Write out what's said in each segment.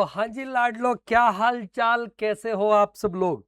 हाँ जी लाडलो, क्या हाल चाल, कैसे हो आप सब लोग।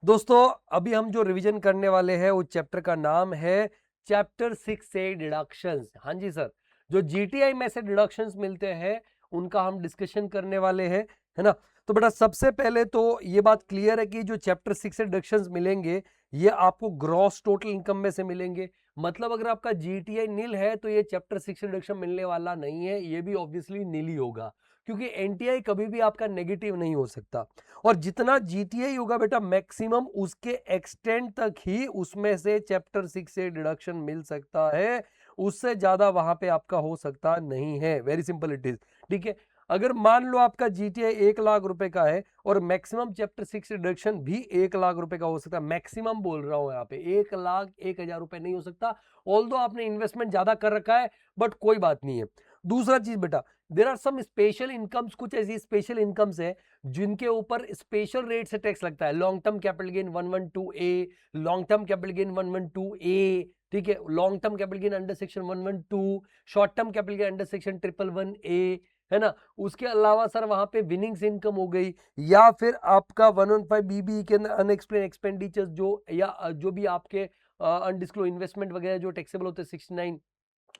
दोस्तों अभी हम जो रिवीजन करने वाले हैं वो चैप्टर का नाम है चैप्टर 6 से डिडक्शंस। हाँ जी सर, जो जीटीआई में से डिडक्शंस मिलते हैं उनका हम डिस्कशन करने वाले हैं, है ना। तो बेटा सबसे पहले तो ये बात क्लियर है कि जो चैप्टर 6 से डिडक्शंस मिलेंगे ये आपको ग्रॉस टोटल इनकम में से मिलेंगे। मतलब अगर आपका जीटीआई नील है तो ये चैप्टर 6 से डिडक्शन मिलने वाला नहीं है, ये भी ऑब्वियसली नील ही होगा, क्योंकि एनटीआई कभी भी आपका नेगेटिव नहीं हो सकता। और जितना जीटीआई होगा बेटा मैक्सिमम उसके एक्सटेंड तक ही उसमें से चैप्टर 6 से डिडक्शन मिल सकता है, उससे ज्यादा वहां पे आपका हो सकता नहीं है। Very simple it is. ठीक है, अगर मान लो आपका जीटीआई 1 लाख रुपए का है और मैक्सिमम चैप्टर 6 डिडक्शन भी 1 लाख रुपए का हो सकता है, मैक्सिमम बोल रहा हूं यहाँ पे 1,01,000 रुपए नहीं हो सकता। ऑल्दो आपने इन्वेस्टमेंट ज्यादा कर रखा है बट कोई बात नहीं है। दूसरा चीज बेटा, there are some special incomes, कुछ ऐसी स्पेशल इनकम्स है जिनके ऊपर स्पेशल रेट से टैक्स लगता है। Long term capital gain 112A, long term capital gain 112A, ठीक है, long term capital gain under section 112, short term capital gain under section 111A, है ना। उसके अलावा सर वहां पे विनिंग्स इनकम हो गई, या फिर आपका 115BB के अंदर अनएक्सप्लेन एक्सपेंडिचर्स जो, या जो भी आपके अनडिस्क्लोज इन्वेस्टमेंट वगैरह जो टैक्सेबल होते हैं 69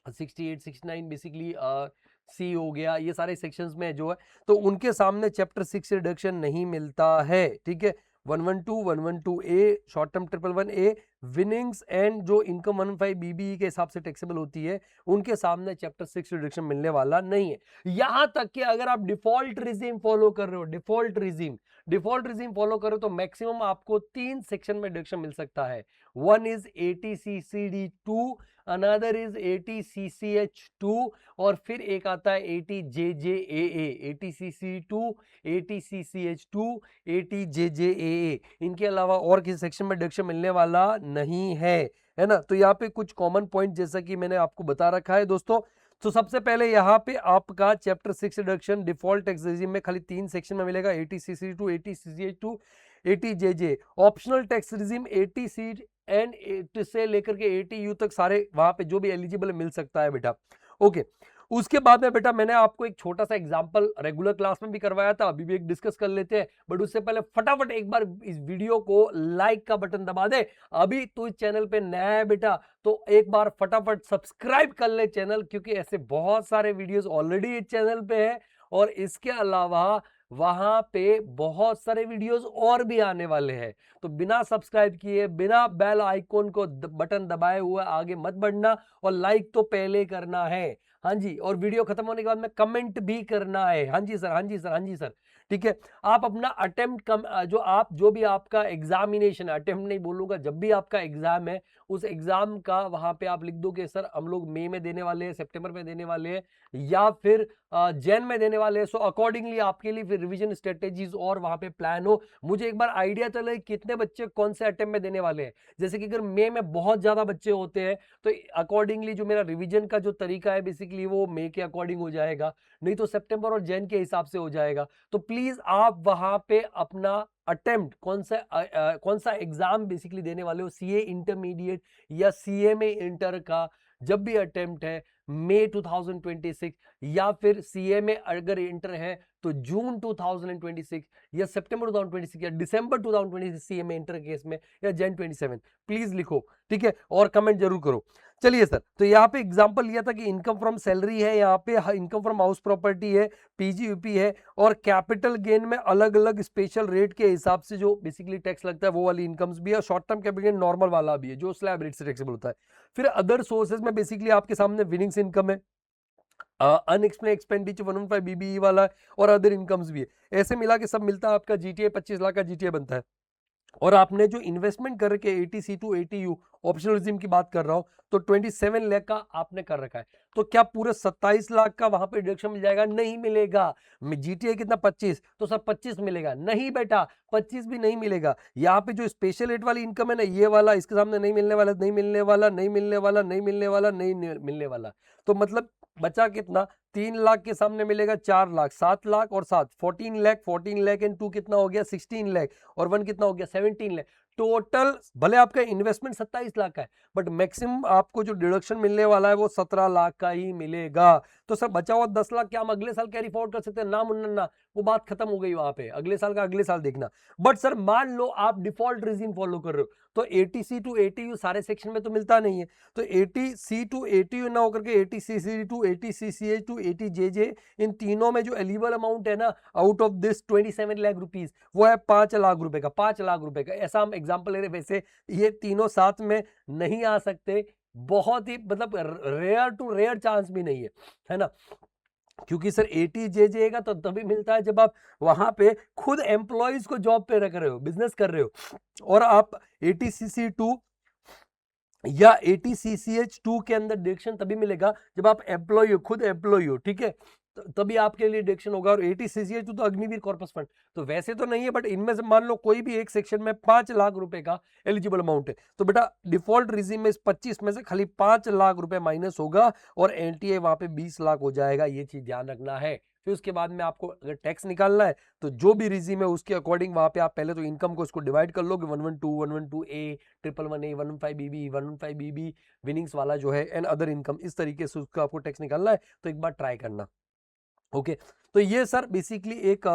68 69 बेसिकली सी हो गया, ये सारे सेक्शंस में जो है तो उनके सामने चैप्टर 6 से रिडक्शन नहीं मिलता है। ठीक है, 112A, short term 111A, winnings and जो इनकम 115BBE के हिसाब से टैक्सेबल होती है उनके सामने चैप्टर 6 रिडक्शन मिलने वाला नहीं है। यहां तक कि अगर आप डिफॉल्ट रिजीम फॉलो कर रहे हो, डिफॉल्ट रिजीम फॉलो करो तो मैक्सिमम आपको 3 सेक्शन में डिडक्शन मिल सकता है। One is ATCCD2, another is ATCCH2, और फिर एक आता है ATJJAA, ATCC2, ATCCH2, ATJJAA। इनके अलावा और किसी सेक्शन में डिडक्शन मिलने वाला नहीं है ना। तो यहाँ पे कुछ कॉमन पॉइंट जैसा कि मैंने आपको बता रखा है दोस्तों। तो सबसे पहले यहाँ पे आपका chapter 6 deduction default tax regime में खाली 3 सेक्शन में मिलेगा, ATCC2, ATCCH2, ATJJ। Optional tax regime ATC and 8 से लेकर के 80U तक सारे वहां पे जो भी एलिजिबल मिल सकता है बेटा। ओके, उसके बाद में बेटा मैंने आपको एक छोटा सा एग्जांपल रेगुलर क्लास में भी करवाया था, अभी भी एक डिस्कस कर लेते हैं, बट उससे पहले फटाफट एक बार इस वीडियो को लाइक का बटन दबा दे। अभी तू इस चैनल पे नया है बेटा तो एक बार फटाफट सब्सक्राइब कर ले चैनल, क्योंकि ऐसे बहुत सारे वीडियोस ऑलरेडी इस चैनल पे है और इसके अलावा वहां पे बहुत सारे वीडियोस और भी आने वाले हैं। तो बिना सब्सक्राइब किए, बिना बेल आइकॉन को बटन दबाए हुए आगे मत बढ़ना, और लाइक तो पहले करना है। हाँ जी, और वीडियो खत्म होने के बाद में कमेंट भी करना है। हाँ जी सर, हाँ जी सर, हाँ जी सर। ठीक है, आप अपना अटेम्प्ट जो भी आपका एग्जामिनेशन, अटेम्प्ट नहीं बोलूंगा, जब भी आपका एग्जाम है उस एग्जाम का वहां पे आप लिख दो कि सर हम लोग मई में देने वाले हैं, सितंबर में देने वाले हैं, या फिर जैन में देने वाले हैं। सो अकॉर्डिंगली आपके लिए फिर रिवीजन स्ट्रेटेजीज और वहां पे प्लान हो, मुझे एक बार आइडिया चले कितने बच्चे कौन से अटेम्प्ट में देने वाले हैं। जैसे कि अगर मई में बहुत ज्यादा बच्चे होते हैं तो अकॉर्डिंगली जो मेरा रिवीजन का जो तरीका है बेसिकली वो मई के अकॉर्डिंग हो जाएगा, नहीं तो सितंबर और जैन के हिसाब से हो जाएगा। तो प्लीज आप वहां पे अपना अटेम्प्ट कौन सा एग्जाम बेसिकली देने वाले हो, सीए इंटरमीडिएट या सीए में इंटर का जब भी अटेम्प्ट है मई 2026, या फिर सीए में अगर इंटर है तो जून 2026 या सितंबर 2026 या दिसंबर 2026 सीए में इंटर केस में, या जैन 27, प्लीज लिखो। ठीक है, और कमेंट जरूर करो। चलिए सर, तो यहाँ पे एग्जांपल लिया था कि इनकम फ्रॉम सैलरी है, यहाँ पे इनकम फ्रॉम हाउस प्रॉपर्टी है, पीजीयूपी है, और कैपिटल गेन में अलग अलग स्पेशल रेट के हिसाब से जो बेसिकली टैक्स लगता है वो वाली इनकम्स भी है, short term capital gain normal वाला भी है जो स्लैब रेट से टैक्सेबल होता है। फिर अदर सोर्सेज में बेसिकली आपके सामने विनिंग्स इनकम है, अनएक्सप्लेन एक्सपेंडिचर 115BBE वाला है, और अदर इनकम्स भी है। ऐसे मिला के सब मिलता है आपका जीटीए 25 लाख का जीटीए बनता है। और आपने जो इन्वेस्टमेंट कर रखे ATC2 ATU ऑप्शनल रिजीम की बात कर रहा हूं, तो 27 लाख का आपने कर रखा है। तो क्या पूरे 27 लाख का वहां पे डिडक्शन मिल जाएगा? नहीं मिलेगा। जीटीए कितना 25, तो सर 25 मिलेगा? नहीं बेटा, 25 भी नहीं मिलेगा। यहाँ पे जो स्पेशल रेट वाली इनकम है ना, ये वाला इसके सामने नहीं मिलने वाला, नहीं मिलने वाला, नहीं मिलने वाला, नहीं मिलने वाला, नहीं मिलने वाला। तो मतलब बचा कितना? 3 लाख के सामने मिलेगा 4 लाख, 7 लाख और 7 14 लाख, 14 लाख एंड 2 कितना हो गया? 16 लाख, और 1 कितना हो गया? 17 लाख। टोटल भले आपका इन्वेस्टमेंट 27 लाख का है, बट मैक्सिमम आपको जो डिडक्शन मिलने वाला है वो 17 लाख का ही मिलेगा। तो सर बचा हुआ 10 लाख क्या हम अगले साल कैरी फॉरवर्ड कर सकते हैं? ना मुन्ना ना, वो बात खत्म हो गई वहां पे, अगले साल का अगले साल देखना। बट सर मान लो आप डिफॉल्ट रिजीम फॉलो कर रहे हो, तो 80C टू 80U सारे सेक्शन में तो मिलता नहीं है, तो 80C टू 80U ना होकर के 80CC to 80CCH to 80JJ, इन तीनों में जो एलिजिबल अमाउंट है ना out of this 27 lakh rupees, वो है 5 लाख रुपए का, 5 लाख रुपए का। ऐसा हम एग्जांपल ले रहे, वैसे ये तीनों साथ में नहीं आ सकते, बहुत ही मतलब रेयर टू रेयर चांस भी नहीं है ना, क्योंकि सर 80JJ का तो तभी मिलता है जब आप वहां पे खुद एम्प्लॉयज को जॉब पे रख रहे हो, बिजनेस कर रहे हो, और आप 80CC2 या 80CCH2 के अंदर डिडक्शन तभी मिलेगा जब आप एम्प्लॉय हो, खुद एम्प्लॉय हो, ठीक है, तभी आपके लिए डिडक्शन होगा। और 80CCH2 तो अग्निवीर कॉर्पस फंड, तो वैसे तो नहीं है, बट इनमें से मान लो कोई भी एक सेक्शन में 5 लाख रुपए का एलिजिबल अमाउंट है, तो बेटा डिफॉल्ट रिजीम में इस 25 में से खाली 5 लाख रुपए माइनस होगा और एनटीए वहां पे 20 लाख हो जाएगा, ये चीज ध्यान रखना है। फिर उसके बाद में आपको अगर टैक्स निकालना है तो जो भी रिजीम है उसके अकॉर्डिंग वहां पे आप पहले तो इनकम को इसको डिवाइड कर लो कि 112, 112A, 111A, 115BB, 115BB winnings वाला जो है एंड अदर इनकम, इस तरीके से उसका आपको टैक्स निकालना है, तो एक बार ट्राई करना। ओके, तो ये सर बेसिकली एक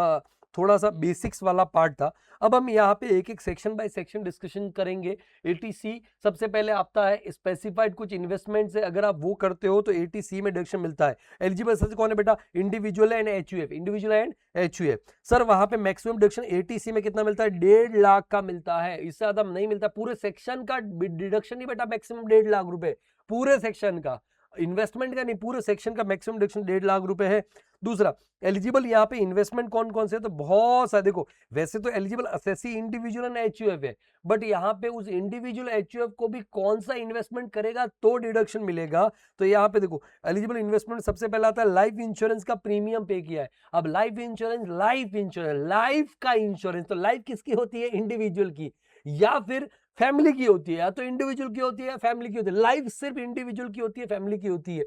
थोड़ा सा बेसिक्स वाला पार्ट था। अब हम यहाँ पे एक एक सेक्शन बाय सेक्शन डिस्कशन करेंगे। 80C सबसे पहले आता है स्पेसिफाइड कुछ इन्वेस्टमेंट से अगर आप वो करते हो तो 80C में डिडक्शन मिलता है। एलिजिबल सच कौन है बेटा? Individual and HUF, individual and HUF. Sir वहां पे मैक्सिमम डिडक्शन 80C में कितना मिलता है? 1.5 लाख का मिलता है, इससे ज्यादा नहीं मिलता। पूरे सेक्शन का डिडक्शन ही बेटा मैक्सिमम 1.5 लाख रुपए, पूरे सेक्शन का, इन्वेस्टमेंट का नहीं, पूरे सेक्शन का मैक्सिमम डिडक्शन 1.5 लाख रुपए है। दूसरा एलिजिबल यहाँ पे इन्वेस्टमेंट कौन कौन से, तो बहुत सारे, देखो वैसे तो eligible assessee, individual and HUF है, बट यहाँ पे उस इंडिविजुअल एचयूएफ को भी कौन सा इन्वेस्टमेंट करेगा तो डिडक्शन मिलेगा। तो यहाँ पे देखो एलिजिबल इन्वेस्टमेंट सबसे पहला आता है लाइफ इंश्योरेंस का प्रीमियम पे किया है। अब लाइफ इंश्योरेंस, लाइफ का इंश्योरेंस, तो लाइफ किसकी होती है? इंडिविजुअल की, या फिर फैमिली की होती है, या तो इंडिविजुअल की होती है या फैमिली की होती है। लाइफ सिर्फ इंडिविजुअल की होती है, फैमिली की होती है,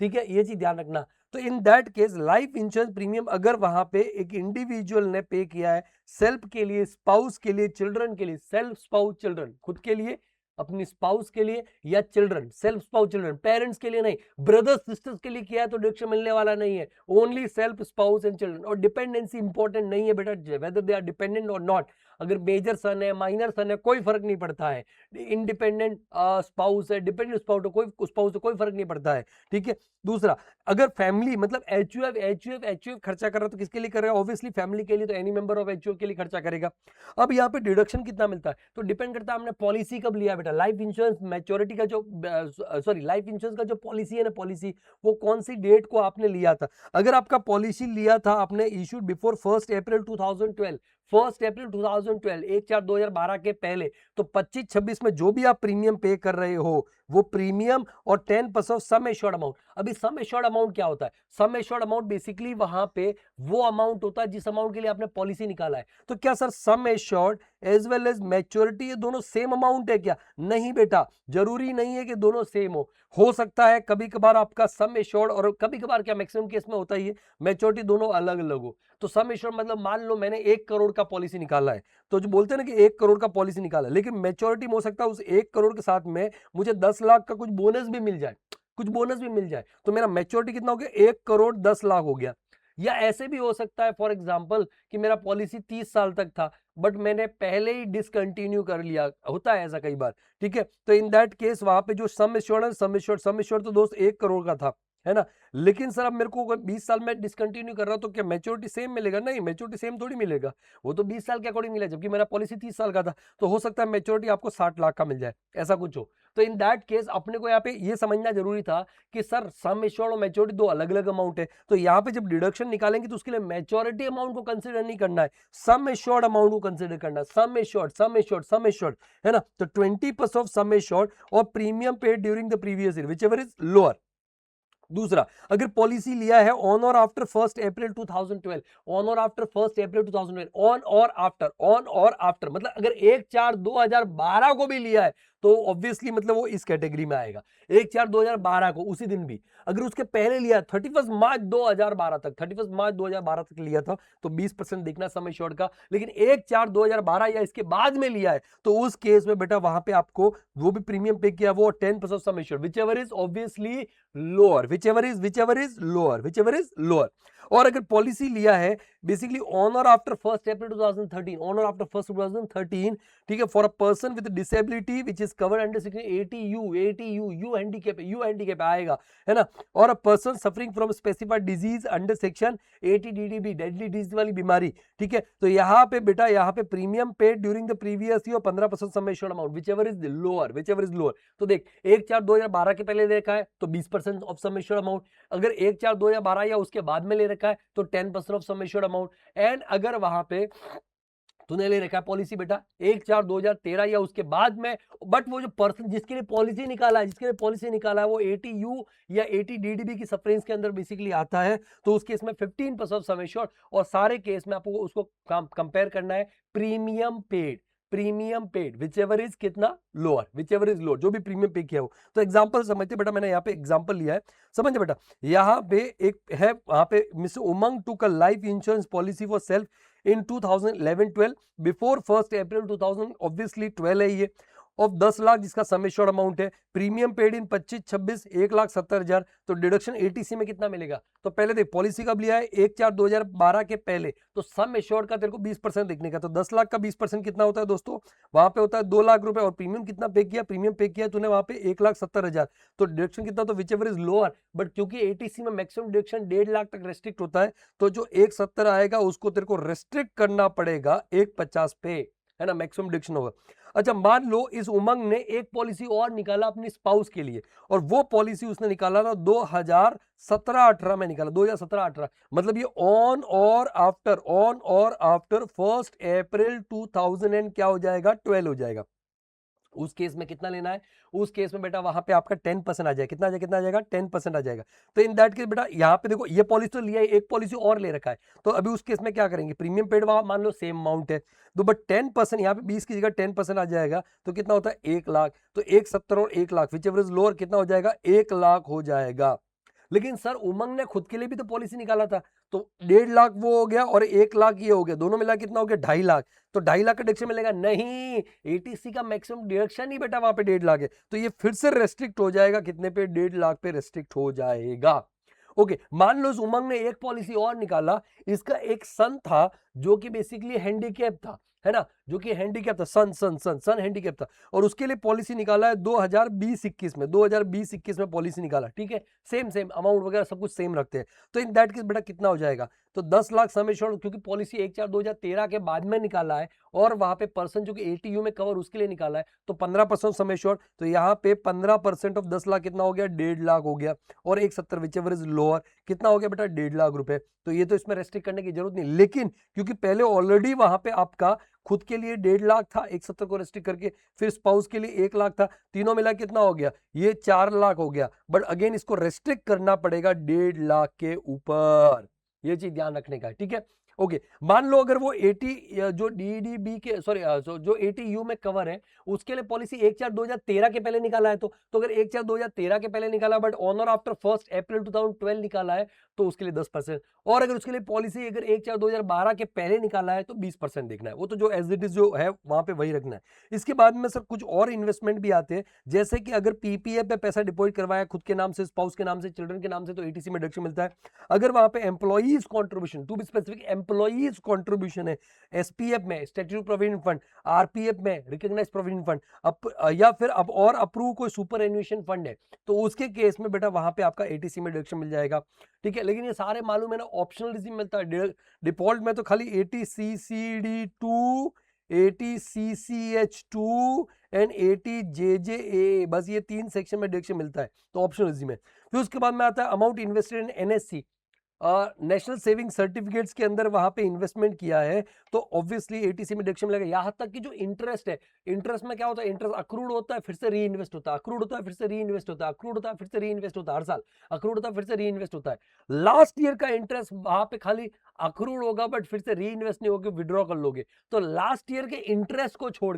ठीक है, ये चीज ध्यान रखना। तो in that case life insurance premium अगर वहां पे एक इंडिविजुअल ने पे किया है सेल्फ के लिए, स्पाउस के लिए, चिल्ड्रन के लिए, सेल्फ स्पाउस चिल्ड्रन, खुद के लिए, अपनी स्पाउस के लिए, या children, self spouse children, parents के लिए नहीं, ब्रदर्स सिस्टर्स के लिए किया है तो डिडक्शन मिलने वाला नहीं है, only self spouse and children. और डिपेंडेंसी इंपॉर्टेंट नहीं है बेटा, वेदर दे आर डिपेंडेंट और नॉट, अगर मेजर सन है, माइनर सन है, कोई फर्क नहीं पड़ता है। इंडिपेंडेंट स्पाउस है, डिपेंडेंट स्पाउस है, कोई स्पाउस है, कोई फर्क नहीं पड़ता है, ठीक है। दूसरा, अगर फैमिली मतलब एचयूएफ खर्चा कर रहा है तो किसके लिए कर रहा है? ऑब्वियसली फैमिली के लिए, तो एनी मेंबर ऑफ एचयूएफ के लिए खर्चा करेगा। अब यहाँ पे डिडक्शन कितना मिलता है तो डिपेंड करता है हमने पॉलिसी कब लिया बेटा। लाइफ इंश्योरेंस मैच्योरिटी का जो लाइफ इंश्योरेंस का जो पॉलिसी है ना, पॉलिसी वो कौन सी डेट को आपने लिया था। अगर आपका पॉलिसी लिया था आपने इश्यूड बिफोर 1 अप्रैल 2012, 1 अप्रैल 2012, 1/4/2012 के पहले, तो 25-26 में जो भी आप प्रीमियम पे कर रहे हो वो प्रीमियम और 10% सम एश्योर्ड अमाउंट। अभी सम एश्योर्ड अमाउंट क्या होता है? सम एश्योर्ड अमाउंट बेसिकली वहां पे वो अमाउंट होता है जिस अमाउंट के लिए आपने पॉलिसी निकाला है। तो क्या sir sum assured as well as maturity ये दोनों सेम अमाउंट है क्या? नहीं बेटा, जरूरी नहीं है कि दोनों सेम हो सकता है कभी कभार आपका सम एश्योर्ड और कभी कभार क्या मैक्सिमम केस में होता ही है मैच्योरिटी दोनों अलग अलग हो। तो सम एश्योर्ड मतलब मान लो मैंने 1 करोड़ का पॉलिसी निकाला है, तो जो बोलते हैं ना कि 1 करोड़ का पॉलिसी निकाला है, लेकिन मैच्योरिटी में हो सकता है उस 1 करोड़ के साथ में मुझे 10 लाख का कुछ बोनस भी मिल जाए, तो मेरा मैच्योरिटी कितना हो गया? 1 करोड़ 10 लाख हो गया। या ऐसे भी हो सकता है फॉर एग्जांपल कि मेरा पॉलिसी 30 साल तक था बट मैंने पहले ही डिसकंटिन्यू कर लिया, होता है ऐसा कई बार, ठीक है। तो इन दैट केस वहां पे जो सम एश्योर्ड तो दोस्त 1 करोड़ का था, है ना, लेकिन सर अब मेरे को 20 साल में डिसकंटिन्यू कर रहा हूं तो क्या मैच्योरिटी सेम मिलेगा? नहीं, मैच्योरिटी सेम थोड़ी मिलेगा, वो तो 20 साल के अकॉर्डिंग मिला, जबकि मेरा पॉलिसी 30 साल का था, तो हो सकता है मैच्योरिटी आपको 60 लाख का मिल जाए, ऐसा कुछ हो। तो इन दैट केस अपने को यहाँ पे ये समझना जरूरी था कि सर सम एश्योर्ड और मैच्योरिटी दो अलग अलग अमाउंट है, तो यहाँ पे जब डिडक्शन निकालेंगे तो उसके लिए मैच्योरिटी अमाउंट को कंसिडर नहीं करना है, सम एश्योर्ड अमाउंट को कंसिडर करना है। सम एश्योर्ड, है ना, तो 20% ऑफ सम एश्योर्ड और premium paid during the previous year whichever is lower. दूसरा, अगर पॉलिसी लिया है ऑन और आफ्टर 1 अप्रैल 2012, ऑन और आफ्टर 1 अप्रैल 2012, ऑन और आफ्टर मतलब अगर 1/4/2012 को भी लिया है तो ऑब्वियसली मतलब वो इस कैटेगरी में आएगा। 1/4/2012 को उसी दिन भी, अगर उसके पहले लिया 31 मार्च 2012 तक, 31 मार्च 2012 तक लिया था तो 20% देखना सम एश्योर्ड का। लेकिन 1/4/2012 या इसके बाद में लिया है तो उस केस में बेटा वहां पे आपको वो भी प्रीमियम पे किया, वो 10% sum assured, whichever is obviously lower, whichever is lower. और अगर पॉलिसी लिया है बेसिकली ऑन और आफ्टर 1 अप्रैल 2013, ऑन और आफ्टर 1 2013, ठीक है, for a person with disability which is covered under section 80U, you handicap आएगा, है ना, और a person suffering from specified disease under section 80 DDB, deadly disease वाली बीमारी, ठीक है। तो यहाँ पे बेटा यहाँ पे premium paid during the previous year 15% sum assured amount, whichever is lower. तो देख 1/4/2012 के पहले देखा है तो 20% ऑफ सम एश्योर्ड अमाउंट, अगर 1/4/2012 या उसके बाद में ले रखा है तो 10% of sum assured amount, and अगर वहां पे तूने ले रखा है पॉलिसी बेटा 1/4/2013 या उसके बाद में, बट वो जो पर्सन जिसके लिए पॉलिसी निकाला है वो 80U या 80 DDB की सफरेंस के अंदर बेसिकली आता है, तो उस केस में 15% सम एश्योर्ड, और सारे केस में आपको उसको कंपेयर करना है प्रीमियम पेड विचएवर इज कितना लोअर, जो भी प्रीमियम पे किया हो। तो एग्जांपल समझते बेटा, मैंने यहाँ पे एग्जांपल लिया है, समझे बेटा। यहाँ पे एक है, वहां पे मिस्टर उमंग टूक a life insurance policy for self in 2011-12 before 1 April 2000, obviously 12 है ये, ऑफ 10 लाख जिसका सम एश्योर्ड अमाउंट है, प्रीमियम पेड इन 25-26 1,70,000, तो डिडक्शन एटीसी में कितना मिलेगा। तो पहले देख पॉलिसी कब लिया है 1/4/2012 के पहले, तो सम एश्योर्ड का तेरे को 20% देखने का, तो 10 लाख का 20% कितना होता है दोस्तों, वहां पे होता है 2 लाख रुपए, और प्रीमियम कितना पे किया तूने वहां पे 1,70,000, तो डिडक्शन कितना, तो विचएवर इज लोअर, बट क्योंकि एटीसी में मैक्सिमम डिडक्शन 1.5 लाख तक रेस्ट्रिक्ट होता है, तो जो 1,70 आएगा उसको तेरे को रेस्ट्रिक्ट करना पड़ेगा 1,50 पे, है ना, मैक्सिमम डिडक्शन होगा। अच्छा मान लो इस उमंग ने एक पॉलिसी और निकाला अपनी स्पाउस के लिए, और वो पॉलिसी उसने निकाला था 2017-18 में निकाला, 2017-18, मतलब ये ऑन और आफ्टर 1 अप्रैल 2000 एंड क्या हो जाएगा 12 हो जाएगा। उस केस में कितना लेना है, उस केस में बेटा वहां पे आपका 10% आ जाएगा, कितना आ जाएगा 10% आ जाएगा। तो इन दैट केस बेटा यहाँ पे देखो ये पॉलिसी तो लिया है, एक पॉलिसी और ले रखा है, तो अभी उस केस में क्या करेंगे, प्रीमियम पेड वहां मान लो सेम अमाउंट है, तो बट 10% यहाँ पे 20 की जगह 10% आ जाएगा, तो कितना होता है 1 लाख, तो 1,70 और 1 lakh which ever is lower कितना हो जाएगा 1 लाख हो जाएगा। लेकिन सर उमंग ने खुद के लिए भी तो पॉलिसी निकाला था, तो 1.5 लाख वो हो गया और 1 लाख ये हो गया, दोनों मिला कितना हो गया 2.5 लाख, तो 2.5 लाख का डिडक्शन मिलेगा नहीं, एटीसी का मैक्सिमम डिडक्शन ही बेटा वहां पे 1.5 लाख है, तो ये फिर से रेस्ट्रिक्ट हो जाएगा कितने पे 1.5 लाख पे रेस्ट्रिक्ट हो जाएगा। ओके मान लो उस उमंग ने एक पॉलिसी और निकाला, इसका एक सन था जो कि बेसिकली हैंडीकैप था, है ना, जो कि हैंडीकैप था, सन हैंडीकैप था, और उसके लिए पॉलिसी निकाला है 2020-21 में, 2020-21 में पॉलिसी निकाला, ठीक है, सेम अमाउंट वगैरह सब कुछ सेम रखते हैं, तो इन दैट केस बेटा कितना हो जाएगा, तो 10 लाख सम एश्योर्ड, क्योंकि पॉलिसी 1/4/2013 के बाद में निकाला है, और वहां पे पर्सन जो कि 80U में कवर उसके लिए निकाला है, तो 15% सम एश्योर्ड, तो यहाँ पे 15% ऑफ 10 लाख कितना हो गया 1.5 लाख हो गया, और 1,70 विच एवर इज लोअर कितना हो गया बेटा 1.5 लाख रुपए, तो ये तो इसमें रेस्ट्रिक्ट करने की जरूरत नहीं, लेकिन क्योंकि पहले ऑलरेडी वहां पे आपका खुद के लिए 1.5 लाख था 1,70 को रेस्ट्रिक्ट करके, फिर स्पाउस के लिए 1 लाख था, तीनों मिला कितना हो गया ये 4 लाख हो गया, बट अगेन इसको रेस्ट्रिक्ट करना पड़ेगा 1.5 लाख के ऊपर, ये चीज ध्यान रखने का है, ठीक है। ओके मान लो अगर वो 80 जो डीडीबी के सॉरी जो 80U में कवर है उसके लिए पॉलिसी 1/4/2013 के पहले निकाला है, तो अगर 1/4/2013 के पहले निकाला बट ऑन और आफ्टर 1 अप्रैल 2012 निकाला है तो उसके लिए 10%, और अगर उसके लिए पॉलिसी अगर 1/4/2012 के पहले निकाला है तो 20% देखना है, वो तो जो एज इट इज जो है वहां पे वही रखना है। इसके बाद में सब कुछ और इन्वेस्टमेंट भी आते हैं, जैसे कि अगर पीपीएफ पे पैसा डिपॉजिट करवाया खुद के नाम से, स्पाउस के नाम से, चिल्ड्रन के नाम से, तो एटीसी में डिडक्शन मिलता है। अगर वहां पे employees contribution, to be specific employees contribution है, एसपीएफ में स्टैट्यूटरी प्रोविडेंट फंड, आरपीएफ में रिकॉग्नाइज्ड प्रोविडेंट फंड, या फिर अब और अप्रूव कोई सुपर एन्युएशन फंड है, तो उसके केस में बेटा वहां पे आपका एटीसी में डिडक्शन मिल जाएगा, ठीक है। लेकिन ये सारे मालूम है ना ऑप्शनल रिजीम मिलता है, डिफॉल्ट में तो खाली 80CCD2, 80CCH2 एंड 80JJA, बस ये 3 सेक्शन में डिडक्शन मिलता है, तो ऑप्शनल रिजीम है। फिर उसके बाद में आता है amount invested in NSC, national saving certificates के अंदर वहां पे इन्वेस्टमेंट किया है, तो ऑब्वियसली एटीसी में डिडक्शन मिलेगा। यहाँ तक कि जो इंटरेस्ट है, इंटरेस्ट में क्या होता है, इंटरेस्ट अक्रूड होता है फिर से री इन्वेस्ट होता है, अक्रूड होता है फिर से री इन्वेस्ट होता है, अक्रूड होता है फिर से री इन्वेस्ट होता है, हर साल अक्रूड होता है फिर से री इन्वेस्ट होता है। लास्ट ईयर का इंटरेस्ट वहां पे खाली अक्रूड होगा बट फिर से री इन्वेस्ट नहीं होगा, विड्रॉ कर लोगे, तो लास्ट ईयर के इंटरेस्ट को छोड़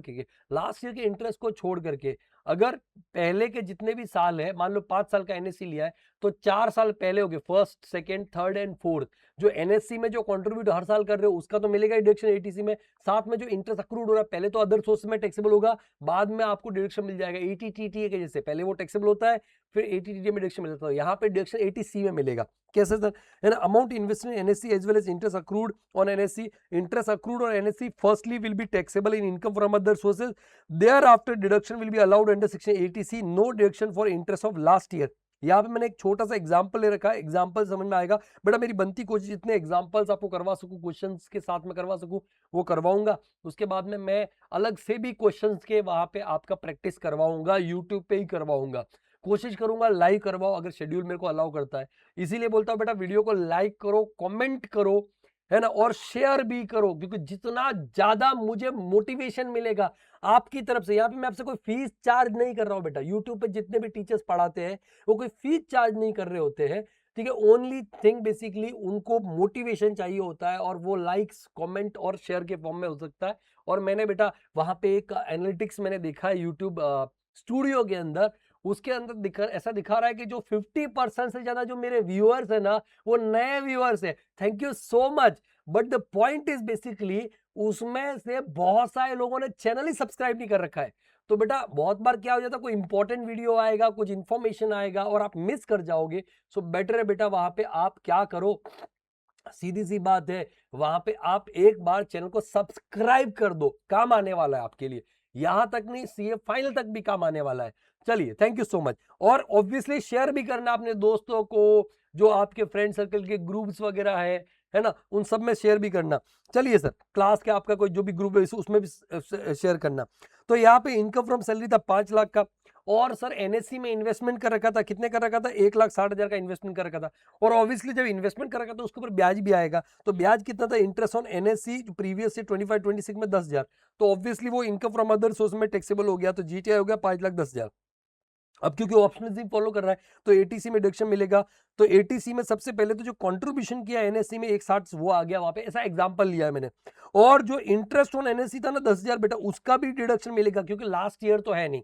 करके अगर पहले के जितने भी साल है, मान लो 5 साल का एनएससी लिया है, तो 4 साल पहले हो गए, first, second, third and fourth, जो एनएससी में जो कंट्रीब्यूट हर साल कर रहे हो उसका तो मिलेगा डिडक्शन एटीसी में, साथ में जो इंटरेस्ट अक्रूड हो रहा है पहले तो अदर सोर्स में टैक्सेबल होगा, बाद में आपको डिडक्शन मिल जाएगा एटीटीटीए के जैसे, पहले वो टैक्सेबल होता है फिर एटीटीटीए में डिडक्शन मिलता है, यहाँ पे डिडक्शन एटीसी में मिलेगा। कैसे sir? An amount invested in NSC as well as interest accrued on NSC, interest accrued on NSC firstly will be taxable in income from other sources, thereafter deduction will be allowed under section 80C, no deduction for interest of last year। यहाँ पे मैंने एक छोटा सा example ले रखा है, example समझ में आएगा बेटा, मेरी बनती कोशिश जितने एग्जांपल्स आपको करवा सकूं, क्वेश्चंस के साथ में करवा सकूं वो करवाऊंगा। उसके बाद में मैं अलग से भी क्वेश्चंस के वहां पे आपका प्रैक्टिस करवाऊंगा, यूट्यूब पे ही करवाऊंगा, कोशिश करूंगा लाइव करवाओ अगर शेड्यूल मेरे को अलाउ करता है। इसीलिए बोलता हूं बेटा वीडियो को लाइक करो, कमेंट करो, है ना, और शेयर भी करो, क्योंकि जितना ज्यादा मुझे मोटिवेशन मिलेगा आपकी तरफ से, यहाँ पे मैं आपसे कोई फीस चार्ज नहीं कर रहा हूँ बेटा, यूट्यूब पे जितने भी टीचर्स पढ़ाते हैं वो कोई फीस चार्ज नहीं कर रहे होते हैं, ठीक है। ओनली थिंग बेसिकली उनको मोटिवेशन चाहिए होता है, और वो लाइक्स, कमेंट और शेयर के फॉर्म में हो सकता है। और मैंने बेटा वहां पे एक एनालिटिक्स मैंने देखा है यूट्यूब स्टूडियो के अंदर, उसके अंदर ऐसा दिखा रहा है कि जो 50% से ज्यादा जो मेरे व्यूअर्स है ना वो नए व्यूअर्स है। Thank you so much. But the point is basically उसमें से बहुत सारे लोगों ने चैनल ही सब्सक्राइब नहीं कर रखा है। तो बेटा बहुत बार क्या हो जाता है, कोई इंपॉर्टेंट वीडियो आएगा, कुछ इंफॉर्मेशन आएगा और आप मिस कर जाओगे। सो बेटर है बेटा वहां पे आप क्या करो, सीधी सी बात है, वहां पे आप एक बार चैनल को सब्सक्राइब कर दो, काम आने वाला है आपके लिए, यहां तक नहीं सीए फाइनल तक भी काम आने वाला है। चलिए थैंक यू सो मच। और ऑब्वियसली शेयर भी करना अपने दोस्तों को, जो आपके फ्रेंड सर्कल के ग्रुप्स वगैरह है ना, उन सब में शेयर भी करना। चलिए सर, क्लास के आपका कोई जो भी ग्रुप है उसमें भी शेयर करना। तो यहाँ पे इनकम फ्रॉम सैलरी था 5 लाख का, और सर एनएससी में इन्वेस्टमेंट कर रखा था, कितने कर रखा था, 1,60,000 का इन्वेस्टमेंट कर रखा था। और ऑब्वियसली जब इन्वेस्टमेंट कर रखा था उसके ऊपर ब्याज भी आएगा, तो ब्याज कितना था, इंटरेस्ट ऑन एनएससी प्रीवियस से 25-26 में 10,000, तो ऑब्वियसली वो इनकम फ्रॉम अदर सोर्स में टैक्सेबल हो गया, तो जीटीआई हो गया 5,10,000। अब क्योंकि ऑप्शनल फॉलो कर रहा है तो एटीसी में डिडक्शन मिलेगा। तो एटीसी में सबसे पहले तो जो कंट्रीब्यूशन किया एनएससी में 160 वो आ गया वहां पे, ऐसा एग्जांपल लिया है मैंने। और जो इंटरेस्ट ऑन एनएससी था ना 10,000 बेटा, उसका भी डिडक्शन मिलेगा, क्योंकि लास्ट ईयर तो है नहीं,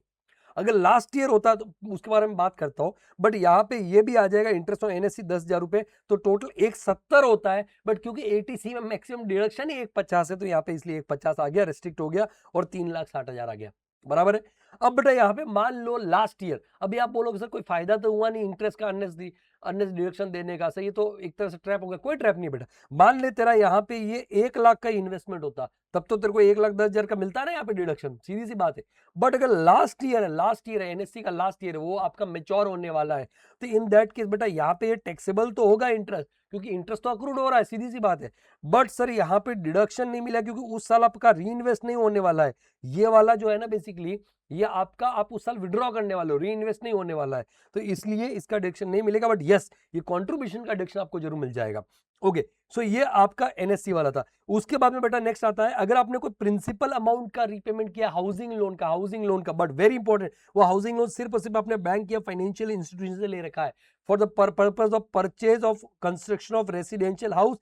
अगर लास्ट ईयर होता तो उसके बारे में बात करता हूं। बट यहाँ पे ये भी आ जाएगा इंटरेस्ट ऑन एनएससी 10,000 रुपए, तो टोटल 170 होता है। बट क्योंकि एटीसी में मैक्सिमम डिडक्शन ही 150 है, तो यहाँ पे इसलिए 150 आ गया, रेस्ट्रिक्ट हो गया, और 3,60,000 आ गया, बराबर है। अब बेटा यहाँ पे मान लो लास्ट ईयर, अभी आप बोलोगे सर कोई फायदा तो हुआ नहीं इंटरेस्ट का अननेस डिडक्शन देने का, सर ये तो एक तरह से ट्रैप हो गया। कोई ट्रैप नहीं बेटा, मान ले तेरा यहाँ पे ये 1 लाख का इन्वेस्टमेंट होता, तब तो तेरे को 1,10,000 का मिलता है ना यहाँ पे डिडक्शन, सीधी सी बात है। बट अगर लास्ट ईयर है एनएससी का लास्ट ईयर है, वो आपका मेच्योर होने वाला है, तो इन दैट केस बेटा यहाँ पे ये टैक्सेबल तो होगा इंटरेस्ट, क्योंकि इंटरेस्ट तो अक्रूड हो रहा है, सीधी सी बात है। बट सर यहाँ पे डिडक्शन नहीं मिला, क्योंकि उस साल आपका री इन्वेस्ट नहीं होने वाला है, ये वाला जो है ना बेसिकली ये आपका, आप उस साल विड्रॉ करने वाले हो, री इन्वेस्ट नहीं होने वाला है, तो इसलिए इसका डिडक्शन नहीं मिलेगा। बट यस, ये कंट्रीब्यूशन का डिडक्शन आपको जरूर मिल जाएगा। ओके, सो ये आपका एनएससी वाला था। उसके बाद में बेटा नेक्स्ट आता है, अगर आपने कोई प्रिंसिपल अमाउंट का रीपेमेंट किया हाउसिंग लोन का, बट वेरी इंपॉर्टेंट, वो हाउसिंग लोन सिर्फ और सिर्फ अपने बैंक या फाइनेंशियल इंस्टीट्यूशन से ले रखा है for the purpose of purchase of construction of residential house,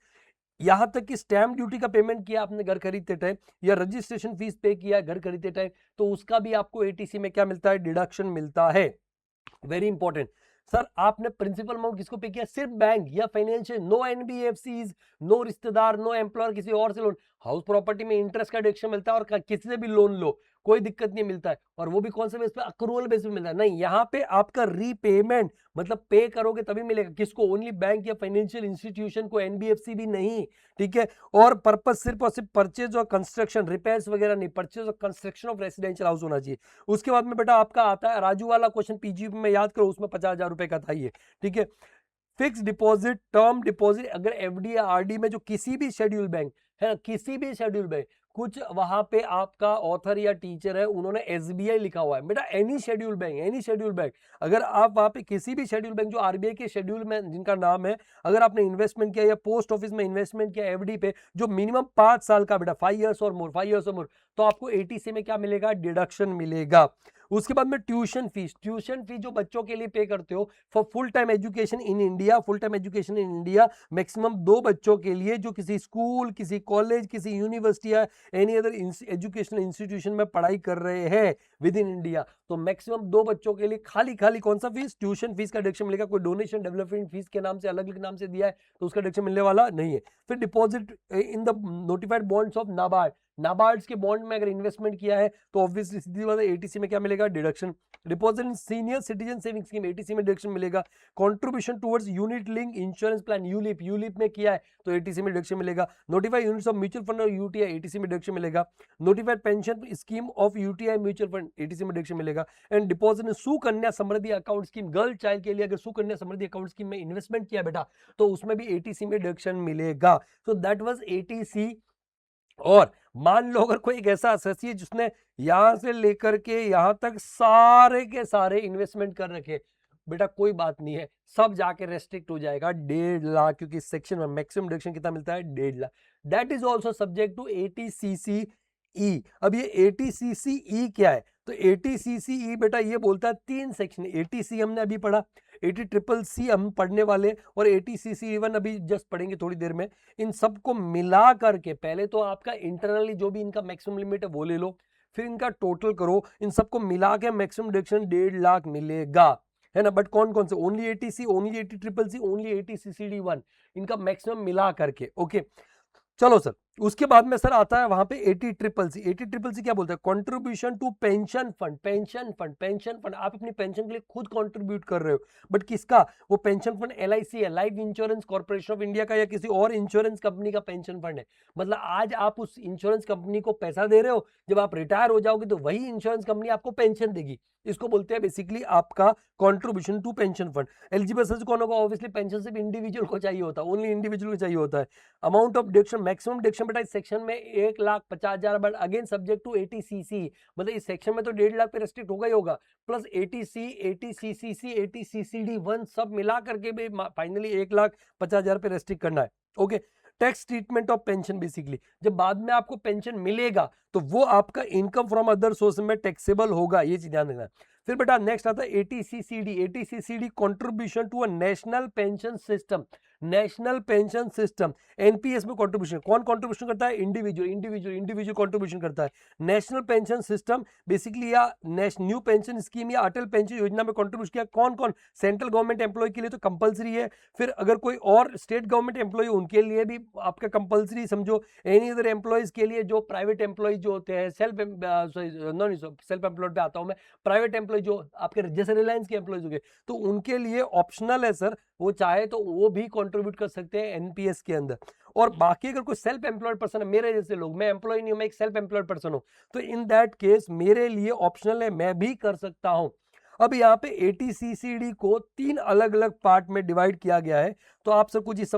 यहां तक कि स्टैंप ड्यूटी का पेमेंट किया आपने घर खरीदते टाइम, या रजिस्ट्रेशन फीस पे किया घर खरीदते टाइम, तो उसका भी आपको एटीसी में क्या मिलता है, डिडक्शन मिलता है। वेरी इंपॉर्टेंट सर, आपने प्रिंसिपल अमाउंट किसको पे किया, सिर्फ बैंक या फाइनेंशियल, नो एनबीएफसीज, नो रिश्तेदार, नो एम्प्लॉयर, किसी और से लोन। हाउस प्रॉपर्टी में इंटरेस्ट का डिडक्शन मिलता है, और किसी से भी लोन लो कोई दिक्कत नहीं मिलता है, और वो भी कौन से बेस पे, अक्रूवल बेस पे मिलता है। नहीं, यहाँ पे आपका रीपेमेंट मतलब पे करोगे तभी मिलेगा, किसको, ओनली बैंक या फाइनेंशियल इंस्टीट्यूशन को, एनबीएफसी भी नहीं, ठीक है। और पर्पज सिर्फ और सिर्फ परचेज और कंस्ट्रक्शन, रिपेयर्स वगैरह नहीं, परचेज और कंस्ट्रक्शन ऑफ रेसिडेंशियल हाउस होना चाहिए। उसके बाद में बेटा आपका आता है राजू वाला क्वेश्चन, पीजी में याद करो, उसमें 50,000 रुपए का था ये, ठीक है। फिक्स डिपॉजिट, टर्म डिपॉजिट, अगर एफडी या आरडी में जो किसी भी शेड्यूल बैंक है, किसी भी शेड्यूल बैंक, कुछ वहां पे आपका ऑथर या टीचर है उन्होंने एसबीआई लिखा हुआ है, बेटा एनी शेड्यूल बैंक, अगर आप वहां पे किसी भी शेड्यूल बैंक जो आरबीआई के शेड्यूल में जिनका नाम है, अगर आपने इन्वेस्टमेंट किया या पोस्ट ऑफिस में इन्वेस्टमेंट किया एफडी पे, जो मिनिमम 5 साल का बेटा, 5 इयर्स और मोर, तो आपको एटीसी में क्या मिलेगा, डिडक्शन मिलेगा। उसके बाद में ट्यूशन फीस जो बच्चों के लिए पे करते हो for full time education in India, maximum 2 बच्चों के लिए, जो किसी स्कूल, किसी कॉलेज, किसी यूनिवर्सिटी या एनी अदर एजुकेशनल इंस्टीट्यूशन में पढ़ाई कर रहे हैं विद इन इंडिया, तो मैक्सिमम 2 बच्चों के लिए खाली खाली कौन सा फीस, ट्यूशन फीस का डिडक्शन मिलेगा। कोई डोनेशन डेवलपमेंट फीस के नाम से अलग अलग नाम से दिया है तो उसका डिडक्शन मिलने वाला नहीं है। फिर deposit in the notified bonds of NABARD, NABARD के बॉन्ड में अगर इन्वेस्टमेंट किया है तो ऑब्वियसली सीधी बात है एटीसी में क्या मिलेगा, deduction. Deposit in senior citizen saving scheme, eighty C में डिडक्शन मिलेगा। Contribution towards unit link insurance plan, ULIP, ULIP में किया है तो एटीसी में डिडक्शन मिलेगा। Notified units of mutual fund और यूटीआई, एटीसी में डिडक्शन मिलेगा। Notified pension scheme of UTI mutual fund, eighty C में डिडक्शन मिलेगा। And deposit in Sukanya Samriddhi account scheme, girl child के लिए अगर सुकन्या समृद्धि अकाउंट स्कीम में इन्वेस्टमेंट किया बेटा तो उसमें भी एटीसी में डिडक्शन मिलेगा। So that was eighty C. और मान लो अगर कोई एक ऐसा एसएससी जिसने यहां से लेकर के यहां तक सारे के सारे इन्वेस्टमेंट कर रखे, बेटा कोई बात नहीं है, सब जाके रेस्ट्रिक्ट हो जाएगा 1.5 लाख, क्योंकि सेक्शन में मैक्सिमम डिडक्शन कितना मिलता है, 1.5 lakh. That is also subject to ATCCE. अब ये एटीसीसीई क्या है, तो एटीसीसीई बेटा ये बोलता है 3 सेक्शन, एटीसी हमने अभी पढ़ा, ATCCC हम पढ़ने वाले और ATCC1 अभी जस्ट पढ़ेंगे थोड़ी देर में। इन सबको मिला करके पहले तो आपका इंटरनली जो भी इनका मैक्सिमम लिमिट है वो ले लो, फिर इनका टोटल करो, इन सबको मिला के मैक्सिमम डिडक्शन 1.5 लाख मिलेगा, है ना। बट कौन कौन से, only eighty C, only ATCCC, only ATCCD1, इनका मैक्सिमम मिला करके। ओके चलो सर, उसके बाद में सर आता है वहां पे ATCCC। ATCCC क्या बोलता है, contribution to pension fund, pension fund, pension fund, आप अपनी पेंशन के लिए खुद कंट्रीब्यूट कर रहे हो, बट किसका, वो पेंशन फंड LIC है, life insurance corporation of India का, या किसी और इंश्योरेंस कंपनी का पेंशन फंड है। मतलब आज आप उस इंश्योरेंस कंपनी को पैसा दे रहे हो, जब आप रिटायर हो जाओगे तो वही इंश्योरेंस कंपनी आपको पेंशन देगी, इसको बोलते हैं बेसिकली आपका contribution to pension fund. Eligible sir कौन होगा, ऑब्वियसली पेंशन सिर्फ इंडिविजुअल को चाहिए होता है, ओनली इंडिविजुअल को चाहिए होता है। Amount of deduction, maximum deduction बेटा इस सेक्शन में 1,50,000, but again subject to ATCC, मतलब इस सेक्शन में तो 1.5 लाख पे रेस्ट्रिक्ट होगा ही होगा, प्लस ATC, ATCCC, ATCCD1 सब मिला करके भी फाइनली 1,50,000 पे रेस्ट्रिक्ट करना है। Okay, tax treatment of pension, basically जब बाद में आपको पेंशन मिलेगा तो वो आपका इनकम फ्रॉम अदर सोर्स में टैक्सेबल होगा, ये चीज ध्यान रखना। फिर बेटा नेक्स्ट आता है ATCCD। ATCCD contribution to a national pension system, national pension system, NPS में कंट्रीब्यूशन, कौन कंट्रीब्यूशन करता है, इंडिविजुअल, इंडिविजुअल, इंडिविजुअल कंट्रीब्यूशन करता है। नेशनल पेंशन सिस्टम बेसिकली या न्यू पेंशन स्कीम या अटल पेंशन योजना में कंट्रीब्यूशन किया, कौन कौन, सेंट्रल गवर्नमेंट एम्प्लॉय के लिए तो कंपलसरी है, फिर अगर कोई और स्टेट गवर्नमेंट एम्प्लॉय उनके लिए भी आपका कंपलसरी समझो, एनी अदर एम्प्लॉयज के लिए जो प्राइवेट एम्प्लॉय जो होते हैं, सेल्फ एम्प्लॉयड पे आता हूं मैं, प्राइवेट एम्प्लॉय जो आपके जैसे रिलायंस के एम्प्लॉयज हो गए, तो उनके लिए ऑप्शनल है सर, वो चाहे तो वो भी कंट्रीब्यूट कर सकते हैं NPS के अंदर। और बाकी अगर कोई सेल्फ एम्प्लॉयड पर्सन है, मेरे जैसे लोग, मैं एम्प्लॉय नहीं हूं, मैं एक सेल्फ एम्प्लॉयड पर्सन हूं, तो इन दैट केस मेरे लिए ऑप्शनल है, मैं भी कर सकता हूं। अब यहाँ पे ATCCD को 3 अलग अलग पार्ट में डिवाइड किया गया है, तो आप सब कुछ इस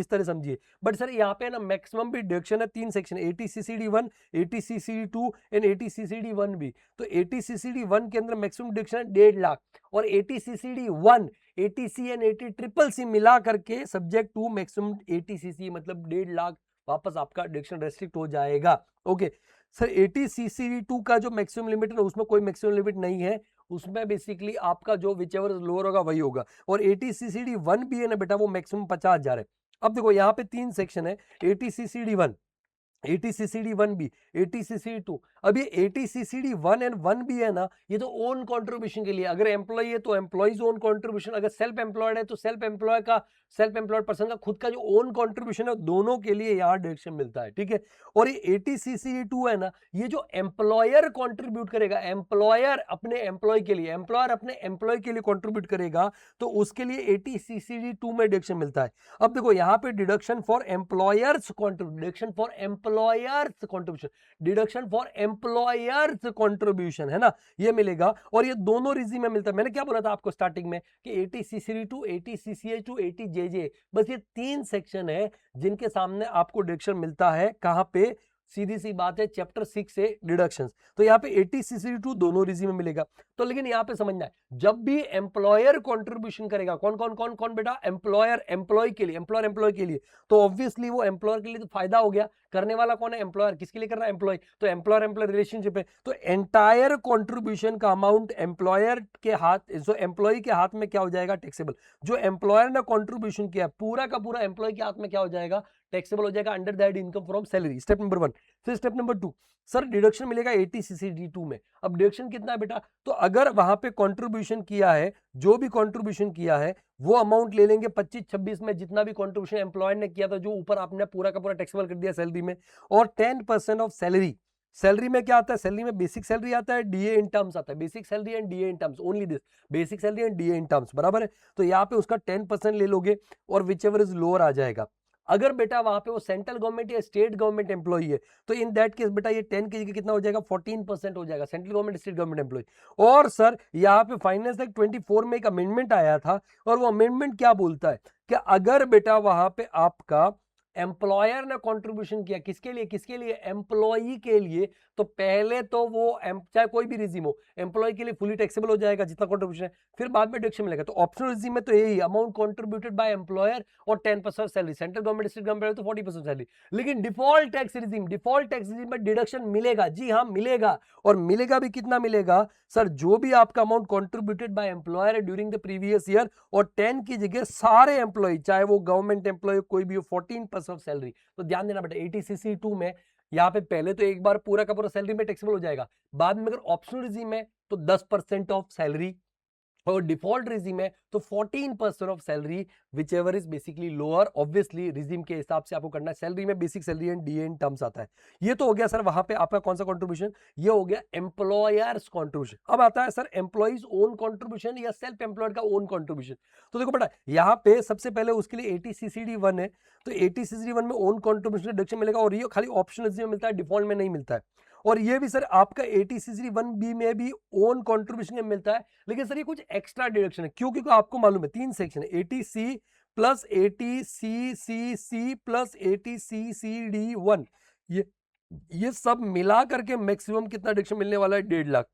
तरह समझिए। बट सर यहाँ पे ना मैक्सिमम भी डिडक्शन है, 3 section, ATCCD1, ATCCD2 and ATCCD1 भी। तो ATCCD1 के अंदर मैक्सिमम डिडक्शन है 1.5 लाख, और ATCCD1, ATC एंड ATCCC मिला करके सब्जेक्ट टू मैक्सिमम ATCC, मतलब 1.5 लाख वापस आपका डिडक्शन रेस्ट्रिक्ट हो जाएगा। ओके सर, ATCCD2 का जो मैक्सिमम लिमिट है उसमें कोई मैक्सिमम लिमिट नहीं है, उसमें बेसिकली आपका जो विचेवर लोअर होगा वही होगा। और ATCCD1 भी है ना बेटा, वो मैक्सिमम 50,000 है। अब देखो यहाँ पे 3 सेक्शन है, ATCCD1, ATCCD1 भी, ATCCD2। अब ये ATCCD1 एंड 1 भी है ना, ये तो ओन कंट्रीब्यूशन के लिए, अगर एम्प्लॉय है तो एम्प्लॉयज ओन कंट्रीब्यूशन, अगर सेल्फ एम्प्लॉयड है तो सेल्फ एम्प्लॉयड पर्सन का खुद का जो ओन कंट्रीब्यूशन है, दोनों के लिए यहाँ डिडक्शन मिलता है, ठीक है। और ये ATCCD2 है ना, ये जो एम्प्लॉयर कंट्रीब्यूट करेगा, एम्प्लॉयर अपने एम्प्लॉय के लिए, एम्प्लॉयर अपने एम्प्लॉय के लिए कंट्रीब्यूट करेगा, तो उसके लिए ATCCD2 में डिडक्शन मिलता है। अब देखो यहाँ पे deduction for employers contribution, deduction for employers contribution, deduction for employers contribution, है ना, ये मिलेगा। और ये दोनों रिजी में मिलता है। मैंने क्या बोला था आपको स्टार्टिंग में कि ATCCD2, ATCCH2, ATJJ, बस ये 3 सेक्शन है जिनके सामने आपको डिडक्शन मिलता है। कहां पे, सीधी सी बात है, चैप्टर 6 से डिडक्शंस। तो यहाँ पे ATCCD2 दोनों रिजी में मिलेगा। तो लेकिन यहाँ पे समझना है, जब भी एम्प्लॉयर कंट्रीब्यूशन करेगा, कौन बेटा, एम्प्लॉयर एम्प्लॉय के लिए, एम्प्लॉयर एम्प्लॉय के लिए, तो ऑब्वियसली वो एम्प्लॉयर के लिए तो फायदा हो गया, करने वाला कौन है, एम्प्लॉयर, किसके लिए कर रहा है, एम्प्लॉय, तो एम्प्लॉयर एम्प्लॉय रिलेशनशिप है, तो एंटायर कंट्रीब्यूशन का अमाउंट एम्प्लॉयर के हाथ, जो एम्प्लॉय के हाथ में क्या हो जाएगा, टैक्सेबल। जो एम्प्लॉयर ने कंट्रीब्यूशन किया पूरा का पूरा एम्प्लॉय के हाथ में क्या हो जाएगा, टैक्सेबल हो जाएगा under that income from salary, step number 1। फिर स्टेप नंबर 2, सर डिडक्शन मिलेगा 80CCD2 में। अब डिडक्शन कितना है बेटा, तो अगर वहां पे कंट्रीब्यूशन किया है, जो भी कंट्रीब्यूशन किया है वो अमाउंट ले लेंगे 25-26 में, जितना भी कंट्रीब्यूशन एम्प्लॉयर ने किया था, जो ऊपर आपने पूरा का पूरा टैक्सेबल कर दिया सैलरी में, और 10% ऑफ सैलरी। सैलरी में क्या आता है, सैलरी में बेसिक सैलरी आता है, डीए इन टर्म्स आता है, basic salary and DA in terms, only this, basic salary and DA in terms, बराबर है। तो यहाँ पे उसका 10% ले लोगे और विच एवर इज लोअर आ जाएगा। अगर बेटा वहां पे वो सेंट्रल गवर्नमेंट या स्टेट गवर्नमेंट एम्प्लॉई है, तो इन दैट केस बेटा ये 10 की जगह कितना हो जाएगा, 14% हो जाएगा, central government state government employee. और सर यहाँ पे फाइनेंस एक्ट 24 में एक अमेंडमेंट आया था, और वो अमेंडमेंट क्या बोलता है कि अगर बेटा वहां पे आपका एम्प्लॉयर ने कंट्रीब्यूशन किया, किसके लिए, किसके लिए, एम्प्लॉई के लिए, तो पहले तो वो चाहे कोई भी रिजीम हो, एम्प्लॉय के लिए फुली टैक्सेबल हो जाएगा जितना कंट्रीब्यूशन है, फिर बाद में डिडक्शन मिलेगा। तो ऑप्शनल रिजीम में तो यही अमाउंट कंट्रीब्यूटेड बाय एम्प्लॉयर और 10% salary, central government state government तो 40% सैलरी। लेकिन डिफॉल्ट टैक्स रिजीम में डिडक्शन मिलेगा, जी हाँ मिलेगा, और मिलेगा भी कितना मिलेगा सर, जो भी आपका अमाउंट कंट्रीब्यूटेड बाय एम्प्लॉयर है ड्यूरिंग द प्रीवियस ईयर, और 10 की जगह सारे एम्प्लॉय, चाहे वो गवर्नमेंट एम्प्लॉय कोई भी हो, 14% ऑफ सैलरी। तो ध्यान देना बेटा 80CC2 में यहाँ पे पहले तो एक बार पूरा का पूरा सैलरी में टैक्सेबल हो जाएगा, बाद में अगर ऑप्शनल रिजीम है तो 10% ऑफ सैलरी, और डिफॉल्ट रिजीम है तो 14% of salary, which ever is basically lower. Obviously regime के हिसाब से आपको करना है, सैलरी में basic salary and DA in terms आता है। ये तो हो गया सर वहां पे आपका कौन सा कंट्रीब्यूशन, ये हो गया एम्प्लॉयर्स कंट्रीब्यूशन। अब आता है सर एम्प्लॉइज ओन कंट्रीब्यूशन या सेल्फ एम्प्लॉयड का ओन कंट्रीब्यूशन। तो देखो बेटा यहाँ पे सबसे पहले उसके लिए 80CCD1 है, तो 80CCD1 में ओन कंट्रीब्यूशन डिडक्शन मिलेगा, और ये खाली ऑप्शनल में मिलता है, डिफॉल्ट में नहीं मिलता है। और ये भी सर आपका 80CCD1B में भी ओन कंट्रीब्यूशन में मिलता है, लेकिन सर ये कुछ एक्स्ट्रा डिडक्शन है, क्यों, क्योंकि आपको मालूम है 3 सेक्शन है, 80C plus 80CCC plus 80CCD1, ये सब मिला करके मैक्सिमम कितना डिडक्शन मिलने वाला है, 1.5 लाख।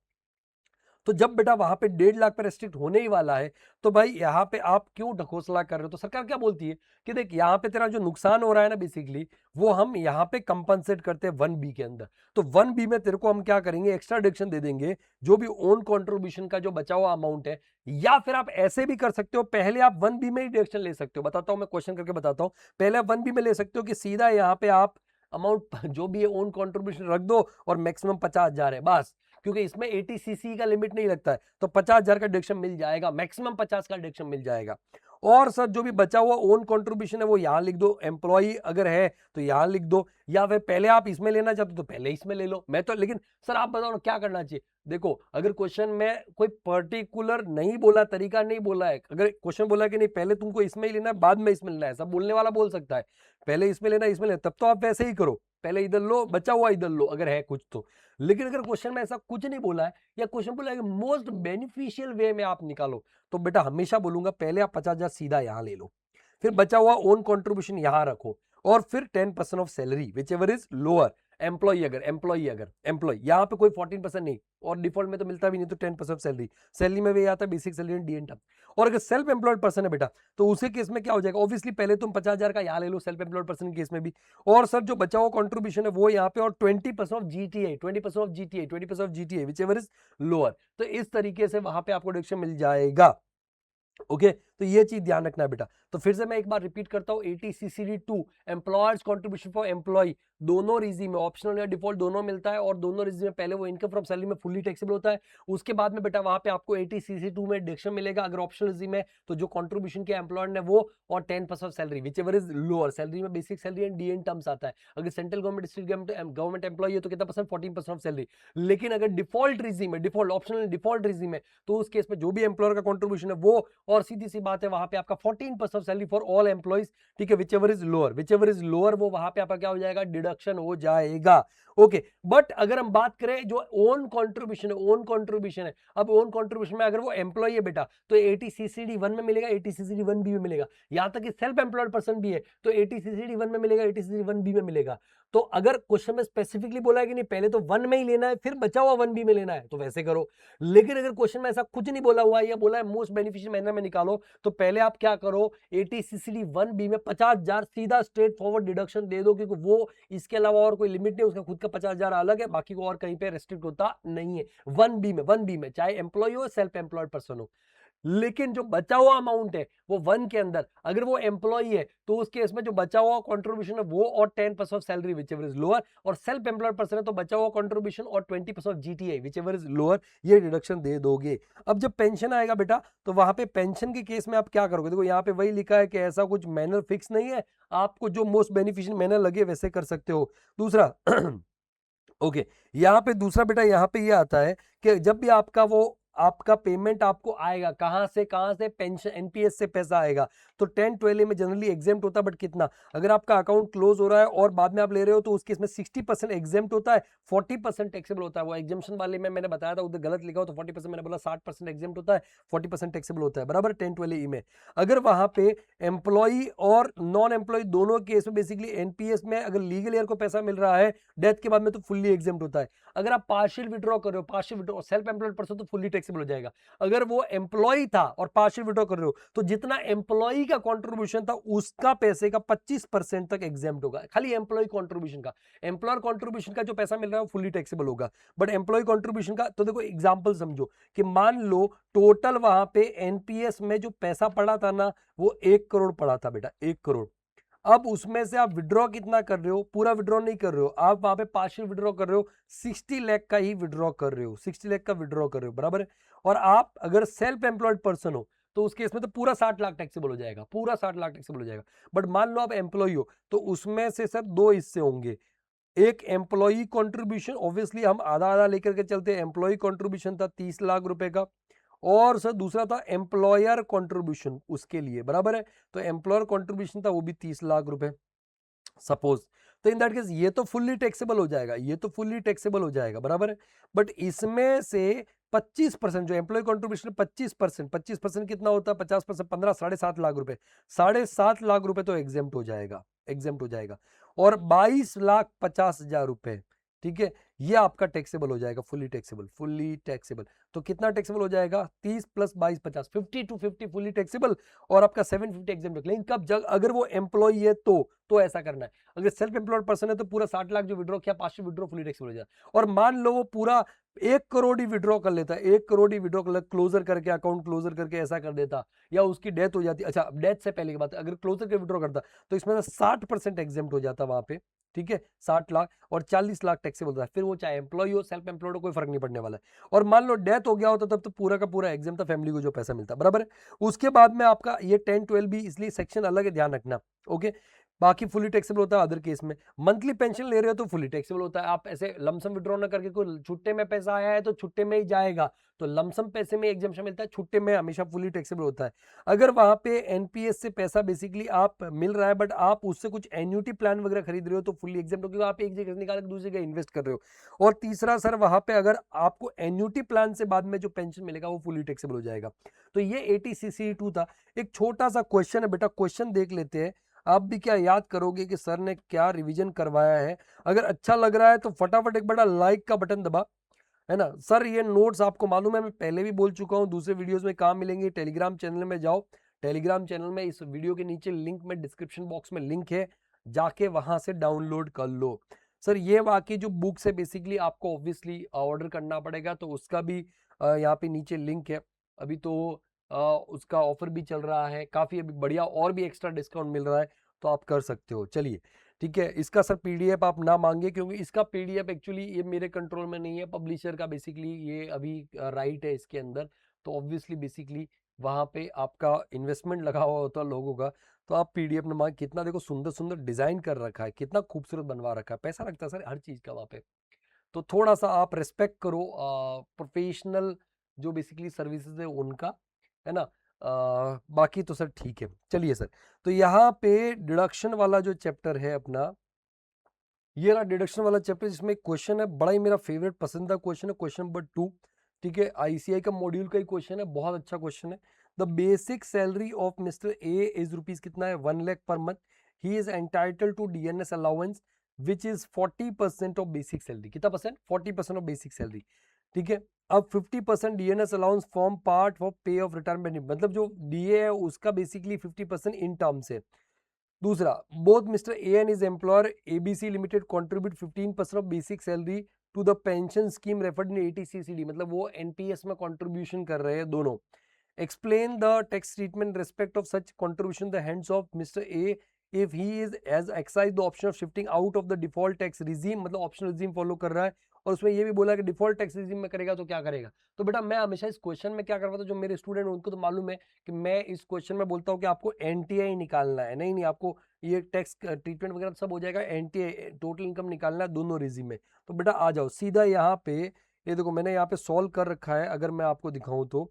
तो जब बेटा वहां पे 1.5 लाख पे रेस्ट्रिक्ट होने ही वाला है, तो भाई यहाँ पे आप क्यों ढकोसला कर रहे हो। तो सरकार क्या बोलती है कि देख यहाँ पे तेरा जो नुकसान हो रहा है ना बेसिकली, वो हम यहाँ पे कंपनसेट करते हैं 1B के अंदर। तो 1B में तेरे को हम क्या करेंगे, एक्स्ट्रा डिडक्शन दे देंगे, जो भी ओन कंट्रीब्यूशन का जो बचा हुआ अमाउंट है। या फिर आप ऐसे भी कर सकते हो, पहले आप 1B में ही डिडक्शन ले सकते हो, बताता हूं मैं, क्वेश्चन करके बताता हूं। पहले आप 1B में ले सकते हो कि सीधा यहाँ पे आप अमाउंट जो भी है ओन कंट्रीब्यूशन रख दो, और मैक्सिमम 50,000 है बस, क्योंकि इसमें 80CC का लिमिट नहीं लगता है, तो 50,000 का डिडक्शन मिल जाएगा, मैक्सिमम 50 का डिडक्शन मिल जाएगा। और सर जो भी बचा हुआ ओन कंट्रीब्यूशन है वो यहां लिख दो, एम्प्लॉई अगर है तो यहां लिख दो, या फिर पहले आप इसमें लेना चाहते हो तो पहले इसमें ले लो। मैं तो, लेकिन सर आप बताओ ना क्या करना चाहिए। देखो अगर क्वेश्चन में कोई पर्टिकुलर नहीं बोला, तरीका नहीं बोला है, अगर क्वेश्चन बोला कि नहीं पहले तुमको इसमें ही लेना है बाद में इसमें लेना है, सब बोलने वाला बोल सकता है पहले इसमें लेना इसमें लेना, तब तो आप वैसे ही करो, पहले इधर लो बचा हुआ इधर लो अगर है कुछ तो। लेकिन अगर क्वेश्चन में ऐसा कुछ नहीं बोला है, या क्वेश्चन बोला है कि मोस्ट बेनिफिशियल वे में आप निकालो, तो बेटा हमेशा बोलूंगा पहले आप 50,000 सीधा यहां ले लो, फिर बचा हुआ ओन कंट्रीब्यूशन यहां रखो, और फिर 10% of salary which ever is lower. Employ यहाँ पे कोई 14% नहीं, और डिफॉल्ट में तो मिलता भी नहीं, तो 10% सैलरी, सैलरी में भी आता है basic salary and DN term. और अगर सेल्फ एम्प्लॉयड पर्सन है बेटा, तो उसी केस में क्या हो जाएगा, ऑब्वियसली पहले तुम 50,000 का यहाँ ले लो सेल्फ एम्प्लॉयड पर्सन के केस में भी, और सर जो बचा हुआ कंट्रीब्यूशन है वो यहाँ पे, और 20% of GTA, 20% of GTA which ever is lower. तो इस तरीके से वहां पे आपको डिडक्शन मिल जाएगा। ओके तो ये चीज ध्यान रखना है बेटा। तो फिर से मैं एक बार रिपीट करता हूं, 80CCD2 employers contribution for employ, दोनों रिजीम में ऑप्शनल या डिफॉल्ट दोनों मिलता है, और दोनों रिजीम में पहले वो इनकम फ्रॉम सैलरी में फुली टैक्सेबल होता है, उसके बाद में बेटा वहां पे आपको 80CC2 में डिडक्शन मिलेगा अगर ऑप्शनल रिजीम है, तो जो कंट्रीब्यूशन किया एम्प्लॉयर ने वो, और 10% of salary which ever is lower, salary में basic salary and DN terms आता है। अगर central government state government employ है तो कितना परसेंट, 14% ऑफ सैलरी। लेकिन अगर डिफॉल्ट रिजीम है, डिफॉल्ट ऑप्शनल डिफॉल्ट रिजीम है, तो उस केस में जो भी एम्प्लॉयर का कंट्रीब्यूशन है वो, और सीधी सी बात है वहां पे आपका 14% of salary for all employees, ठीक है, विच एवर इज लोअर, वो वहां पे आपका क्या हो जाएगा, डिडक्शन हो जाएगा। ओके बट अगर हम बात करें जो ओन कंट्रीब्यूशन है, अब ओन कंट्रीब्यूशन में अगर वो एम्प्लॉय है बेटा, तो 80CCD1 में मिलेगा, 80CCD1B में मिलेगा, यहां तक कि सेल्फ एम्प्लॉयड पर्सन भी है तो 80CCD1 में मिलेगा, 80CCD1B में मिलेगा। तो अगर क्वेश्चन में स्पेसिफिकली बोला है कि नहीं पहले तो 1 में ही लेना है फिर बचा हुआ 1B में लेना है, तो वैसे करो। लेकिन अगर क्वेश्चन में ऐसा कुछ नहीं बोला हुआ है, या बोला है मोस्ट बेनिफिशियल मैनर में निकालो, तो पहले आप क्या करो, 80CCD1B में 50,000 सीधा स्ट्रेट फॉरवर्ड डिडक्शन दे दो, क्योंकि वो इसके अलावा और कोई लिमिट नहीं, उसका खुद का 50,000 अलग है, बाकी को और कहीं पे रेस्ट्रिक्ट होता नहीं है। 1B में चाहे एम्प्लॉय हो सेल्फ एम्प्लॉयड पर्सन हो। लेकिन जो बचा हुआ अमाउंट है वो 1 के अंदर, अगर वो एम्प्लॉई है तो उस केस में जो बचा हुआ कंट्रीब्यूशन है वो और 10% of salary which ever is lower, और सेल्फ एम्प्लॉयड पर्सन है तो बचा हुआ कंट्रीब्यूशन और 20% of GTI which ever is lower, ये डिडक्शन दे दोगे। अब जब पेंशन आएगा बेटा तो वहां पे पेंशन के केस में आप क्या करोगे, देखो यहाँ पे वही लिखा है कि ऐसा कुछ मैनर फिक्स नहीं है, आपको जो मोस्ट बेनिफिशियल मैनर लगे वैसे कर सकते हो। दूसरा ओके यहाँ पे दूसरा बेटा यहाँ पे ये आता है कि जब भी आपका पेमेंट आपको आएगा कहां से पेंशन एनपीएस से पैसा आएगा, तो 10-12 में जनरली एग्जेम्प्ट होता है, बट कितना, अगर आपका अकाउंट क्लोज हो रहा है और बाद में आप ले रहे हो तो उसके इसमें 60% एग्जेम्प्ट होता है, 40% टैक्सेबल होता है। वो एग्जेम्पशन वाले में मैंने बताया था उधर गलत लिखा हो तो 40%, मैंने बोला 60% एग्जेम्प्ट होता है, 40% टैक्सेबल होता है, बराबर 10-12 में। अगर वहां पे एम्प्लॉई और नॉन एम्प्लॉय दोनों केस में बेसिकली एनपीएस में अगर लीगल ईयर को पैसा मिल रहा है डेथ के बाद में तो फुल्ली एग्जेम्प्ट होता है। अगर आप पार्शियल विड्रॉ कर रहे हो, partial withdraw self employed person तो फुल्ली टैक्सेबल हो जाएगा। अगर वो एम्प्लॉय था और पार्शियल विड्रॉ कर रहे हो तो जितना एम्प्लॉय का कंट्रीब्यूशन था उसका पैसे का 25% तक एग्जेम्प्ट होगा, खाली एम्प्लॉय कंट्रीब्यूशन का। एम्प्लॉयर कंट्रीब्यूशन का जो पैसा मिल रहा है वो फुल्ली टैक्सेबल होगा, बट एम्प्लॉय कंट्रीब्यूशन का तो देखो एग्जांपल समझो कि मान लो टोटल वहां पे एनपीएस में जो पैसा पड़ा था ना वो 1 करोड़ पड़ा था बेटा, 1 करोड़। अब उसमें से आप विड्रॉ कितना कर रहे हो, पूरा विड्रॉ नहीं कर रहे हो आप, वहां पे पार्शियल विड्रॉ कर रहे हो, 60 लाख का ही विड्रॉ कर रहे हो, 60 लाख का विड्रॉ कर रहे हो, बराबर है। और आप अगर सेल्फ एम्प्लॉयड पर्सन हो तो उस केस में तो पूरा 60 लाख टैक्सेबल हो जाएगा, पूरा 60 लाख टैक्सेबल हो जाएगा। बट मान लो आप एम्प्लॉय हो तो उसमें से सर 2 हिस्से होंगे, एक एम्प्लॉई कंट्रीब्यूशन, ऑब्वियसली हम आधा आधा लेकर के चलते हैं, एम्प्लॉई कंट्रीब्यूशन था 30 लाख रुपए का, और सर दूसरा था एम्प्लॉयर कंट्रीब्यूशन उसके लिए, बराबर है। तो एम्प्लॉयर कंट्रीब्यूशन था वो भी 30 लाख रुपए सपोज, तो इन दैट केस ये तो फुल्ली टैक्सेबल हो जाएगा, ये तो फुल्ली टैक्सेबल हो जाएगा, बराबर है। बट इसमें से 25% जो एम्प्लॉय कंट्रीब्यूशन 25% कितना होता है, 50% 15, 7.5 लाख रुपए, 7.5 लाख रुपए तो एग्जेम्प्ट हो जाएगा, एग्जेम्प्ट हो जाएगा। और 22,50,000 रुपए, ठीक है, ये आपका टैक्सेबल हो जाएगा, फुल्ली टैक्सेबल, फुल्ली टैक्सेबल। तो कितना टैक्सेबल हो जाएगा, 30 + 22 50, 50 to 50 फुल्ली टैक्सेबल, और आपका 750 एग्जेम्प्ट। लेकिन कब, जब अगर वो एम्प्लॉय है तो ऐसा करना है। अगर सेल्फ एम्प्लॉयड पर्सन है तो पूरा 60 लाख जो विड्रॉ किया, पार्शियल विड्रॉ फुल्ली टैक्सेबल हो जाए। और मान लो वो पूरा 1 करोड़ ही विड्रॉ कर लेता है, 1 करोड़ ही विड्रॉ कर, क्लोजर करके, अकाउंट क्लोजर करके ऐसा कर देता, या उसकी डेथ हो जाती, अच्छा डेथ से पहले की बात है, अगर क्लोजर के विड्रॉ करता तो इसमें 60% एग्जेम्प्ट हो जाता वहां पे, ठीक है, 60 लाख, और 40 लाख टैक्सेबल होता है। फिर वो चाहे एम्प्लॉय हो, सेल्फ एम्प्लॉयड हो, कोई फर्क नहीं पड़ने वाला है। और मान लो डेथ हो गया होता तब तो पूरा का पूरा एग्जाम था, फैमिली को जो पैसा मिलता, बराबर है। उसके बाद में आपका ये 10-12 भी, इसलिए सेक्शन अलग है, ध्यान रखना, ओके। बाकी फुली टैक्सेबल होता है अदर केस में। मंथली पेंशन ले रहे हो तो फुली टैक्सेबल होता है, आप ऐसे लमसम विड्रॉ ना करके, कोई छुट्टे में पैसा आया है तो छुट्टे में ही जाएगा, तो लमसम पैसे में एग्जाम्पशन मिलता है, छुट्टे में हमेशा फुली टैक्सेबल होता है। अगर वहां पे एनपीएस से पैसा बेसिकली आप मिल रहा है बट आप उससे कुछ एन्युटी प्लान वगैरह खरीद रहे हो तो फुली एग्जाम्प्ट हो, क्योंकि आप एक जगह से निकाल के दूसरी जगह इन्वेस्ट कर रहे हो। और तीसरा सर वहां पे अगर आपको एन्युटी प्लान से बाद में जो पेंशन मिलेगा वो फुली टैक्सेबल हो जाएगा। तो ये 80CC2 था। एक छोटा सा क्वेश्चन है बेटा, क्वेश्चन देख लेते हैं, आप भी क्या याद करोगे कि सर ने क्या रिवीजन करवाया है। अगर अच्छा लग रहा है तो फटाफट एक बड़ा लाइक का बटन दबा, है ना। सर ये नोट्स आपको मालूम है, मैं पहले भी बोल चुका हूँ, दूसरे वीडियोस में कहाँ मिलेंगे, टेलीग्राम चैनल में जाओ, टेलीग्राम चैनल में इस वीडियो के नीचे लिंक में, डिस्क्रिप्शन बॉक्स में लिंक है, जाके वहां से डाउनलोड कर लो। सर ये वाकई जो बुक्स है बेसिकली आपको ऑब्वियसली ऑर्डर करना पड़ेगा, तो उसका भी यहाँ पे नीचे लिंक है। अभी तो उसका ऑफर भी चल रहा है, काफी अभी बढ़िया, और भी एक्स्ट्रा डिस्काउंट मिल रहा है, तो आप कर सकते हो। चलिए ठीक है, इसका सर पीडीएफ आप ना मांगे, क्योंकि इसका पीडीएफ एक्चुअली ये मेरे कंट्रोल में नहीं है, पब्लिशर का बेसिकली ये अभी राइट है इसके अंदर, तो ऑब्वियसली बेसिकली वहां पे आपका इन्वेस्टमेंट लगा हुआ होता है लोगों का, तो आप पीडीएफ ना मांगे। कितना देखो सुंदर सुंदर डिजाइन कर रखा है, कितना खूबसूरत बनवा रखा है, पैसा लगता है सर हर चीज का वहां पे। तो थोड़ा सा आप रिस्पेक्ट करो प्रोफेशनल जो बेसिकली सर्विसेज है उनका, है ना। बाकी तो सर ठीक है। चलिए सर, तो यहाँ पे डिडक्शन वाला जो चैप्टर है अपना, ये रहा डिडक्शन वाला चैप्टर, जिसमें क्वेश्चन है बड़ा ही मेरा फेवरेट पसंदीदा क्वेश्चन है, क्वेश्चन नंबर 2, ठीक है, आईसीआई का मॉड्यूल का ही क्वेश्चन है, बहुत अच्छा क्वेश्चन है। The basic salary of mister A is rupees कितना है, 1 lakh per month. He is entitled to dearness allowance which is 40% of basic salary. कितना परसेंट, 40% ऑफ बेसिक सैलरी, ठीक है। अब 50% dearness allowance form part for pay of retirement, मतलब जो DA है उसका बेसिकली 50% इन टर्म्स है। दूसरा, both mister A and is employer ABC limited contribute 15% of basic salary to the pension scheme referred in 80CCD, मतलब वो एनपीएस में contribution कर रहे हैं दोनों। Explain the tax treatment respect of such contribution the hands of mister A if he is as excise the option of shifting out of the default tax regime, मतलब optional regime follow कर रहा है और उसमें ये भी बोला कि डिफॉल्ट टैक्स रिजीम में करेगा तो क्या करेगा। तो बेटा मैं हमेशा इस क्वेश्चन में क्या करवाता हूं, जो मेरे स्टूडेंट उनको तो मालूम है कि मैं इस क्वेश्चन में बोलता हूं कि आपको एनटीआई निकालना है, नहीं नहीं आपको ये टैक्स ट्रीटमेंट वगैरह सब हो जाएगा, एनटीआई टोटल इनकम निकालना है दोनों रिजीम में। तो बेटा आ जाओ सीधा यहाँ पे, ये देखो मैंने यहाँ पे सॉल्व कर रखा है, अगर मैं आपको दिखाऊं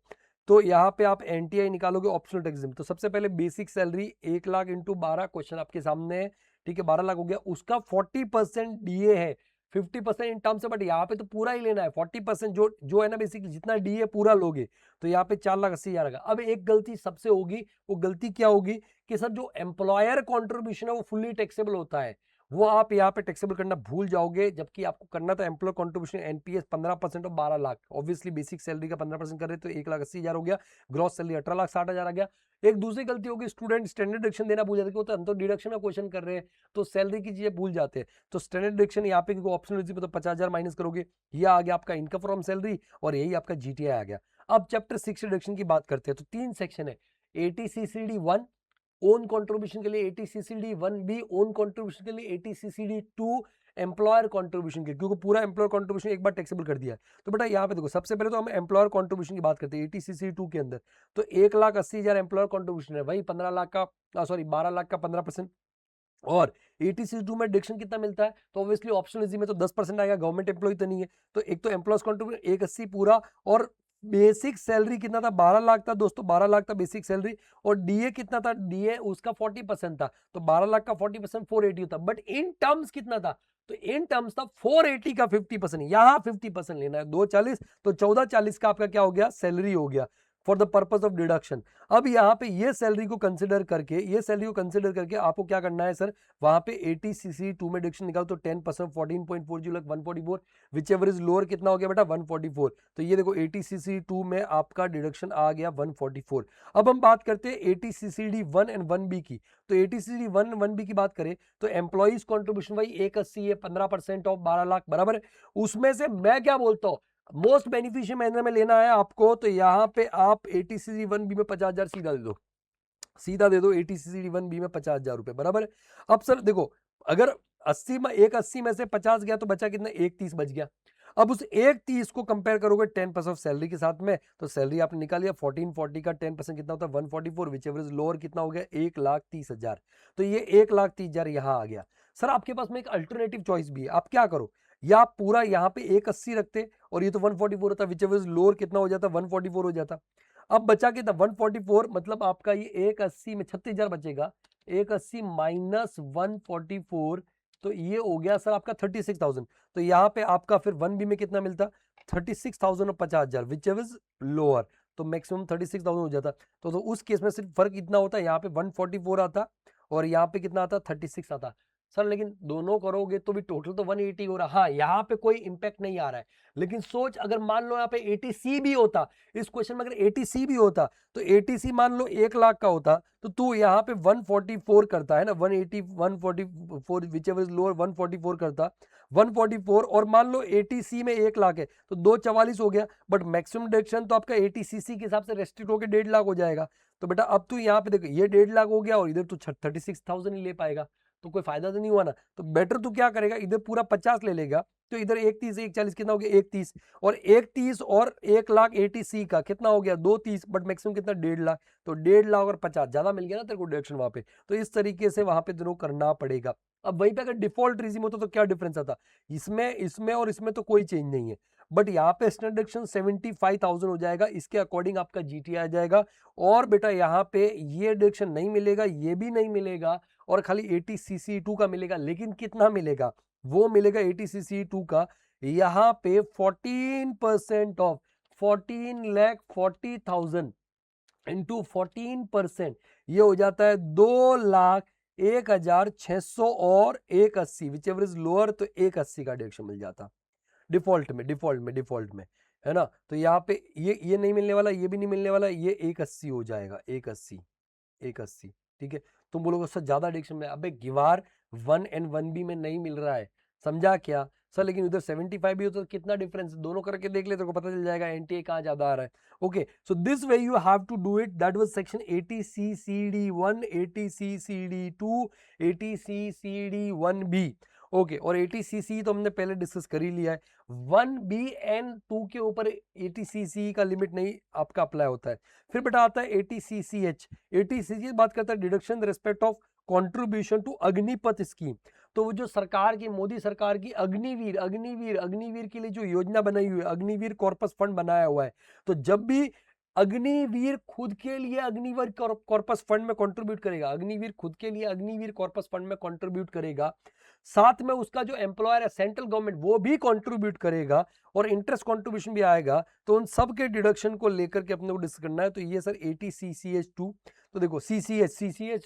तो यहाँ पे आप एनटीआई निकालोगे ऑप्शनल टैक्स में। तो सबसे पहले basic salary 1 lakh into 12, question आपके सामने है, ठीक है 12 लाख हो गया, उसका 40% डीए है, 50% इन टर्म्स है, बट यहाँ पे तो पूरा ही लेना है 40%, जो है ना बेसिकली जितना डीए पूरा लोगे तो यहाँ पे 4,80,000 का। अब एक गलती सबसे होगी, वो गलती क्या होगी कि सर जो एम्प्लॉयर कॉन्ट्रीब्यूशन है वो फुल्ली टैक्सेबल होता है, वो आप यहाँ पे टैक्सेबल करना भूल जाओगे, जबकि आपको करना था एम्प्लॉयर कॉन्ट्रीब्यूशन एनपीएस 15% और 12 लाख, ऑब्वियसली बेसिक सैलरी का 15% कर रहे तो 1,80,000 हो गया, ग्रॉस सैलरी 18,60,000 आ गया। एक दूसरी गलती होगी, स्टूडेंट स्टैंडर्ड डिडक्शन देना भूल जाते हैं, हम तो डिडक्शन का क्वेश्चन कर रहे हैं तो सैलरी की चीजें भूल जाते हैं। तो स्टैंडर्ड डिडक्शन यहाँ पे ऑप्शनल तो 50,000 माइनस करोगे, ये आ गया आपका इनकम फ्रॉम सैलरी और यही आपका जीटीआई आ गया। अब चैप्टर 6 डिडक्शन की बात करते हैं, तो 3 सेक्शन है, एटीसीसीडी 1 ओन कंट्रीब्यूशन के लिए, एटीसीसीडी 1B ओन कंट्रीब्यूशन के लिए, एटीसीसीडी 2 एम्प्लॉयर कंट्रीब्यूशन के, क्योंकि पूरा एम्प्लॉयर कंट्रीब्यूशन एक बार टैक्सेबल कर दिया है। तो बेटा यहाँ पे देखो सबसे पहले तो हम एम्प्लॉयर कंट्रीब्यूशन की बात करते हैं एटीसीसीडी 2 के अंदर, तो 1,80,000 एम्प्लॉयर कंट्रीब्यूशन है, वही 15 लाख का सॉरी 12 लाख का 15%, और एटीसीसी 2 में डिडक्शन कितना मिलता है, तो ऑब्वियसली ऑप्शनल में तो 10% आएगा, गवर्नमेंट एम्प्लॉय तो नहीं है, तो एक तो एम्प्लॉयज कंट्रीब्यूशन 180 पूरा, और बेसिक सैलरी कितना था 12 लाख था दोस्तों, 12 लाख था बेसिक सैलरी, और डीए कितना था, डीए उसका 40% था, तो 12 लाख का 40% 480 होता, बट इन टर्म्स कितना था, तो इन टर्म्स था 480 का 50%, यहां 50% लेना है 240, तो 1440 का आपका क्या हो गया सैलरी हो गया for the purpose of deduction. अब यहाँ पे ये सैलरी को कंसिडर करके आपको क्या करना है सर, वहां पे एटीसीसी 2 में डिडक्शन निकालो तो 10% 14.40 lakh 144, which ever is lower कितना हो गया बेटा 144, तो ये देखो एटीसीसी 2 में आपका डिडक्शन आ गया 144। अब हम बात करते हैं एटीसीसीडी 1 एंड 1B की, तो एटीसीडी 1 1B की बात करें तो एम्प्लॉइज कॉन्ट्रीब्यूशन भाई 180 है, 15% ऑफ 12 लाख बराबर है, उसमें से मैं क्या बोलता हूं मोस्ट बेनिफिशियल मैनर में लेना है आपको, तो यहां पे आप एटीसीसी 1B में 50,000 सीधा दे दो एटीसीसी 1B में 50,000 रुपए बराबर है। अब सर देखो अगर 80 में 180 में से 50 गया तो बचा कितना 130 बच गया, अब उस 130 को कंपेयर करोगे 10% ऑफ सैलरी के साथ में, तो सैलरी आपने निकाल लिया 1440 का 10% कितना होता है 144, विच एवर इज लोअर कितना हो गया 1,30,000, तो ये 1,30,000 यहां आ गया। सर आपके पास में एक अल्टरनेटिव चॉइस भी है, आप क्या करो, या आप पूरा यहाँ पे 180 रखते और ये तो 144 होता, विच एवर इज लोअर कितना हो जाता 144 हो जाता। अब बचा कितना 144, मतलब आपका ये 180 में 36,000 बचेगा, 180 माइनस 144, तो ये हो गया सर आपका 36,000, तो यहाँ पे आपका फिर 1B में कितना मिलता 36,000 और 50,000 विच इज लोअर, तो मैक्सिमम 36,000 हो जाता। तो उस केस में सिर्फ फर्क इतना होता है, यहाँ पे 144 आता और यहाँ पे कितना आता 36 आता। सर लेकिन दोनों करोगे तो भी टोटल तो 180 हो रहा, हाँ यहाँ पे कोई इंपैक्ट नहीं आ रहा है, लेकिन सोच अगर मान लो यहाँ पे 80C भी होता, इस क्वेश्चन में अगर 80C भी होता तो 80C मान लो 1 लाख का होता तो तू यहाँ पे 144 करता है ना, 180 144 विच एवर इज लोअर 144 करता 144, और मान लो 80C में 1 लाख है तो 244 हो गया, बट मैक्सिमम डिडक्शन तो आपका 80CC के हिसाब से रेस्ट्रिक्ट होकर 1.5 लाख हो जाएगा। तो बेटा अब तू यहाँ पे देखो ये 1.5 लाख हो गया और इधर तू 36,000 ही ले पाएगा, तो कोई फायदा तो नहीं हुआ ना। तो बेटर तू क्या करेगा, इधर पूरा 50 ले लेगा तो इधर 130 140 कितना हो गया 130, और 130 और 1 लाख 80C का कितना हो गया 230, बट मैक्सिमम कितना 1.5 लाख, तो 1.5 लाख और 50 ज्यादा मिल गया ना तेरे को डिडक्शन वहां पे, तो इस तरीके से वहां पे तेरे को करना पड़ेगा। अब वहीं पे अगर डिफॉल्ट रिजीम होता तो क्या डिफरेंस आता, इसमें इसमें और इसमें तो कोई चेंज नहीं है, बट यहाँ पे स्टैंडर्ड डिडक्शन 75,000 हो जाएगा, इसके अकॉर्डिंग आपका जीटी आ जाएगा। और बेटा यहाँ पे ये डिडक्शन नहीं मिलेगा, ये भी नहीं मिलेगा, और खाली ATCC2 का मिलेगा, लेकिन कितना मिलेगा, वो मिलेगा ATCC2 का यहाँ पे 14% ऑफ 14,40,000 इंटू 14%, ये हो जाता है 2,01,600 और 180, विच एवर इज लोअर, तो 180 का डिडक्शन मिल जाता डिफॉल्ट में है ना। तो यहाँ पे ये नहीं मिलने वाला, ये भी नहीं मिलने वाला, ये 180 हो जाएगा 180 ठीक है। तुम बोलोगे सर ज्यादा डिडक्शन में, अबे गिवार 1 एंड 1B में नहीं मिल रहा है, समझा क्या, सर लेकिन उधर 75 भी हो तो कितना डिफरेंस, दोनों करके देख ले तो पता चल जाएगा एनटीए कहाँ ज्यादा आ रहा है। Okay, so this way you have to do it. That was section 80C/CD1, 80C/CD2, 80C/CD1B। Okay, और 80cc तो हमने पहले डिस्कस कर ही लिया है। 1B एंड 2 के ऊपर 80cc का लिमिट नहीं आपका अप्लाई होता है। फिर बेटा आता है 80cch। 80cc बात करता है deduction respect of contribution to Agnipath scheme. तो वो जो सरकार की, मोदी सरकार की अग्निवीर अग्निवीर अग्निवीर के लिए जो योजना बनाई हुई है, अग्निवीर कॉर्पस फंड बनाया हुआ है, तो जब भी अग्निवीर खुद के लिए अग्निवीर कॉर्पस फंड में कंट्रीब्यूट करेगा, अग्निवीर खुद के लिए अग्निवीर कॉर्पस फंड में कंट्रीब्यूट करेगा, साथ में उसका जो एम्प्लॉयर है सेंट्रल गवर्नमेंट वो भी कंट्रीब्यूट करेगा और इंटरेस्ट कंट्रीब्यूशन भी आएगा, तो उन सब के डिडक्शन को लेकर के अपने को डिस्कस करना है। तो ये सर 80cch2, तो देखो CCH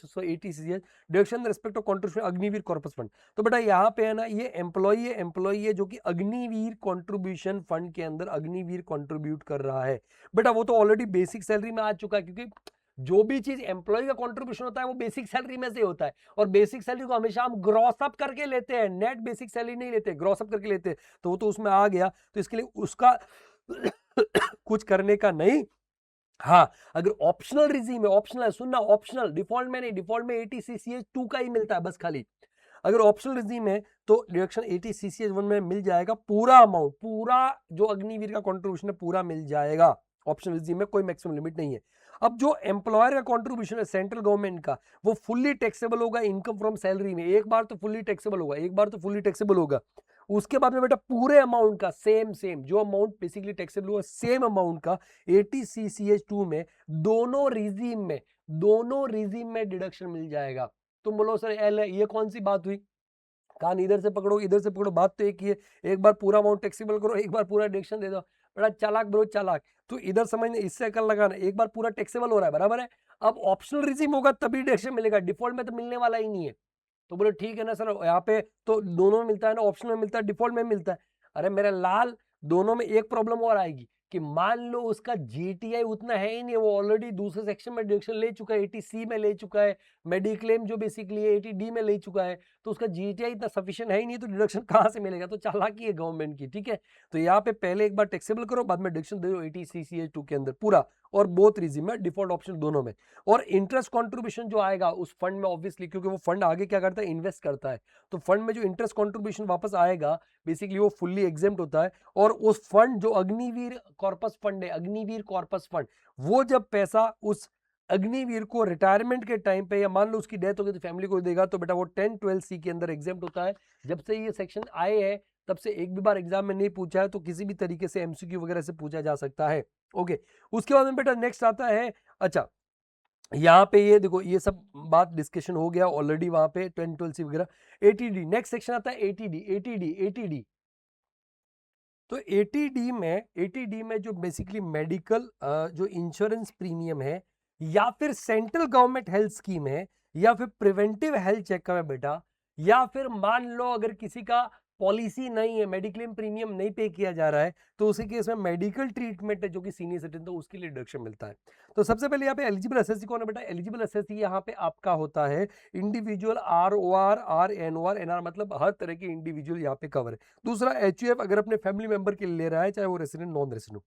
so 80cch deduction respect of contribution Agniveer corpus fund. तो बेटा यहाँ पे है ना, ये एम्प्लॉई है जो कि अग्निवीर कंट्रीब्यूशन फंड के अंदर अग्निवीर कंट्रीब्यूट कर रहा है। बेटा वो तो ऑलरेडी बेसिक सैलरी में आ चुका है, क्योंकि जो भी चीज एम्प्लॉय का कंट्रीब्यूशन होता है वो बेसिक सैलरी में से होता है, और बेसिक सैलरी को हमेशा हम ग्रॉस अप करके लेते हैं, नेट बेसिक सैलरी नहीं लेते, ग्रॉस अप करके लेते हैं। तो वो तो उसमें आ गया, तो इसके लिए उसका कुछ करने का नहीं। हाँ, अगर ऑप्शनल रिजीम है, ऑप्शनल है, सुनना, ऑप्शनल, डिफॉल्ट में नहीं, डिफॉल्ट में 80cch2 का ही मिलता है बस खाली। अगर ऑप्शनल रिजीम है तो डिडक्शन 80cch1 में मिल जाएगा, पूरा अमाउंट, पूरा जो अग्निवीर का कंट्रीब्यूशन है पूरा मिल जाएगा। ऑप्शनल रिजीम में कोई मैक्सिमम लिमिट नहीं है। अब जो एम्प्लॉयर का कंट्रीब्यूशन है सेंट्रल गवर्नमेंट का, वो फुल्ली टैक्सेबल होगा इनकम फ्रॉम सैलरी में, एक बार तो फुल्ली टैक्सेबल होगा, एक बार तो फुल्ली टैक्सेबल होगा। उसके बाद में बेटा पूरे अमाउंट का सेम जो अमाउंट बेसिकली टैक्सेबल हुआ, सेम अमाउंट का 80cch2 में दोनों रिजीम में डिडक्शन मिल जाएगा। तुम बोलो सर एल है, ये कौन सी बात हुई, कान इधर से पकड़ो इधर से पकड़ो, बात तो एक ही है, एक बार पूरा अमाउंट टैक्सेबल करो, एक बार पूरा डिडक्शन दे दो। बड़ा चालाक ब्रो चालाक, तो इधर समझने, इससे अकल लगाना, एक बार पूरा टैक्सेबल हो रहा है, बराबर है। अब ऑप्शनल रिजीम होगा तभी डिडक्शन मिलेगा, डिफॉल्ट में तो मिलने वाला ही नहीं है। तो बोले ठीक है ना सर, यहाँ पे तो दोनों में मिलता है ना, ऑप्शनल में मिलता है, डिफॉल्ट में मिलता है। अरे मेरा लाल, दोनों में एक प्रॉब्लम और आएगी कि मान लो उसका जीटीआई उतना है ही नहीं, वो ऑलरेडी दूसरे सेक्शन में डिडक्शन ले चुका है, 80C में ले चुका है, मेडिक्लेम जो बेसिकली 80D में ले चुका है, तो उसका जीटीआई इतना सफिशिएंट है ही नहीं, तो डिडक्शन कहाँ से मिलेगा। तो चालाकी है गवर्नमेंट की, ठीक है। तो यहाँ पे पहले एक बार टैक्सेबल करो, बाद में डिडक्शन दे दो 80cch2 के अंदर पूरा, और बोथ रिजीम में, डिफॉल्ट ऑप्शन दोनों में। और इंटरेस्ट कंट्रीब्यूशन जो आएगा उस फंड में, ऑब्वियसली क्योंकि वो फंड आगे क्या करता है, इन्वेस्ट करता है, तो फंड में जो इंटरेस्ट कंट्रीब्यूशन वापस आएगा बेसिकली वो फुल्ली एग्जेम्प्ट होता है। और उस फंड जो अग्निवीर कॉर्पस फंड है, अग्निवीर कॉर्पस फंड, वो जब पैसा उस अग्निवीर को रिटायरमेंट के टाइम पे, या मान लो उसकी डेथ हो गई तो फैमिली को देगा, तो बेटा वो 10-12C के अंदर एग्जेम्प्ट होता है। जब से ये सेक्शन आए हैं तब से एक भी बार एग्जाम में नहीं पूछा है, तो किसी भी तरीके से एमसीक्यू वगैरह से पूछा जा सकता है। ओके, उसके बाद में बेटा नेक्स्ट आता है, अच्छा यहाँ पे ये देखो, ये सब बात डिस्कशन हो गया ऑलरेडी वहां पे 10-12C वगैरह। एटीडी, नेक्स्ट सेक्शन आता है एटीडी। तो एटीडी में जो बेसिकली मेडिकल जो इंश्योरेंस प्रीमियम है, या फिर सेंट्रल गवर्नमेंट हेल्थ स्कीम है, या फिर प्रिवेंटिव हेल्थ चेकअप है बेटा, या फिर मान लो अगर किसी का पॉलिसी नहीं है, मेडिक्लेम प्रीमियम नहीं पे किया जा रहा है, तो उसी केस में मेडिकल ट्रीटमेंट है जो कि सीनियर सिटीजन, तो उसके लिए डिडक्शन मिलता है। तो सबसे पहले यहाँ पे एलिजिबल एसएससी कौन है बेटा, एलिजिबल एसएससी यहाँ पे आपका होता है इंडिविजुअल, ROR, RNOR, NR, मतलब हर तरह के इंडिविजुअल यहाँ पे कवर है। दूसरा HUF अगर अपने फैमिली मेंबर के लिए ले रहा है, चाहे वो रेसिडेंट नॉन रेसिडेंट।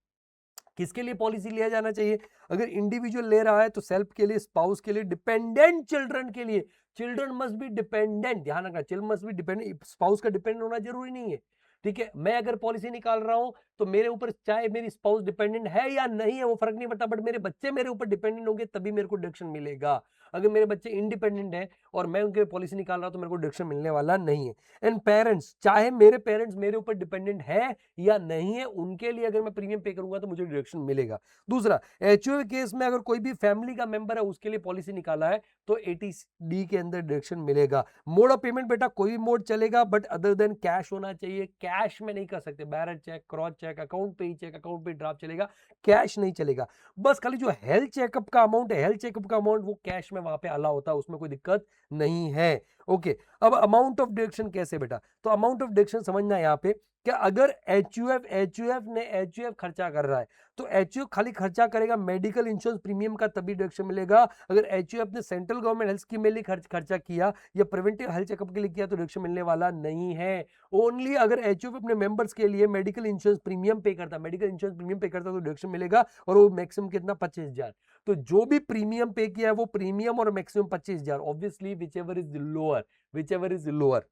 किसके लिए पॉलिसी लिया जाना चाहिए, अगर इंडिविजुअल ले रहा है तो सेल्फ के लिए, स्पाउस के लिए, डिपेंडेंट चिल्ड्रन के लिए, चिल्ड्रन मस्ट बी डिपेंडेंट, ध्यान रखना, children must be dependent, spouse का डिपेंडेंट होना जरूरी नहीं है, ठीक है। मैं अगर पॉलिसी निकाल रहा हूं तो मेरे ऊपर चाहे मेरी स्पाउस डिपेंडेंट है या नहीं है वो फर्क नहीं पड़ता, बट मेरे बच्चे मेरे ऊपर डिपेंडेंट होंगे तभी मेरे को डिडक्शन मिलेगा। अगर मेरे बच्चे इंडिपेंडेंट है और मैं उनके पॉलिसी निकाल रहा हूं तो मेरे को डिडक्शन मिलने वाला नहीं है। एंड पेरेंट्स, चाहे मेरे पेरेंट्स मेरे ऊपर डिपेंडेंट है या नहीं है, उनके लिए अगर मैं प्रीमियम पे करूंगा तो मुझे डिडक्शन मिलेगा। दूसरा, HUF केस में अगर कोई भी फैमिली का मेंबर है उसके लिए पॉलिसी निकाला है तो 80D के अंदर डिडक्शन मिलेगा। मोड ऑफ पेमेंट बेटा कोई भी मोड चलेगा, बट अदर देन कैश होना चाहिए, कैश में नहीं कर सकते, bearer cheque, cross cheque, account pay cheque, account pay draft चलेगा, कैश नहीं चलेगा। बस खाली जो हेल्थ चेकअप का अमाउंट है, हेल्थ चेकअप का अमाउंट वो कैश में वहां पे अलाउ होता है, उसमें कोई दिक्कत नहीं है। ओके, अब अमाउंट ऑफ डिडक्शन कैसे बेटा, तो अमाउंट ऑफ डिडक्शन समझना है यहाँ पे क्या अगर एचयूएफ ने एचयूएफ खर्चा कर रहा है तो एचयूएफ खाली खर्चा करेगा मेडिकल इंश्योरेंस प्रीमियम का, तभी डिडक्शन मिलेगा। अगर एचयूएफ ने सेंट्रल गवर्नमेंट हेल्थ स्कीम में लिए खर्चा किया या प्रिवेंटिव हेल्थ चेकअप के लिए किया तो डिडक्शन मिलने वाला नहीं है। ओनली अगर एचयूएफ अपने मेंबर्स के लिए मेडिकल इंश्योरेंस प्रीमियम पे करता, मेडिकल इंश्योरेंस प्रीमियम पे करता तो डिडक्शन मिलेगा, और वो मैक्सिमम कितना, 25,000। तो जो भी प्रीमियम पे किया है वो प्रीमियम और maximum 25,000, obviously whichever is lower, whichever is lower.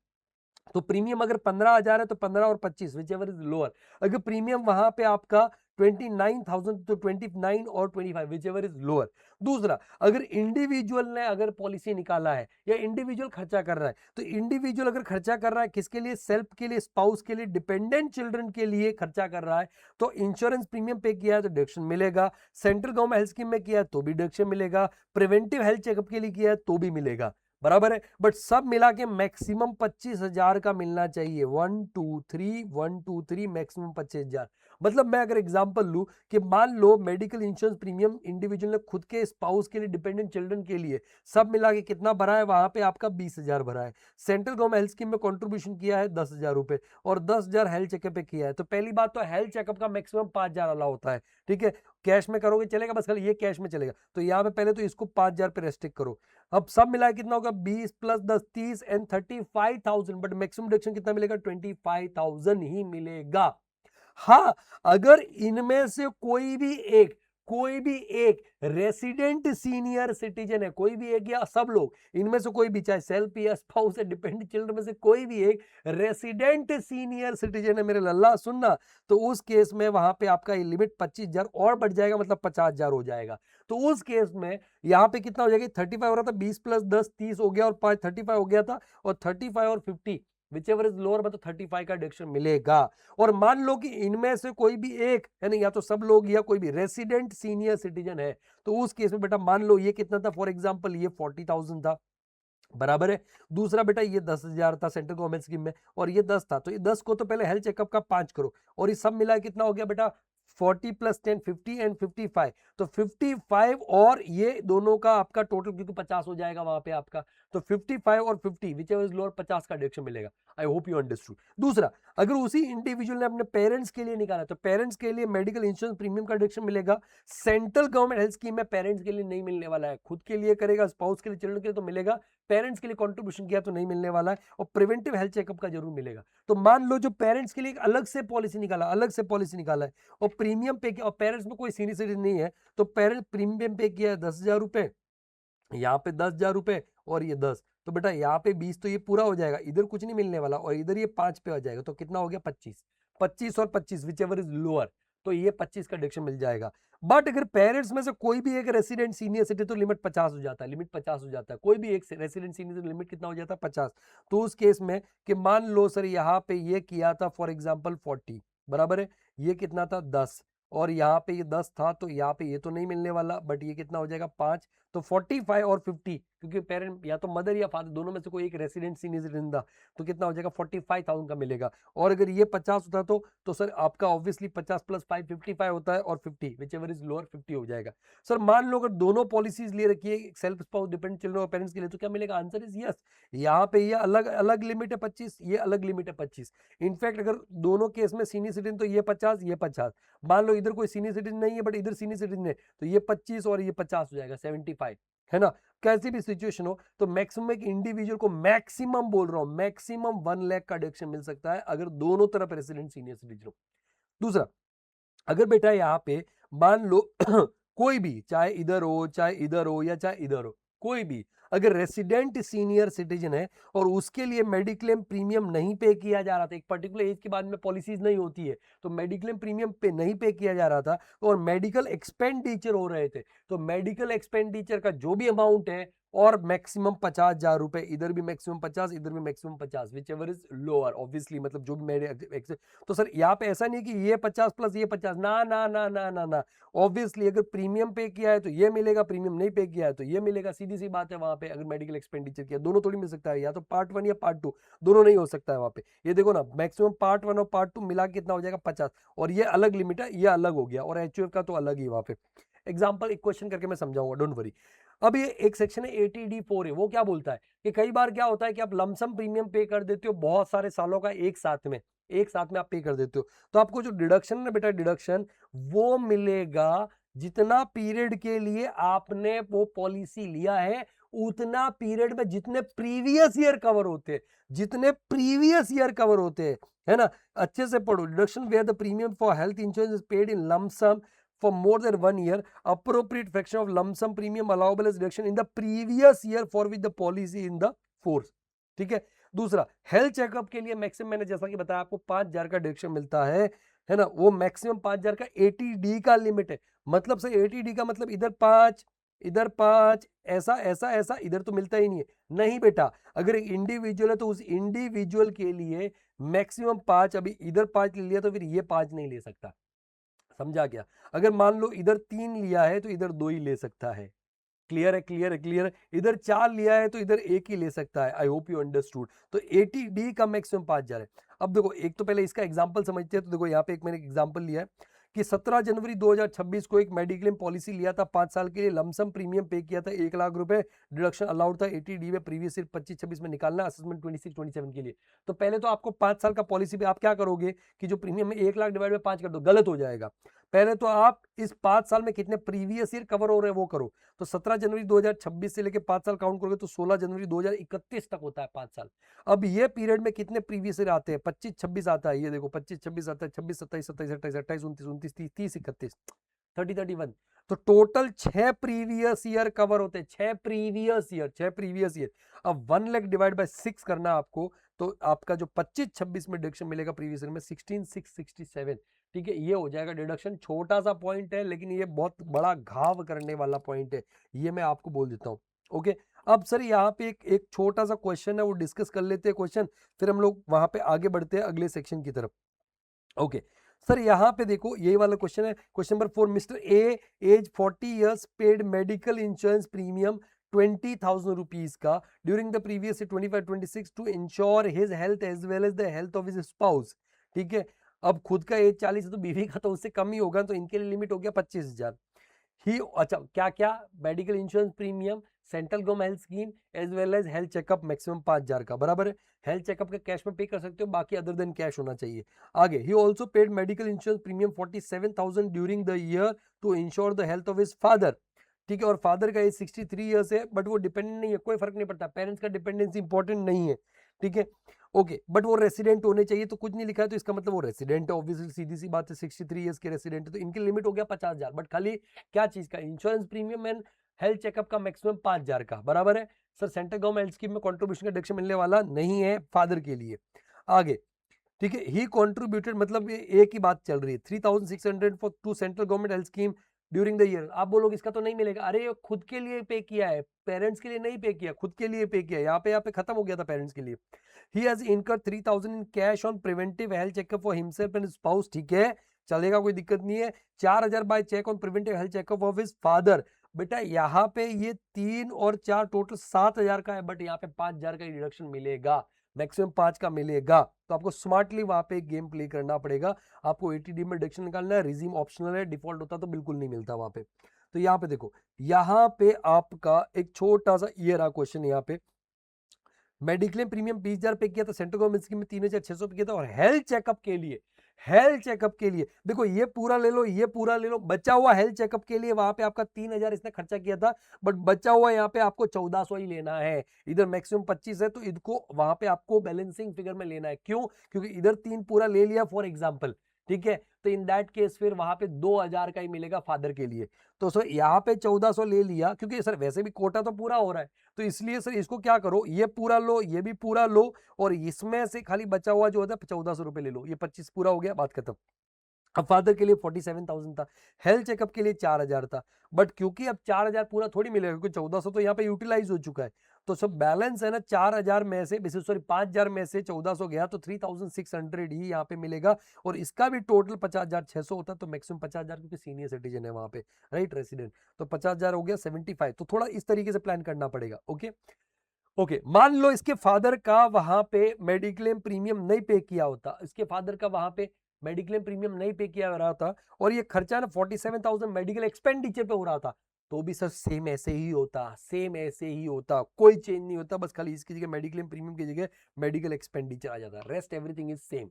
तो प्रीमियम अगर 15,000 है तो 15 और 25 विचएवर इज लोअर। अगर प्रीमियम वहां पे आपका 29,000 तो 29 और 25 विचएवर इज लोअर। दूसरा, अगर इंडिविजुअल ने अगर पॉलिसी निकाला है या इंडिविजुअल खर्चा कर रहा है, तो इंडिविजुअल अगर खर्चा कर रहा है किसके लिए, सेल्फ के लिए, स्पाउस के लिए, डिपेंडेंट चिल्ड्रन के लिए खर्चा कर रहा है, तो इंश्योरेंस प्रीमियम पे किया है तो डिडक्शन मिलेगा। सेंट्रल गवर्नमेंट हेल्थ स्कीम में किया है तो भी डिडक्शन मिलेगा। प्रिवेंटिव हेल्थ चेकअप के लिए किया है तो भी मिलेगा, बराबर है। बट सब मिला के मैक्सिमम 25,000 का मिलना चाहिए। 1 2 3 1 2 3 मैक्सिमम 25,000। मतलब मैं अगर एग्जांपल लूं कि मान लो मेडिकल इंश्योरेंस प्रीमियम इंडिविजुअल ने खुद के स्पाउस के लिए, डिपेंडेंट चिल्ड्रन के लिए सब मिला के कितना भरा है, वहां पे आपका 20,000 भरा है। सेंट्रल गवर्नमेंट हेल्थ स्कीम में कंट्रीब्यूशन किया है 10,000 रुपए और 10,000 हेल्थ चेकअप पे किया है। तो पहली बात तो हेल्थ चेकअप का मैक्सिमम 5,000 अलाउ होता है, ठीक है। कैश में करोगे चलेगा, बस खाली ये कैश में चलेगा। तो यहाँ पे पहले तो इसको 5,000 पे रेस्ट्रिक्ट करो। अब सब मिला कितना होगा, 20 + 10 30 एंड 35,000, बट मैक्सिमम डिडक्शन कितना मिलेगा, 25,000 ही मिलेगा। हाँ, अगर इनमें से कोई भी एक रेसिडेंट सीनियर सिटीजन है, कोई भी एक या सब लोग, इनमें से कोई भी, चाहे सेल्फ या स्पाउस या डिपेंडेंट चिल्ड्रन में से कोई भी एक रेसिडेंट सीनियर सिटीजन है, मेरे लल्ला सुनना, तो उस केस में वहां पे आपका ये लिमिट 25,000 और बढ़ जाएगा, मतलब 50,000 हो जाएगा। तो उस केस में यहाँ पे कितना हो जाएगा, 35 हो रहा था, 20 + 10 30 हो गया और 5 35 हो गया था, और 35 और 50 विचएवर इज लोअर, मतलब 35 का डिडक्शन मिलेगा। और मान लो कि इनमें से कोई भी एक, यानी या तो सब लोग या कोई भी रेसिडेंट सीनियर सिटीजन है, तो उस केस में बेटा मान लो ये कितना था, फॉर एग्जांपल ये 40,000 था, बराबर है। दूसरा बेटा ये 10,000 था सेंट्रल गवर्नमेंट स्कीम में, और ये 10 था, तो ये 10 को तो पहले हेल्थ चेकअप का 5 करो, और ये सब मिला कितना हो गया बेटा, 40 + 10 50 एंड 55, तो 55 और ये दोनों का आपका टोटल, क्योंकि 50 हो जाएगा वहां पे आपका, तो 55 और 50 विच एवर इज लोअर, 50 का डिडक्शन मिलेगा। I hope you understood. दूसरा, अगर उसी इंडिविजुअल ने अपने पेरेंट्स के लिए निकाला, तो पेरेंट्स के लिए मेडिकल इंश्योरेंस प्रीमियम का डिडक्शन मिलेगा। सेंट्रल गवर्नमेंट हेल्थ स्कीम में पेरेंट्स के लिए नहीं मिलने वाला है, खुद के लिए करेगा, स्पाउस के लिए, चिल्ड्रन के लिए तो मिलेगा, पेरेंट्स के लिए कंट्रीब्यूशन किया तो नहीं मिलने वाला है, और प्रिवेंटिव हेल्थ चेकअप का जरूर मिलेगा। तो मान लो जो पेरेंट्स के लिए एक अलग से पॉलिसी निकाला है, और प्रीमियम पे किया, और पेरेंट्स में कोई सीनियर सिटीजन नहीं है, तो पेरेंट्स प्रीमियम पे किया है 10,000 रुपए, यहाँ पे 10,000 रुपए और ये 10, तो बेटा यहाँ पे 20 तो ये पूरा हो जाएगा, इधर कुछ नहीं मिलने वाला, और इधर ये 5 पे आ जाएगा, तो कितना हो गया, 25 25 और 25 विच एवर इज लोअर, तो ये 25 का डिडक्शन मिल जाएगा। बट अगर पेरेंट्स में से कोई भी एक रेसिडेंट सीनियर सिटीजन, तो लिमिट 50 हो जाता है, लिमिट 50 हो जाता है, कोई भी एक रेसिडेंट सीनियर लिमिट कितना हो जाता है, 50। तो उस केस में कि मान लो सर यहाँ पे ये किया था फॉर एग्जाम्पल 40, बराबर है, ये कितना था 10, और यहाँ पे ये 10 था, तो यहाँ पे ये तो नहीं मिलने वाला, बट ये कितना हो जाएगा 5, तो 45 और 50, क्योंकि पेरेंट या तो मदर या फादर दोनों में से कोई एक रेसिडेंट सीनियर सिटीजन था, तो कितना हो जाएगा 45,000 का मिलेगा। और अगर ये 50 होता तो सर आपका ऑब्वियसली 50 + 5 55 होता है, और 50 विच एवर इज लोअर 50 हो जाएगा। सर मान लो अगर दोनों पॉलिसीज ले रखी है, सेल्फ स्पाउस, डिपेंडेंट चिल्ड्रन और पेरेंट्स के लिए, तो क्या मिलेगा, आंसर इज यस। यहाँ पे ये अलग अलग लिमिट है 25, ये अलग लिमिट है 25। इनफैक्ट अगर दोनों केस में सीनियर सिटीजन, तो ये 50 ये 50, मान लो इधर कोई सीनियर सिटीजन नहीं है बट इधर सीनियर सिटीजन है, तो ये 25 और ये 50 हो जाएगा 75, है ना। कैसी भी सिचुएशन हो, तो मैक्सिमम एक इंडिविजुअल को, मैक्सिमम बोल रहा हूं, मैक्सिमम 1 लाख का डिडक्शन मिल सकता है अगर दोनों तरफ रेसिडेंट सीनियर सिटीजन हो। दूसरा, अगर बेटा यहाँ पे मान लो कोई भी, चाहे इधर हो चाहे इधर हो या चाहे इधर हो, कोई भी अगर रेसिडेंट सीनियर सिटीजन है और उसके लिए मेडिक्लेम प्रीमियम नहीं पे किया जा रहा था, एक पर्टिकुलर एज के बाद में पॉलिसीज नहीं होती है, तो मेडिक्लेम प्रीमियम पे नहीं पे किया जा रहा था, और मेडिकल एक्सपेंडिचर हो रहे थे, तो मेडिकल एक्सपेंडिचर का जो भी अमाउंट है, और मैक्सिमम 50,000 रुपए, इधर भी मैक्सिमम 50, इधर भी maximum 50, which ever is lower, obviously, मतलब जो भी मेरे, तो सर यहाँ पे ऐसा नहीं कि ये 50 + ये 50, ना ना ना ना ना ना, ऑब्वियसली अगर प्रीमियम पे किया है तो ये मिलेगा, प्रीमियम नहीं पे किया है तो ये मिलेगा, सीधी सी बात है। वहां पे अगर मेडिकल एक्सपेंडिचर किया, दोनों थोड़ी मिल सकता है, या तो पार्ट 1 या पार्ट 2, दोनों नहीं हो सकता है वहां पे। ये देखो ना, मैक्सिमम पार्ट 1 और पार्ट 2 मिला कितना हो जाएगा, 50, और ये अलग लिमिट है, ये अलग हो गया, और एचयूएफ का तो अलग ही वहां पे। एग्जाम्पल एक क्वेश्चन करके मैं समझाऊंगा, डोंट वरी। अब ये एक सेक्शन है ATD4 है, वो क्या बोलता है कि कई बार क्या होता है कि आप लमसम प्रीमियम पे कर देते हो बहुत सारे सालों का एक साथ में, एक साथ में आप पे कर देते हो, तो आपको जो डिडक्शन है बेटा, डिडक्शन वो मिलेगा जितना पीरियड के लिए आपने वो पॉलिसी लिया है, उतना पीरियड में जितने प्रीवियस ईयर कवर होते हैं, जितने प्रीवियस ईयर कवर होते हैं, है ना। अच्छे से पढ़ो, deduction where the premium for health insurance is paid in lump sum for more than 1 year, appropriate fraction of lump sum premium allowable as deduction in the previous year for which the policy in the force। ठीक है। दूसरा, health checkup के लिए maximum, मैंने जैसा कि बताया आपको 5,000 का डिडक्शन मिलता है ना, वो मैक्सिमम 5,000 का 80D का लिमिट है। मतलब से 80D का मतलब इधर 5, इधर 5, ऐसा ऐसा ऐसा, इधर तो मिलता ही नहीं है। नहीं बेटा, अगर एक इंडिविजुअल है तो उस इंडिविजुअल के लिए मैक्सिमम 5, अभी इधर 5 ले लिया तो फिर ये 5 नहीं ले सकता। समझा क्या? अगर मान लो इधर 3 लिया है तो इधर 2 ही ले सकता है। क्लियर है, क्लियर है, क्लियर है। इधर 4 लिया है तो इधर 1 ही ले सकता है। I hope you understood. तो 80D का मैक्सिमम 5,000 है। अब देखो, एक तो पहले इसका एग्जांपल समझते हैं। तो देखो यहाँ पे एक मैंने एग्जांपल लिया है कि 17 जनवरी 2026 को एक मेडिक्लेम पॉलिसी लिया था, 5 साल के लिए लमसम प्रीमियम पे किया था 1 लाख रुपए, डिडक्शन अलाउड था 80D में, प्रीवियस ईयर 25-26 में निकालना, असेसमेंट 26-27 के लिए। तो पहले तो आपको 5 साल का पॉलिसी पे आप क्या करोगे कि जो प्रीमियम है 1 लाख डिवाइड बाय 5 कर दो, गलत हो जाएगा। पहले तो आप इस 5 साल में कितने प्रीवियस ईयर कवर हो रहे हैं वो करो। तो 17 जनवरी 2026 से लेके 5 साल काउंट करोगे तो 16 जनवरी 2031 तक होता है 5 साल। अब ये पीरियड में कितने प्रीवियस ईयर आते हैं? 25-26 आता है, ये देखो 25-26 आता है, 26-27, 27-28, 28-29, 30, 30-31, 30-31। तो टोटल 6 प्रीवियस ईयर कवर होते हैं, 6 प्रीवियस ईयर, 6 प्रीवियस ईयर। अब 1 लाख डिवाइड बाय 6 करना आपको, तो आपका जो 25-26 में डिडक्शन मिलेगा प्रीवियस ईयर में 16,667। ठीक है, ये हो जाएगा डिडक्शन। छोटा सा पॉइंट है लेकिन ये बहुत बड़ा घाव करने वाला पॉइंट है, ये मैं आपको बोल देता हूँ। ओके, अब सर यहाँ पे एक छोटा सा क्वेश्चन है, वो डिस्कस कर लेते हैं क्वेश्चन, फिर हम लोग वहां पे आगे बढ़ते हैं अगले सेक्शन की तरफ। ओके सर, यहाँ पे देखो यही वाला क्वेश्चन है, question number 4। Mister A, age 40 years, paid medical insurance premium 20,000 rupees का during the previous 25-26 to insure his health as well as the health of his spouse. ठीक है, अब खुद का एज 40 है तो बीवी का तो उससे कम ही होगा, तो इनके लिए लिमिट हो गया 25,000 ही। अच्छा, क्या क्या? Medical insurance premium, central government health scheme, as well as health checkup, maximum 5,000 का, बराबर है। हेल्थ चेकअप का कैश में पे कर सकते हो, बाकी अदर देन कैश होना चाहिए। आगे, he also paid medical insurance premium 47,000 during the year to insure the health of his father. ठीक है, और फादर का एज 63 ईयर्स है, बट वो डिपेंडेंट नहीं है, कोई फर्क नहीं पड़ता, पेरेंट्स का डिपेंडेंसी इंपॉर्टेंट नहीं है। ठीक है, ओके, बट वो रेसिडेंट होने चाहिए, तो कुछ नहीं लिखा है तो इसका मतलब वो रेसिडेंट है, ऑब्वियसली सीधी सी बात है, 63 ईयर्स के रेसिडेंट है, तो इनकी लिमिट हो गया 50,000, बट खाली क्या चीज का? Insurance premium and health checkup का मैक्सिमम 5,000 का, बराबर है। Sir, central government health scheme में कंट्रीब्यूशन का डिडक्शन मिलने वाला नहीं है फादर के लिए। आगे, ठीक है, ही कॉन्ट्रीब्यूटेड, मतलब ये एक ही बात चल रही है, 3,600 for to central government health scheme during the year. आप बोलोगे इसका तो नहीं मिलेगा, अरे ये खुद के लिए पे किया है, पेरेंट्स के लिए नहीं पे किया, खुद के लिए पे किया। यहाँ पे खत्म हो गया था पेरेंट्स के लिए। He has incurred 3,000 in cash on preventive health checkup for himself and spouse. ठीक है, चलेगा, कोई दिक्कत नहीं है। 4,000 by cheque on preventive health checkup of his father. बेटा यहाँ पे ये 3 और 4 टोटल 7,000 का है, बट यहाँ पे 5,000 का डिडक्शन मिलेगा, मैक्सिमम 5 का मिलेगा। तो आपको स्मार्टली वहां पे गेम प्ले करना पड़ेगा। आपको 80D में डिडक्शन निकालना है, रिजीम ऑप्शनल है, डिफॉल्ट होता तो बिल्कुल नहीं मिलता वहां पे। तो यहाँ पे देखो, यहाँ पे आपका एक छोटा सा ये रहा क्वेश्चन, यहाँ पे मेडिक्लेम प्रीमियम 20,000 पे किया था, सेंट्रल गवर्नमेंट स्कीम में 3,600 पे किया था, और हेल्थ चेकअप के लिए, हेल्थ चेकअप के लिए देखो ये पूरा ले लो, ये पूरा ले लो, बचा हुआ हेल्थ चेकअप के लिए वहां पे आपका 3,000 इसने खर्चा किया था, बट बचा हुआ यहाँ पे आपको 1,400 ही लेना है। इधर मैक्सिमम 25 है, तो इनको वहां पे आपको बैलेंसिंग फिगर में लेना है। क्यों? क्योंकि इधर 3 पूरा ले लिया फॉर एग्जाम्पल, ठीक है, तो इन दैट केस फिर वहां पे 2,000 का ही मिलेगा फादर के लिए। तो सर यहाँ पे 1,400 ले लिया, क्योंकि सर वैसे भी कोटा तो पूरा हो रहा है, तो इसलिए सर इसको क्या करो, ये पूरा लो, ये भी पूरा लो, और इसमें से खाली बचा हुआ जो होता है 1,400 रुपए ले लो, ये 25 पूरा हो गया, बात खत्म। अब फादर के लिए 47,000 था, हेल्थ चेकअप के लिए 4,000 था, बट क्योंकि अब 4,000 पूरा थोड़ी मिलेगा, क्योंकि 1,400 तो यहाँ पे यूटिलाइज हो चुका है, तो सब बैलेंस है ना 4,000 में से, सॉरी 5,000 में से 1,400 गया, तो 3,600 ही यहाँ पे मिलेगा, और इसका भी टोटल 50,600 होता, तो मैक्सिमम 50,000, क्योंकि सीनियर सिटीजन है वहां पे, राइट, रेसिडेंट, तो 50,000 हो गया 75। तो थोड़ा इस तरीके से प्लान करना पड़ेगा। ओके ओके, मान लो इसके फादर का वहां पे मेडिक्लेम प्रीमियम नहीं पे किया होता, इसके फादर का वहां पे मेडिक्लेम प्रीमियम नहीं पे किया रहा था, और ये खर्चा ना 47,000 मेडिकल एक्सपेंडिचर पे हो रहा था, तो भी सर सेम ऐसे ही होता, सेम ऐसे ही होता, कोई चेंज नहीं होता, बस खाली इसकी जगह मेडिक्लेम प्रीमियम की जगह मेडिकल एक्सपेंडिचर आ जाता, rest everything is same.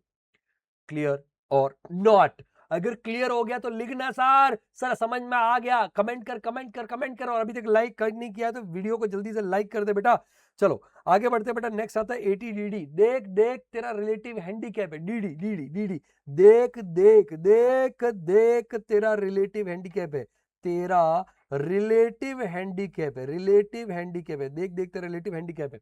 Clear और नॉट? अगर क्लियर हो गया तो लिखना सर, सर समझ में आ गया, कमेंट कर कमेंट कर कमेंट कर, और अभी तक लाइक कर नहीं किया तो वीडियो को जल्दी से लाइक कर दे बेटा। चलो आगे बढ़ते बेटा, नेक्स्ट आता है एटीडीडी। देख देख तेरा रिलेटिव हैंडीकैप है, डीडी डीडी डीडी, देख देख देख देख तेरा रिलेटिव हैंडीकैप है, तेरा रिलेटिव हैंडीकैप है, रिलेटिव हैंडीकैप है, देख देख तेरा रिलेटिव हैंडीकैप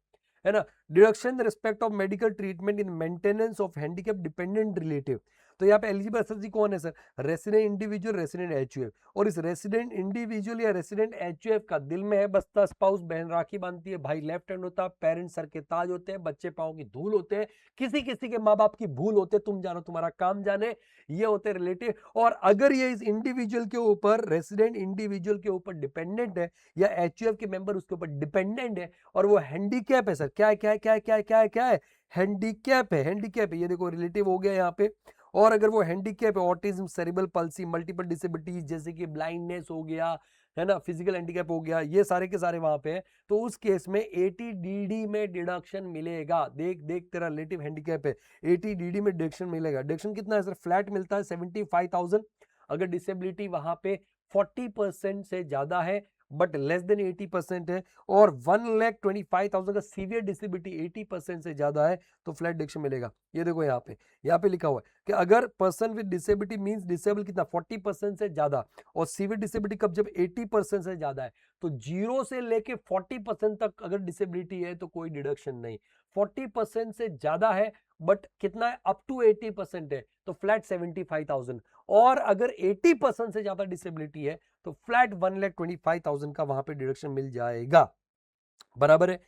है ना। Deduction respect of medical treatment in maintenance of handicap dependent relative. तो यहाँ पे एलिजिबल एसएसजी कौन है sir? Resident individual, resident HUF. और इस रेसिडेंट इंडिविजुअल या रेसिडेंट एचयूएफ का दिल में है बसता स्पाउस, बहन राखी बांधती है, भाई लेफ्ट हैंड होता है, पेरेंट्स सर के ताज होते हैं, बच्चे पाँव की धूल होते हैं, किसी किसी के माँ बाप की भूल होते हैं, तुम जानो तुम्हारा काम जाने, ये होते हैं रिलेटिव। और अगर ये इस इंडिविजुअल के ऊपर, रेसिडेंट इंडिविजुअल के ऊपर डिपेंडेंट है, या एचयूएफ के मेंबर उसके ऊपर डिपेंडेंट है, और वो हैंडीकैप है सर, क्या है क्या है क्या है क्या है क्या है क्या है? हैंडीकैप है, हैंडीकैप है, ये देखो रिलेटिव हो गया यहाँ पे। और अगर वो हैंडीकैप है, autism, cerebral palsy, multiple disabilities जैसे कि ब्लाइंडनेस हो गया, है ना, फिजिकल हैंडीकैप हो गया, ये सारे के सारे वहां पे हैं, तो उस केस में एटीडीडी में डिडक्शन मिलेगा। देख देख तेरा रिलेटिव हैंडीकैप है, एटीडीडी में डिडक्शन मिलेगा। डिडक्शन कितना है सर? फ्लैट मिलता है 75,000। अगर डिसेबिलिटी वहां पे 40% से ज्यादा है बट लेस देन 80% है, और 1,25,000 का सीवियर डिसेबिलिटी 80% से ज्यादा है, तो फ्लैट डिडक्शन मिलेगा। ये देखो यहाँ पे लिखा हुआ है कि अगर person with disability means disable कितना 40% से ज्यादा, और सीवियर डिसेबिलिटी कब? जब 80% से ज्यादा है। तो 0 से लेके 40% तक अगर डिसेबिलिटी है तो कोई डिडक्शन नहीं। 40% से ज्यादा है बट कितना है? अप टू 80% है, तो फ्लैट 75,000। और अगर 80% से ज्यादा डिसेबिलिटी है तो फ्लैट 1,25,000 का वहां पे डिडक्शन मिल जाएगा। बराबर है।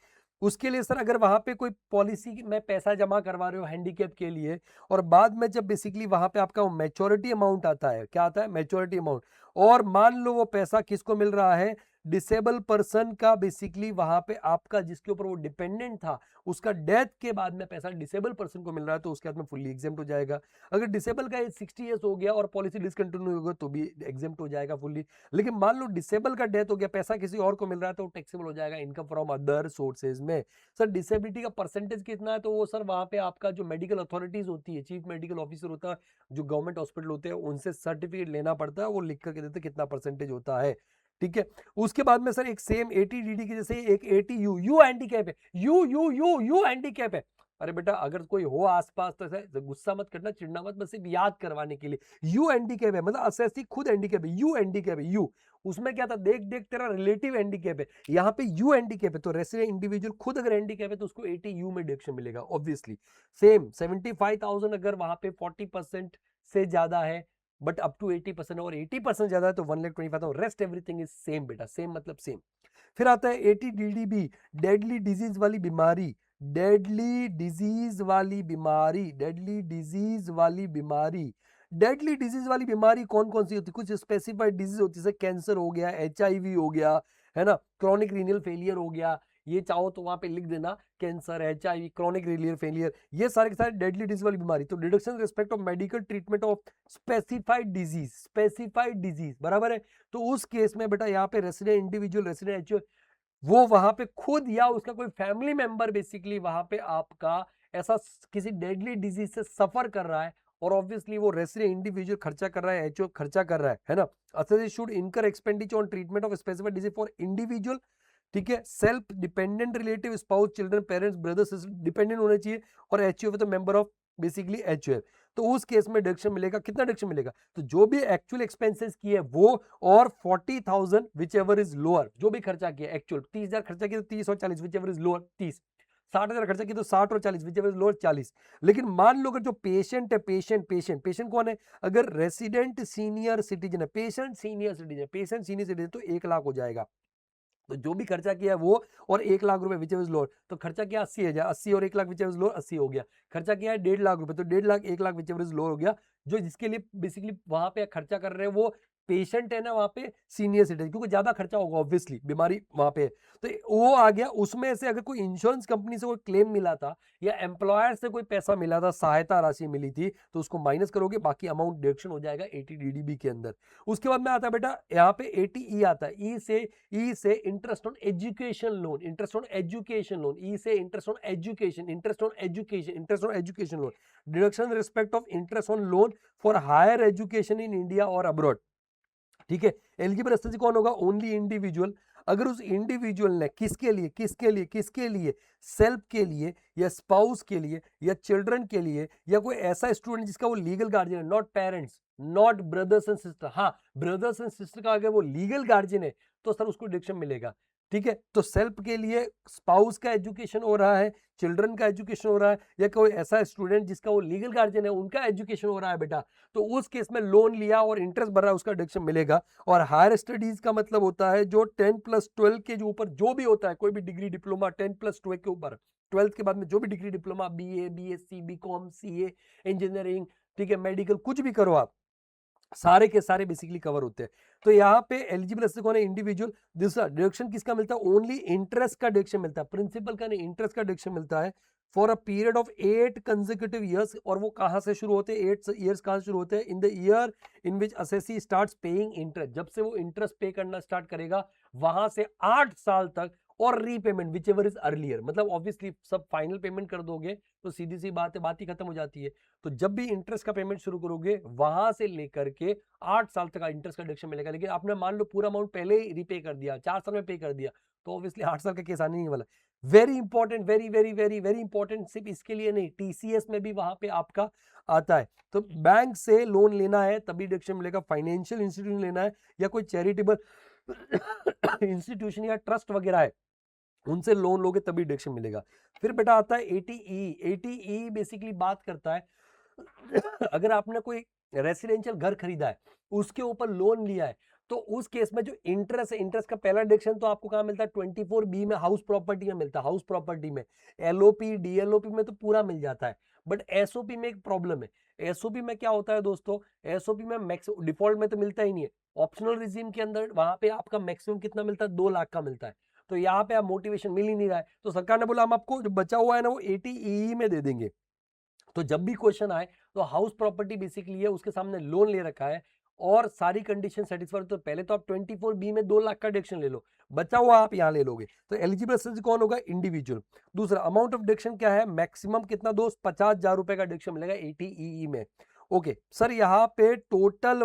उसके लिए सर अगर वहां पे कोई पॉलिसी में पैसा जमा करवा रहे हो हैंडीकैप के लिए, और बाद में जब बेसिकली वहां पे आपका मैच्योरिटी अमाउंट आता है, क्या आता है? Maturity amount. और मान लो वो पैसा किसको मिल रहा है? डिसेबल पर्सन का, बेसिकली वहां पे आपका जिसके ऊपर वो डिपेंडेंट था उसका डेथ के बाद में पैसा डिसेबल पर्सन को मिल रहा है, तो उसके बाद में फुल्ली एग्जेम्प्ट हो जाएगा। अगर डिसेबल का एज 60 ईयर्स हो गया और पॉलिसी डिसकंटिन्यू होगा तो भी एग्जेम्प्ट हो जाएगा फुल्ली। लेकिन मान लो डिसेबल का डेथ हो गया, पैसा किसी और को मिल रहा है, तो टैक्सेबल हो जाएगा इनकम फ्रॉम अदर सोर्सेज में। सर डिसेबिलिटी का परसेंटेज कितना है? तो वो सर वहां पे आपका जो मेडिकल अथॉरिटीज होती है, चीफ मेडिकल ऑफिसर होता है, जो गवर्नमेंट हॉस्पिटल होते हैं, उनसे सर्टिफिकेट लेना पड़ता है, वो लिख करके देते कितना परसेंटेज होता है। ठीक है। उसके बाद में सर एक सेम एटीडीडी के जैसे एक एटीयू, यू हैंडीकैप है, you you you you handicap है। अरे बेटा अगर कोई हो आसपास तो ऐसे गुस्सा मत करना, चिढ़ना मत, बस सिर्फ याद करवाने के लिए। यू हैंडीकैप है मतलब असेसी खुद हैंडीकैप है, यू हैंडीकैप है, यू। उसमें क्या था? देख देख तेरा रिलेटिव हैंडीकैप है, यहाँ पे यू हैंडीकैप है, तो रेसिडेंट इंडिविजुअल खुद अगर हैंडीकैप है तो उसको 80 में डिडक्शन मिलेगा ऑब्वियसली। सेम 75,000 अगर वहां पे 40% से ज्यादा है बट अप टू 80%, और 80% ज्यादा है तो 1,25,000। रेस्ट एवरीथिंग इज सेम बेटा, सेम मतलब सेम। फिर आता है एटीडीडीबी, डेडली डिजीज वाली बीमारी, डेडली डिजीज वाली बीमारी, डेडली डिजीज वाली बीमारी। डेडली डिजीज वाली बीमारी कौन कौन सी होती है? कुछ स्पेसिफाइड डिजीज होती है, जैसे कैंसर हो गया, एचआईवी हो गया, है ना, क्रॉनिक रीनल फेलियर हो गया। ये चाहो तो वहां पे लिख देना, cancer, HIV, chronic renal failure, ये सारे के सारे डेडली डिजीज वाली बीमारी। तो deduction respect of medical treatment of specified disease, specified disease, बराबर है। तो उस केस में बेटा यहाँ पे रेसिडेंट इंडिविजुअल, रेसिडेंट एचओ, वो वहां पे खुद या उसका कोई फैमिली मेंबर बेसिकली वहां पे आपका ऐसा किसी डेडली डिजीज से सफर कर रहा है, और ऑब्वियसली वो रेसिडेंट इंडिविजुअल खर्चा कर रहा है, एचओ खर्चा कर रहा है ना। अथॉरिटी शुड इनकर expenditure on treatment of specific disease for individual, ठीक है, self dependent relative, spouse, children, parents, brothers, dependent होने चाहिए, और HO with member of basically HO. तो उस केस में डिडक्शन मिलेगा, कितना डिडक्शन मिलेगा? तो जो भी एक्चुअल एक्सपेंसेस किए वो, और 40,000 विच एवर इज लोअर, जो भी खर्चा किया एक्चुअल 30,000 खर्चा किया तो 30 और 40 विच एवर इज लोअर 30, 60,000 खर्चा किया तो 60 और 40 विच एवर इज लोअर 40। लेकिन मान लो अगर जो पेशेंट है, पेशेंट कौन है? अगर रेसिडेंट सीनियर सिटीजन है, पेशेंट सीनियर सिटीजन तो 1 लाख हो जाएगा। तो जो भी खर्चा किया है वो, और 1 लाख रुपए विच इज लोअर, तो खर्चा किया 80,000, 80 और 1 लाख विच इज लोअर 80 हो गया। खर्चा किया है 1.5 लाख रुपए, तो 1.5 lakh 1 lakh which is lower हो गया। जो जिसके लिए बेसिकली वहां पे खर्चा कर रहे हैं वो पेशेंट है ना वहां पे सीनियर सिटीजन, क्योंकि ज्यादा खर्चा होगा ऑब्वियसली, बीमारी वहां पे, तो वो आ गया। उसमें से अगर कोई इंश्योरेंस कंपनी से कोई क्लेम मिला था या एम्प्लॉयर से कोई पैसा मिला था, सहायता राशि मिली थी, तो उसको माइनस करोगे, बाकी अमाउंट डिडक्शन हो जाएगा 80 डीडीबी के अंदर। उसके बाद में आता है बेटा यहाँ पे 80 ई आता है। ई से interest on education loan, interest on education loan, E से interest on education, interest on education, interest on education loan, deduction respect of interest on loan for higher education in India और abroad. ठीक है, eligible assessee कौन होगा? Only individual. अगर उस individual ने किसके लिए सेल्फ के लिए या स्पाउस के लिए या चिल्ड्रन के लिए या कोई ऐसा स्टूडेंट जिसका वो लीगल गार्जियन है, not parents, not brothers and sister, हाँ ब्रदर्स एंड सिस्टर का अगर वो लीगल गार्जियन है तो सर उसको डिडक्शन मिलेगा। ठीक है, तो सेल्फ के लिए स्पाउस का एजुकेशन हो रहा है, चिल्ड्रन का एजुकेशन हो रहा है, या कोई ऐसा स्टूडेंट जिसका वो लीगल गार्जियन है उनका एजुकेशन हो रहा है बेटा, तो उस केस में लोन लिया और इंटरेस्ट भर रहा है उसका डिडक्शन मिलेगा। और हायर स्टडीज का मतलब होता है जो 10+12 के जो ऊपर जो भी होता है, कोई भी डिग्री डिप्लोमा 10+12 के ऊपर, 12th के बाद में जो भी degree diploma, BA, BSc, BCom, CA, engineering, ठीक है, मेडिकल, कुछ भी करो आप, सारे के सारे बेसिकली कवर होते हैं। तो यहाँ पे एलिजिबल एसएससी कौन है? इंडिविजुअल। दूसरा डिडक्शन किसका मिलता है? ओनली इंटरेस्ट का डिडक्शन मिलता है, प्रिंसिपल का नहीं, इंटरेस्ट का डिडक्शन मिलता है for a period of 8 consecutive years. और वो कहां से शुरू होते हैं? 8 ईयर्स कहां से शुरू होते हैं? In the year in which assessee starts paying interest, जब से वो इंटरेस्ट पे करना स्टार्ट करेगा वहां से 8 साल तक। और repayment which ever is earlier, मतलब ऑब्वियसली सब फाइनल पेमेंट कर दोगे तो सीधी सी बात है, बात ही खत्म हो जाती है। तो जब भी इंटरेस्ट का पेमेंट शुरू करोगे वहां से लेकर के 8 साल तक का इंटरेस्ट का डिडक्शन मिलेगा। लेकिन आपने मान लो पूरा अमाउंट पहले ही रिपे कर दिया, 4 साल में पे कर दिया, तो ऑब्वियसली 8 साल का केस आने नहीं वाला। Very important, very very very very important, सिर्फ इसके लिए नहीं, टीसीएस में भी वहां पे आपका आता है। तो बैंक से लोन लेना है तभी डिडक्शन मिलेगा, फाइनेंशियल इंस्टीट्यूशन लेना है या कोई चैरिटेबल इंस्टीट्यूशन या ट्रस्ट वगैरह है उनसे लोन लोगे तभी डिडक्शन मिलेगा। फिर बेटा आता है 80ई। 80ई बेसिकली बात करता है अगर आपने कोई रेसिडेंशियल घर खरीदा है, उसके ऊपर लोन लिया है, तो उस केस में जो इंटरेस्ट है, इंटरेस्ट का पहला डिडक्शन तो आपको कहां मिलता है? 24B में, हाउस प्रॉपर्टी में मिलता है। हाउस प्रॉपर्टी में, एलओपी डीएलओपी में तो पूरा मिल जाता है, बट एसओपी में एक प्रॉब्लम है। एसओपी में क्या होता है दोस्तों? एसओपी में मैक्स डिफॉल्ट में तो मिलता ही नहीं है, ऑप्शनल रिजीम के अंदर वहां पे आपका मैक्सिमम कितना मिलता है? 2 लाख का मिलता है। तो यहाँ पे आप मोटिवेशन मिल ही नहीं रहा है, तो सरकार ने बोला हम आपको जो बचा हुआ है ना वो 80ई में दे देंगे। तो जब भी क्वेश्चन आए तो हाउस प्रॉपर्टी बेसिकली है, उसके सामने लोन ले रखा है और सारी कंडीशन सेटिस्फाई, तो पहले तो आप 24B में 2 लाख का डिडक्शन ले लो, बचा हुआ आप यहाँ ले लोगे। तो एलिजिबल एसएससी कौन होगा? इंडिविजुअल। दूसरा अमाउंट ऑफ डिडक्शन क्या है? मैक्सिमम कितना दोस्त? 50,000 रुपए का डिडक्शन मिलेगा 80ई में। ओके सर, यहाँ पे टोटल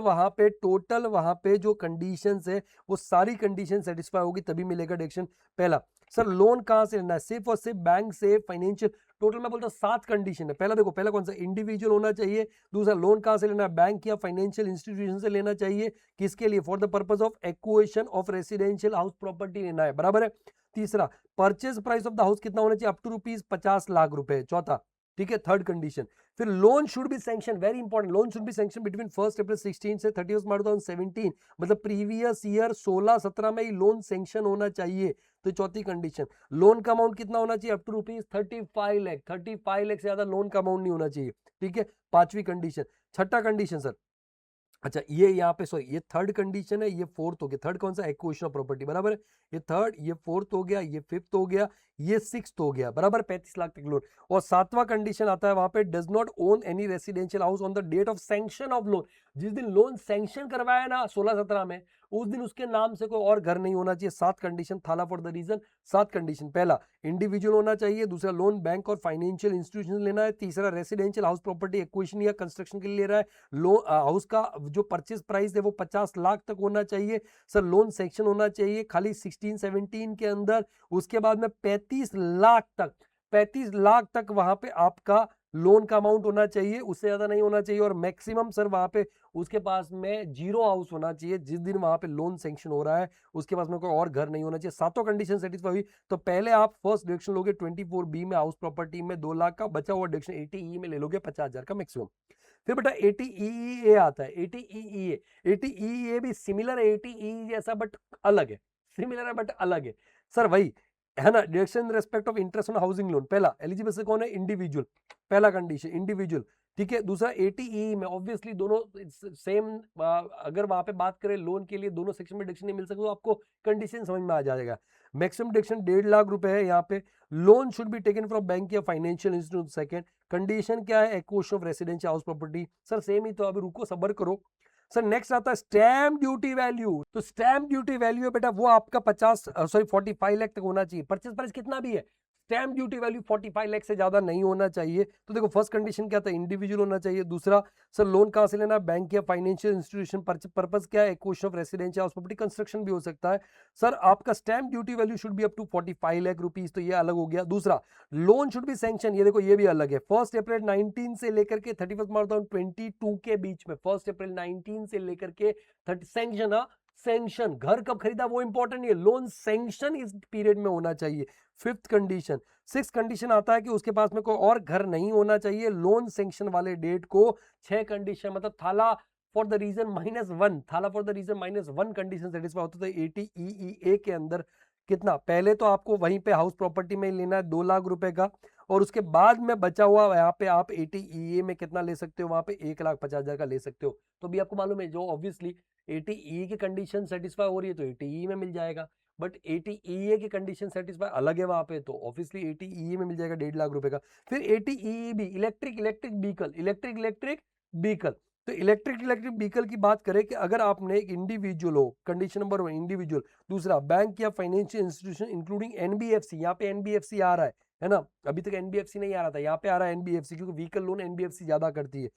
वहां पे जो कंडीशंस है वो सारी कंडीशन सेटिस्फाई होगी तभी मिलेगा डिडक्शन। पहला सर लोन कहां से लेना है? सिर्फ और सिर्फ बैंक से, फाइनेंशियल, टोटल मैं बोलता हूँ 7 कंडीशन है। पहला देखो, पहला कौन सा? इंडिविजुअल होना चाहिए। दूसरा लोन कहां से लेना है? बैंक या फाइनेंशियल इंस्टीट्यूशन से लेना चाहिए। किसके लिए? For the purpose of acquisition of residential house property लेना है, बराबर है। तीसरा purchase price of the house कितना होना चाहिए? अप टू ₹50 लाख रुपए। चौथा, ठीक है, थर्ड कंडीशन। फिर loan should B sanction, very important, loan should B sanction between 1 अप्रैल 16 से 31 मार्च 2017, मतलब प्रीवियस ईयर 16-17 में ही लोन सैंक्शन होना चाहिए। तो चौथी कंडीशन, लोन का अमाउंट कितना होना चाहिए? अप टू ₹35 लाख, 35 लाख से ज्यादा लोन का अमाउंट नहीं होना चाहिए। ठीक है, पांचवी कंडीशन। छठा कंडीशन सर, अच्छा ये यहाँ पे सॉरी, ये थर्ड कंडीशन है, ये फोर्थ हो गया। थर्ड कौन सा? एक्विजिशन ऑफ प्रॉपर्टी, बराबर है। ये थर्ड, ये फोर्थ हो गया, ये फिफ्थ हो गया, ये सिक्स्थ हो गया, बराबर, 35 लाख तक लोन। और सातवां कंडीशन आता है वहां पे, does not own any residential house on the date of sanction of loan. जिस दिन लोन सैंक्शन करवाया ना 16-17 में, उस दिन उसके नाम से कोई और घर नहीं होना चाहिए। 7 कंडीशन, थाला फॉर द रीजन। 7 कंडीशन, पहला इंडिविजुअल होना चाहिए, दूसरा लोन बैंक और फाइनेंशियल इंस्टीट्यूशन लेना है, तीसरा रेसिडेंशियल हाउस प्रॉपर्टी एक्विजिशन या कंस्ट्रक्शन के लिए ले रहा है, लोन हाउस का जो परचेज प्राइस है वो 50 लाख तक होना चाहिए सर, लोन सेक्शन होना चाहिए खाली 16-17 के अंदर। उसके बाद में 35 लाख तक वहां पे आपका लोन का अमाउंट होना चाहिए, उससे ज्यादा नहीं होना चाहिए। और मैक्सिमम सर वहां पे उसके पास में 0 हाउस होना चाहिए जिस दिन वहां पे लोन सैंक्शन हो रहा है, उसके पास में कोई और घर नहीं होना चाहिए। सातों कंडीशन सेटिस्फाई हुई तो पहले आप फर्स्ट डिडक्शन लोगे 24B में, हाउस प्रॉपर्टी में 2 लाख का, बचा हुआ डिडक्शन 80ई में ले लोगे 50,000 का मैक्सिमम। फिर बेटा 80EE आता है, 80EE भी सिमिलर है 80E जैसा बट अलग है, सिमिलर है बट अलग है। सर वही है ना, deduction in respect of interest on housing loan, पहला एलिजिबल से कौन है, इंडिविजुअल, पहला कंडीशन इंडिविजुअल, ठीक है। दूसरा एटीई में ऑब्वियसली दोनों सेम, अगर वहां पे बात करें लोन के लिए दोनों सेक्शन में डिडक्शन नहीं मिल सकता तो आपको कंडीशन समझ में आ जाएगा। मैक्सिमम डिडक्शन 1.5 लाख रुपए है यहाँ पे। Loan should be taken from bank या फाइनेंशियल इंस्टीट्यूट। सेकंड कंडीशन क्या है, acquisition of residential house property. Sir same ही तो, अभी रुको सबर करो। सर नेक्स्ट आता है स्टैम्प ड्यूटी वैल्यू। तो स्टैम्प ड्यूटी वैल्यू है बेटा वो आपका 45 लाख तक होना चाहिए। परचेज प्राइस कितना भी है, स्टैम्प ड्यूटी वैल्यू 45 लाख से ज्यादा नहीं होना चाहिए। तो देखो फर्स्ट कंडीशन क्या था, इंडिविजुअल होना चाहिए। दूसरा सर लोन कहां से लेना, बैंक या फाइनेंशियल इंस्टीट्यूशन। पर्पस क्या है, acquisition of residential house property, construction भी हो सकता है। सर आपका stamp duty value should be up to 45 lakh rupees, तो ये अलग हो गया। दूसरा लोन शुड बी सैंक्शन, ये देखो ये भी अलग है। 1 अप्रैल 19 से लेकर के 31 मार्च 2022 के बीच में, 1 अप्रैल 19 से लेकर के 30 सैंक्शन, सैंक्शन घर कब खरीदा वो इंपॉर्टेंट है, लोन सैंक्शन इस पीरियड में होना चाहिए। फिफ्थ कंडीशन, सिक्स कंडीशन आता है कि उसके पास में कोई और घर नहीं होना चाहिए लोन सैंक्शन वाले डेट को। 6 कंडीशन मतलब थाला फॉर द रीजन -1, थाला for the reason -1 condition satisfy होता है। एटीईए के अंदर कितना, पहले तो आपको वहीं पे हाउस प्रॉपर्टी में लेना है 2 लाख रुपए का, और उसके बाद में बचा हुआ यहाँ पे आप एटीईए में कितना ले सकते हो, वहां पे 1,50,000 का ले सकते हो। तो भी आपको मालूम है जो ऑब्वियसली एटीई की कंडीशन सेटिस्फाई हो रही है तो एटीई में मिल जाएगा, बट एटीईए की कंडीशन सेटिस्फाई अलग है वहां पे, तो ऑब्वियसली एटीई में मिल जाएगा 1.5 लाख रुपए का। फिर एटीई भी इलेक्ट्रिक व्हीकल, इलेक्ट्रिक व्हीकल। तो इलेक्ट्रिक व्हीकल की बात करें कि अगर आपने एक इंडिविजुअल हो, कंडीशन नंबर 1 इंडिविजुअल। दूसरा बैंक या फाइनेंशियल इंस्टीट्यूशन इंक्लूडिंग एनबीएफसी, यहाँ पे एनबीएफसी आ रहा है ना, अभी तक एनबीएफसी नहीं आ रहा था, यहाँ पे आ रहा है एनबीएफसी, क्योंकि व्हीकल लोन एनबीएफसी ज्यादा करती है।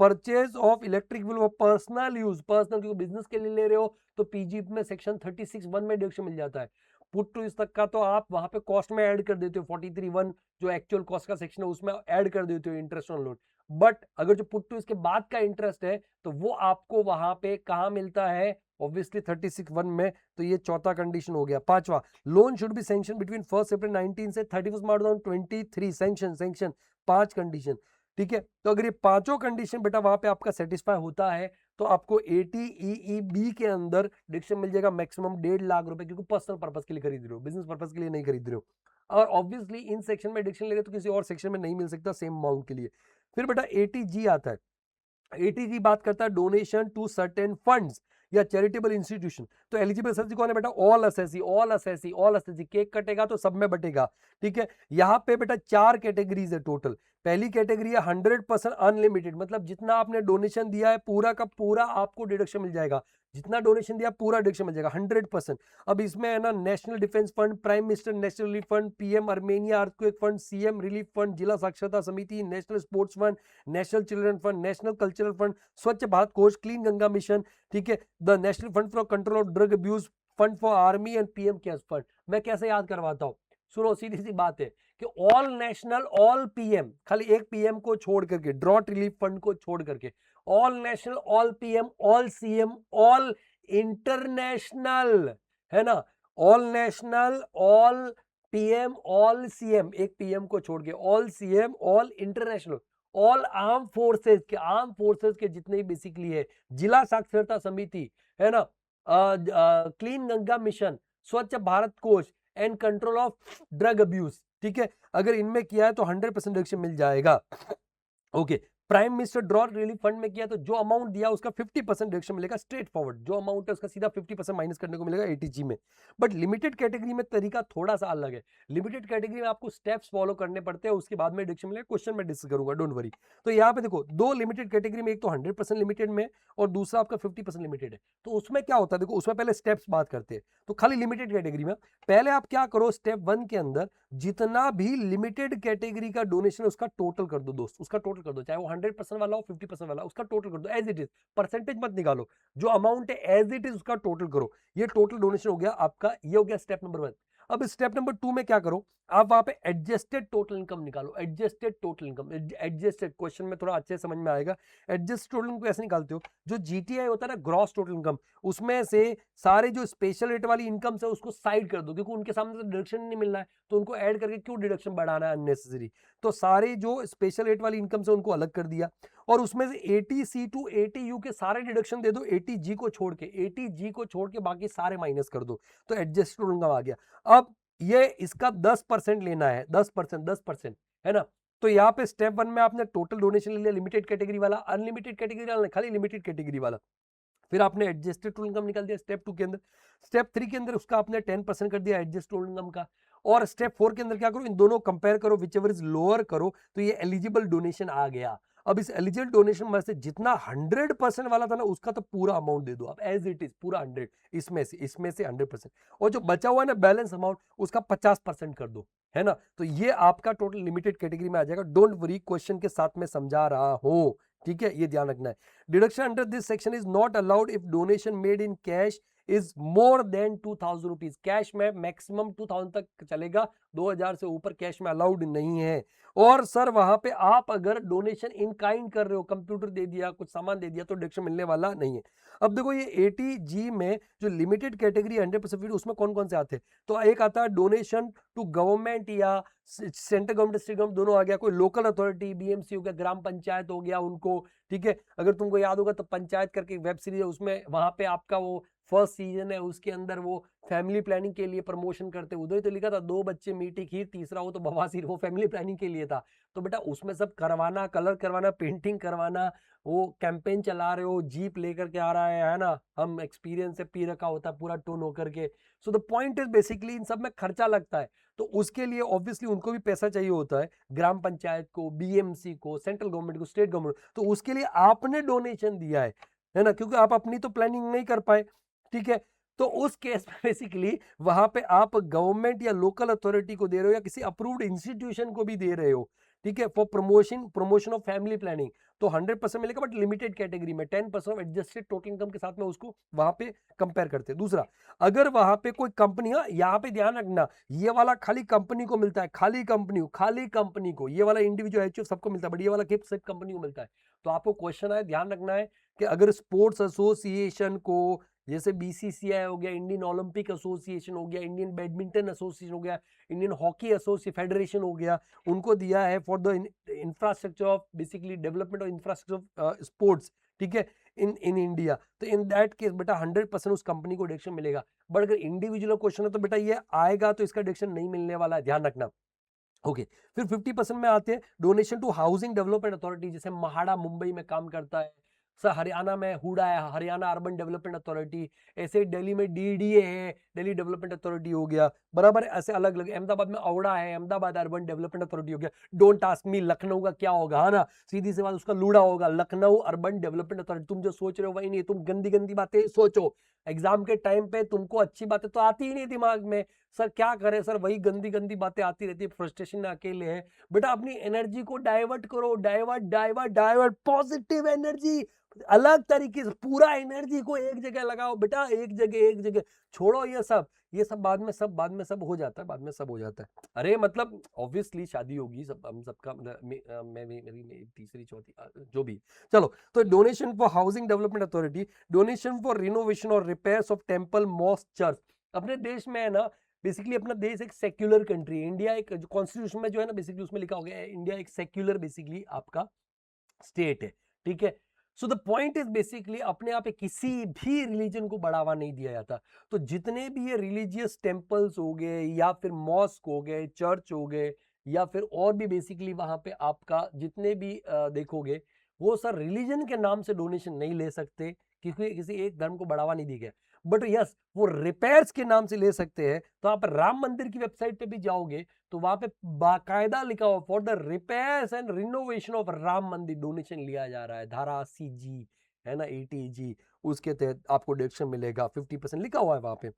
Purchase of electric vehicle personal use, personal क्योंकि बिजनेस के लिए ले रहे हो तो पीजी में सेक्शन 36(1) में डिडक्शन मिल जाता है। पुट टू इस तक का तो आप वहां पे कॉस्ट में ऐड कर देते हो, 43(1) जो एक्चुअल कॉस्ट का सेक्शन है उसमें ऐड कर देते हो इंटरेस्ट ऑन लोन। बट अगर जो पुट टू इसके बाद का इंटरेस्ट है तो वो आपको वहां पे कहां मिलता है, ऑब्वियसली 36(1) में। तो ये चौथा कंडीशन हो गया। पांचवा, loan should B sanction between 1 अप्रैल 19 से 31 मार्च 2023, सैंक्शन 5 कंडीशन, ठीक है। तो अगर ये पांचों कंडीशन बेटा वहां पे आपका सेटिस्फाई होता है तो आपको एटीईई के अंदर डिडक्शन मिल जाएगा मैक्सिमम 1.5 लाख रुपए, क्योंकि पर्सनल पर्पस के लिए खरीद रहे हो, बिजनेस पर्पस के लिए नहीं खरीद रहे हो। और ऑब्वियसली इन सेक्शन में डिडक्शन ले रहे हो तो किसी और सेक्शन में नहीं मिल सकता सेम अमाउंट के लिए। फिर बेटा एटीजी आता है। एटीजी बात करता है डोनेशन टू सर्टेन फंड्स या चैरिटेबल इंस्टीट्यूशन। तो एलिजिबल सब्सिडी कौन है बेटा, ऑल असेसी, केक कटेगा तो सब में बटेगा, ठीक है। यहाँ पे बेटा 4 कैटेगरीज है टोटल। पहली कैटेगरी है 100% अनलिमिटेड, मतलब जितना आपने डोनेशन दिया है पूरा का पूरा आपको डिडक्शन मिल जाएगा, जितना डोनेशन दिया पूरा डिडक्शन मिल जाएगा 100%। अब इसमें है ना national defence fund, prime minister national relief fund, PM Armenia earthquake fund, CM relief fund, जिला साक्षरता समिति, national sports fund, national children fund, national cultural fund, स्वच्छ भारत कोष, क्लीन गंगा मिशन, ठीक है, the national fund for control of drug abuse, fund for army and PM cares fund. मैं कैसे याद करवाता हूं, सुनो सीधी सी बात है कि ऑल नेशनल ऑल पीएम, खाली एक पीएम को छोड़ करके, ड्रॉट रिलीफ फंड को छोड़ करके, all national all PM all CM all international, है ना, all national all PM all CM, एक पीएम को छोड़ के all CM all international all arm forces के जितने बेसिकली है, जिला साक्षरता समिति, है ना, क्लीन गंगा मिशन, स्वच्छ भारत कोष and control of drug abuse, ठीक है। अगर इनमें किया है तो 100% डिडक्शन मिल जाएगा। Okay, prime minister drought relief fund में किया तो जो अमाउंट दिया उसका 50% डिडक्शन मिलेगा, स्ट्रेट फॉरवर्ड जो अमाउंट है उसका सीधा 50% माइनस करने को मिलेगा एटीजी में। बट लिमिटेड कैटेगरी में तरीका थोड़ा सा अलग है। लिमिटेड कैटेगरी में आपको स्टेप्स फॉलो करने पड़ते हैं, उसके बाद में डिडक्शन मिलेगा, क्वेश्चन में डिस्कस करूंगा, डोंट वरी। तो यहाँ पे देखो दो लिमिटेड कैटेगरी में, एक तो 100% लिमिटेड में और दूसरा आपका 50% लिमिटेड है। तो उसमें क्या होता है, देखो उसमें पहले स्टेप्स बात करते हैं। तो खाली लिमिटेड कैटेगरी में पहले आप क्या करो, स्टेप 1 के अंदर जितना भी लिमिटेड कैटेगरी का डोनेशन उसका टोटल कर दो दोस्त, उसका टोटल कर दो, चाहे वो 100% वाला हो 50% वाला, उसका टोटल कर दो एज इट इज, परसेंटेज मत निकालो, जो अमाउंट है एज इट इज उसका टोटल करो। ये टोटल डोनेशन हो गया आपका, ये हो गया स्टेप नंबर 1। अब स्टेप नंबर 2 में क्या करो, आप वहां पे एडजस्टेड टोटल इनकम निकालो, adjusted total income, adjusted question में थोड़ा अच्छे समझ में आएगा। एडजस्ट टोटल इनकम ऐसे निकालते हो, जो जीटीआई होता है ना ग्रॉस टोटल इनकम, उसमें से सारे जो स्पेशल रेट वाली इनकम है उसको साइड कर दो, क्योंकि उनके सामने तो डिडक्शन नहीं मिल रहा है, तो उनको ऐड करके क्यों डिडक्शन बढ़ाना है अननेसेसरी। तो सारे जो स्पेशल रेट वाली इनकम से उनको अलग कर दिया, और उसमें से एटीसी टू एटीयू के सारे डिडक्शन दे दो, एटीजी को छोड़ के बाकी सारे माइनस कर दो, तो एडजस्ट टोटल इनकम आ गया। अब ये इसका 10% लेना है, 10%, है ना। तो यहाँ पे स्टेप 1 में आपने टोटल डोनेशन ले लिया, लिमिटेड कैटेगरी वाला, अनलिमिटेड कैटेगरी वाला, खाली लिमिटेड कैटेगरी वाला। फिर आपने एडजस्टेड टोटल इनकम निकाल दिया स्टेप 2 के अंदर। स्टेप 3 के अंदर उसका आपने 10% कर दिया एडजस्ट टोटल इनकम का। और स्टेप 4 के अंदर क्या करो, इन दोनों कंपेयर करो, विच एवर इज लोअर करो, तो ये एलिजिबल डोनेशन आ गया। अब इस एलिजिबल डोनेशन में से जितना 100% वाला था ना, उसका तो पूरा अमाउंट दे दो आप एज इट इज, पूरा 100, इसमें से 100%। और जो बचा हुआ है ना बैलेंस अमाउंट, उसका 50% कर दो, है ना। तो ये आपका टोटल लिमिटेड कैटेगरी में आ जाएगा। डोंट वरी, क्वेश्चन के साथ में समझा रहा हूं, ठीक है, ये ध्यान रखना है। Deduction under this section is not allowed if donation made in cash is more than 2000 rupees. Cash में मैक्सिमम 2000 तक चलेगा, 2000 से ऊपर कैश में अलाउड नहीं है। और सर वहां पे आप अगर डोनेशन इन काइंड कर रहे हो, कंप्यूटर दे दिया, कुछ सामान दे दिया, तो डिडक्शन मिलने वाला नहीं है। अब देखो ये 80G में जो लिमिटेड कैटेगरी 100%, उसमें कौन कौन से आते हैं, तो एक आता है डोनेशन टू गवर्नमेंट या सेंट्रल गवर्नमेंट, स्टेट गवर्नमेंट, दोनों आ गया। कोई लोकल अथॉरिटी, बीएमसी हो गया, ग्राम पंचायत हो गया उनको, ठीक है। अगर तुमको याद होगा तो पंचायत करके वेब सीरीज है, उसमें वहां पे आपका वो फर्स्ट सीजन है, उसके अंदर वो फैमिली प्लानिंग के लिए प्रमोशन करते, उधर ही तो लिखा था 2 बच्चे मीठी खीर, तीसरा हो तो बवासीर, वो फैमिली प्लानिंग के लिए था। तो बेटा उसमें सब करवाना, कलर करवाना, पेंटिंग करवाना, वो कैंपेन चला रहे हो, जीप लेकर के आ रहा है ना, हम एक्सपीरियंस से पी रखा होता है पूरा टोन होकर के। So the point is basically इन सब में खर्चा लगता है, तो उसके लिए ऑब्वियसली उनको भी पैसा चाहिए होता है, ग्राम पंचायत को, बीएमसी को, सेंट्रल गवर्नमेंट को, स्टेट गवर्नमेंट। तो उसके लिए आपने डोनेशन दिया है ना, क्योंकि आप अपनी तो प्लानिंग नहीं कर पाए, ठीक है। तो उस केस में बेसिकली वहां पे आप गवर्नमेंट या लोकल अथॉरिटी को दे रहे हो, या किसी अप्रूव्ड इंस्टीट्यूशन को भी दे रहे हो, ठीक है, for promotion of family planning, तो 100% मिलेगा, बट लिमिटेड कैटेगरी में 10% ऑफ एडजस्टेड टोटल इनकम के साथ में उसको वहां पे कंपेयर करते हैं। दूसरा, अगर वहां पे कोई कंपनी, यहाँ पे ध्यान रखना, ये वाला खाली कंपनी को मिलता है, खाली कंपनी को, ये वाला इंडिविजुअल एचयूएफ सबको मिलता है, बट ये वाला सिर्फ कंपनी को मिलता है। तो आपको क्वेश्चन है, ध्यान रखना है कि अगर स्पोर्ट्स एसोसिएशन को, जैसे बीसीसीआई हो गया, इंडियन ओलंपिक एसोसिएशन हो गया, इंडियन बैडमिंटन एसोसिएशन हो गया, इंडियन हॉकी एसोसिएशन फेडरेशन हो गया, उनको दिया है for the infrastructure of basically development of infrastructure of sports, ठीक है, इन इंडिया, तो इन दैट केस बेटा 100% उस कंपनी को डिडक्शन मिलेगा। बट अगर इंडिविजुअल क्वेश्चन है तो बेटा ये आएगा तो इसका डिडक्शन नहीं मिलने वाला है, ध्यान रखना। ओके, फिर 50% में आते हैं donation to housing development authority, जैसे महाड़ा मुंबई में काम करता है सर, हरियाणा में हुडा है, हरियाणा अर्बन डेवलपमेंट अथॉरिटी, ऐसे दिल्ली में डीडीए है, दिल्ली डेवलपमेंट अथॉरिटी हो गया, बराबर है, ऐसे अलग अलग, अहमदाबाद में औड़ा है, अहमदाबाद अर्बन डेवलपमेंट अथॉरिटी हो गया। डोंट आस्क मी लखनऊ का क्या होगा, है ना, सीधी सी बात, उसका लूड़ा होगा, लखनऊ अर्बन डेवलपमेंट अथॉरिटी। तुम जो सोच रहे हो वही नहीं, तुम गंदी गंदी बातें सोचो, एग्जाम के टाइम पे तुमको अच्छी बातें तो आती ही नहीं दिमाग में, सर क्या करें सर, वही गंदी गंदी बातें आती रहती है, फ्रस्ट्रेशन में अकेले है। बेटा अपनी एनर्जी को डाइवर्ट करो, divert divert divert, positive energy, अलग तरीके से पूरा एनर्जी को एक जगह लगाओ बेटा, एक जगह छोड़ो ये सब बाद में सब हो जाता है, बाद में सब हो जाता है। अरे मतलब ऑब्वियसली शादी होगी, सब हम सबका, मेरी तीसरी चौथी जो भी, चलो। तो donation for housing development authority, donation for renovation और repairs of temple, mosque, church. अपने देश में है ना, बेसिकली अपना देश एक सेक्युलर कंट्री है, इंडिया एक कॉन्स्टिट्यूशन में जो है ना, बेसिकली उसमें लिखा हो गया है इंडिया एक सेक्युलर बेसिकली आपका स्टेट है, ठीक है। सो द पॉइंट इज बेसिकली अपने आप किसी भी रिलीजन को बढ़ावा नहीं दिया जाता। तो जितने भी ये रिलीजियस टेम्पल्स हो गए, या फिर मॉस्क हो गए, चर्च हो गए, या फिर और भी बेसिकली वहां पे आपका जितने भी देखोगे, वो सर रिलीजन के नाम से डोनेशन नहीं ले सकते, क्योंकि किसी एक धर्म को बढ़ावा नहीं दी गया। बट यस, वो रिपेयर्स के नाम से ले सकते हैं। तो आप राम मंदिर की वेबसाइट पे भी जाओगे तो वहां पे बाकायदा लिखा हुआ for the repairs and renovation of Ram मंदिर डोनेशन लिया जा रहा है, धारा 80G, है ना, 80G, उसके तहत आपको डिडक्शन मिलेगा, 50% लिखा हुआ है वहां पे।